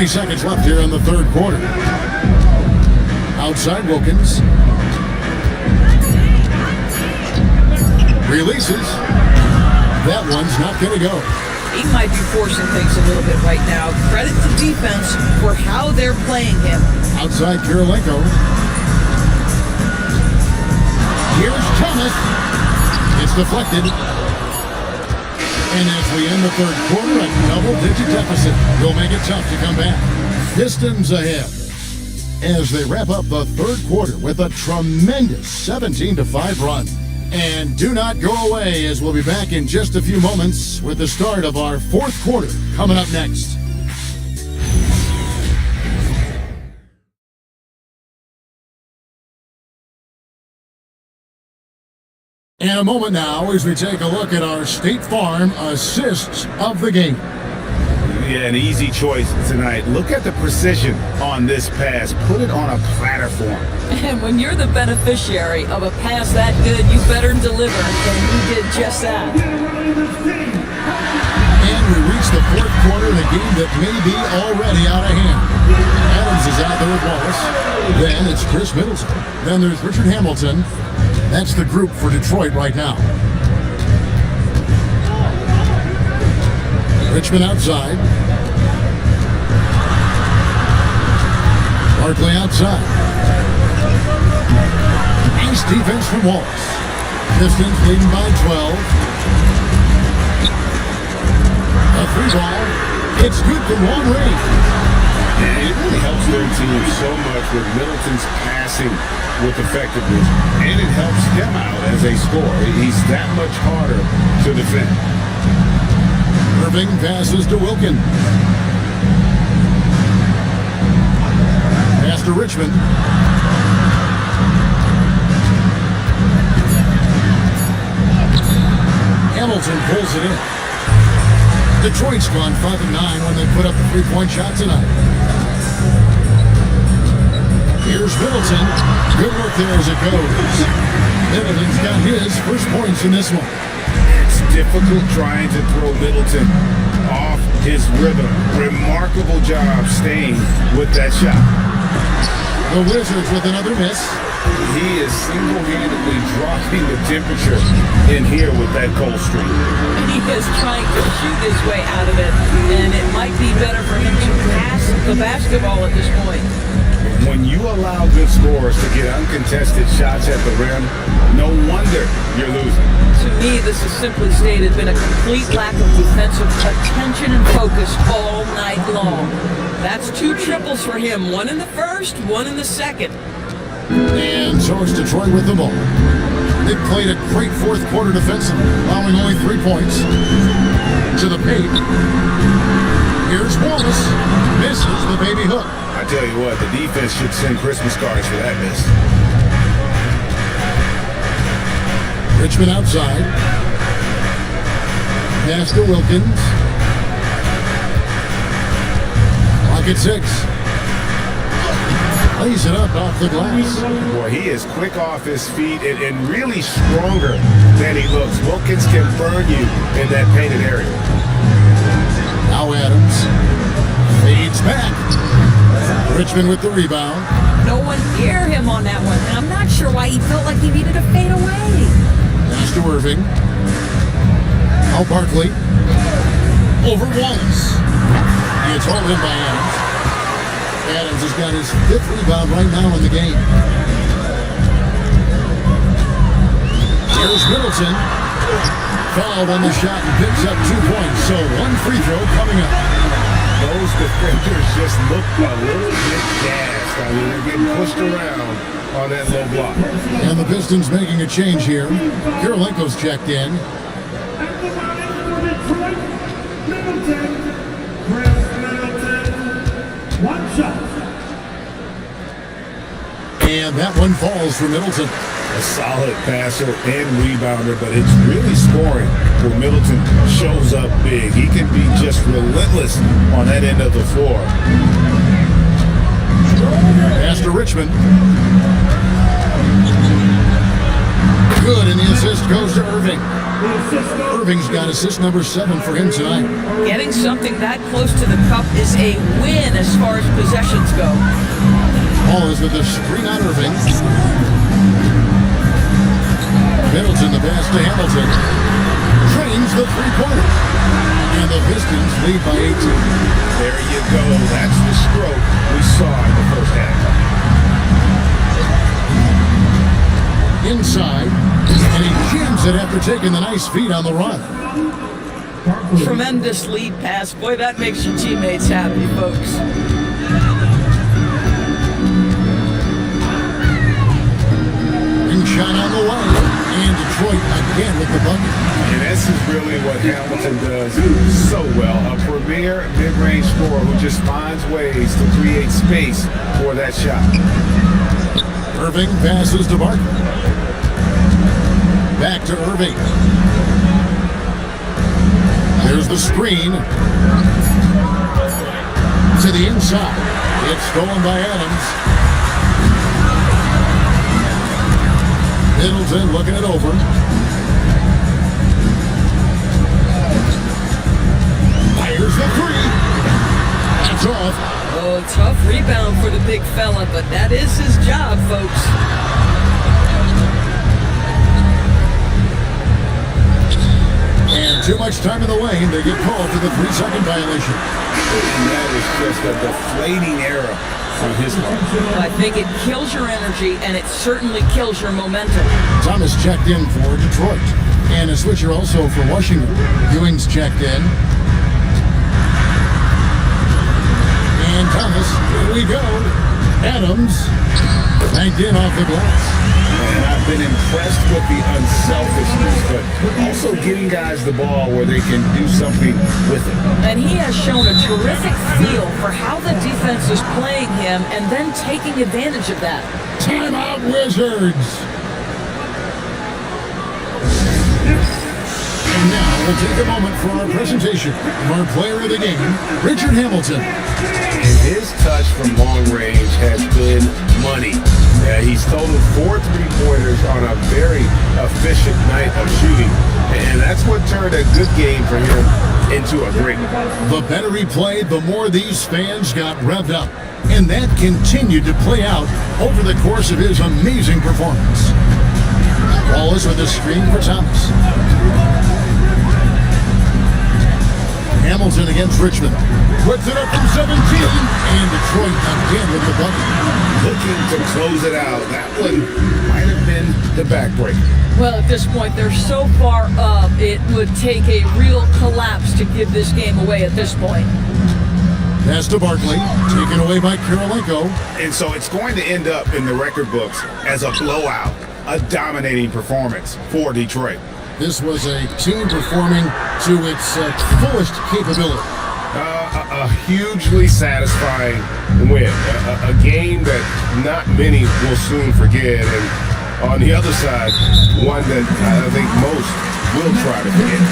Seconds left here in the third quarter. Outside Wilkins. Releases. That one's not going to go. He might be forcing things a little bit right now. Credit to defense for how they're playing him. Outside Kirilenko. Here's Thomas. It's deflected. And as we end the third quarter, a double-digit deficit will make it tough to come back. Pistons ahead as they wrap up the third quarter with a tremendous 17-5 run. And do not go away, as we'll be back in just a few moments with the start of our fourth quarter coming up next. In a moment now, as we take a look at our State Farm assists of the game. Yeah, an easy choice tonight. Look at the precision on this pass. Put it on a platter for him. And when you're the beneficiary of a pass that good, you better deliver. And he did just that. And we reach the fourth quarter of the game that may be already out of hand. Adams is out there with Wallace. Then it's Chris Middleton. Then there's Richard Hamilton. That's the group for Detroit right now. Richmond outside. Barkley outside. Nice defense from Wallace. Pistons leading by 12. A free ball. It's good from long range. And it really helps their team so much with Middleton's passing with effectiveness. And it helps him out as a scorer. He's that much harder to defend. Irving passes to Wilkin. Pass to Richmond. Hamilton pulls it in. Detroit's gone 5-9 when they put up a three-point shot tonight. Here's Middleton. Good work there as it goes. Middleton's got his first points in this one. It's difficult trying to throw Middleton off his rhythm. Remarkable job staying with that shot. The Wizards with another miss. He is single-handedly dropping the temperature in here with that cold streak. He is trying to shoot his way out of it, and it might be better for him to pass the basketball at this point. When you allow good scorers to get uncontested shots at the rim, no wonder you're losing. To me, this is simply stated been a complete lack of defensive attention and focus all night long. That's 2 triples for him, 1 in the first, 1 in the second. And so it's Detroit with the ball. They played a great fourth quarter defensively, allowing only 3 points. To the paint. Here's Wallace. Misses the baby hook. I tell you what, the defense should send Christmas cards for that miss. Richmond outside. Pass to Wilkins. Clock at 6. Lays it up off the glass. Boy, he is quick off his feet and really stronger than he looks. Wilkins can burn you in that painted area. Now Adams fades back. Richmond with the rebound. No one near him on that one, and I'm not sure why he felt like he needed to fade away. Pass to Irving. Now Barkley. Over Wallace. It's all in by Adams. Adams has got his 5th rebound right now in the game. Here's Middleton. Fouled on the shot and picks up 2 points. So 1 free throw coming up. Those defenders just look a little bit gassed. I mean, they're getting pushed around on that low block. And the Pistons making a change here. Kirilenko's checked in. One shot. And that one falls for Middleton. A solid passer and rebounder, but it's really scoring where Middleton shows up big. He can be just relentless on that end of the floor. Pass to Richmond. Good, and the assist goes to Irving. Irving's got assist number 7 for him tonight. Getting something that close to the cup is a win as far as possessions go. Wallace with the screen on Irving. Middleton, the pass to Hamilton. Drains the three-pointers. And the Pistons lead by 18. There you go. That's the stroke we saw in the first half. Inside, and he jams it after taking the nice feed on the run. Tremendous lead pass. Boy, that makes your teammates happy, folks. Ring shot on the way, and Detroit again with the bucket. And this is really what Hamilton does so well. A premier mid-range scorer who just finds ways to create space for that shot. Irving passes to Barkley. Back to Irving. There's the screen. To the inside. It's stolen by Adams. Middleton looking it over. Fires the three. That's off. Oh, tough rebound for the big fella, but that is his job, folks. And too much time in the lane. They get called for the 3-second violation. And that is just a deflating error on his part. I think it kills your energy, and it certainly kills your momentum. Thomas checked in for Detroit. And a switcher also for Washington. Ewing's checked in. And Thomas, here we go. Adams, banked in off the glass. And I've been impressed with the unselfishness, but also getting guys the ball where they can do something with it. And he has shown a terrific feel for how the defense is playing him and then taking advantage of that. Timeout, Wizards. And now we'll take a moment for our presentation of our player of the game, Richard Hamilton. And his touch from long range has been money. He's totaled 4 3-pointers on a very efficient night of shooting. And that's what turned a good game for him into a great one. The better he played, the more these fans got revved up. And that continued to play out over the course of his amazing performance. Wallace with a screen for Thomas. Hamilton against Richmond. Puts it up from 17. And Detroit again with the bucket. Looking to close it out. That one might have been the backbreaker. Well, at this point, they're so far up, it would take a real collapse to give this game away at this point. Pass to Barkley, taken away by Kirilenko. And so it's going to end up in the record books as a blowout, a dominating performance for Detroit. This was a team performing to its fullest capability. A hugely satisfying win. A game that not many will soon forget. And on the other side, one that I think most will try to forget.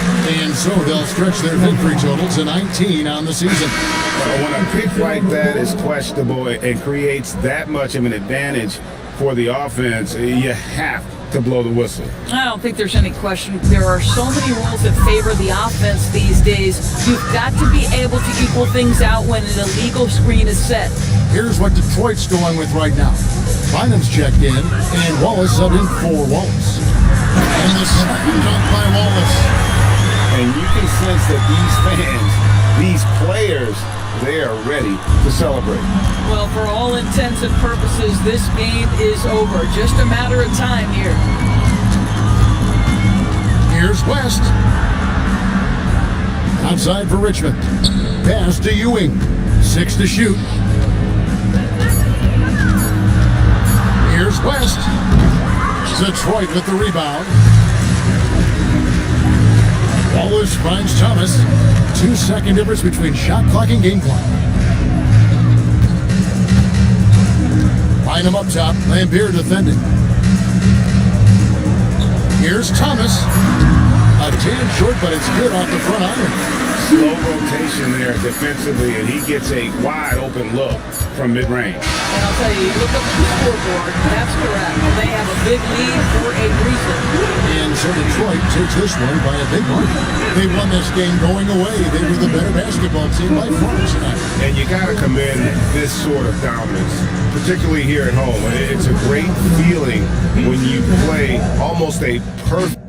And so they'll stretch their victory total to 19 on the season. When a pick like that is questionable and creates that much of an advantage for the offense, you have to blow the whistle. I don't think there's any question. There are so many rules that favor the offense these days. You've got to be able to equal things out when an illegal screen is set. Here's what Detroit's going with right now. Bynum's checked in, and Wallace subbed in for Wallace. And the second dunk by Wallace. And you can sense that these fans, these players, they are ready to celebrate. Well, for all intents and purposes, this game is over. Just a matter of time here. Here's West. Outside for Richmond. Pass to Ewing. 6 to shoot. Here's West. Detroit with the rebound. Wallace finds Thomas. 2-second difference between shot clock and game clock. Line him up top. LaLVsPitt defending. Here's Thomas. A tan short, but it's good off the front iron. Slow rotation there defensively, and he gets a wide open look from mid-range. And I'll tell you, look up at the scoreboard. That's correct. They have a big lead for a reason. And so Detroit takes this one by a big margin. They won this game going away. They were the better basketball team by far tonight. And you got to commend this sort of dominance, particularly here at home. It's a great feeling when you play almost a perfect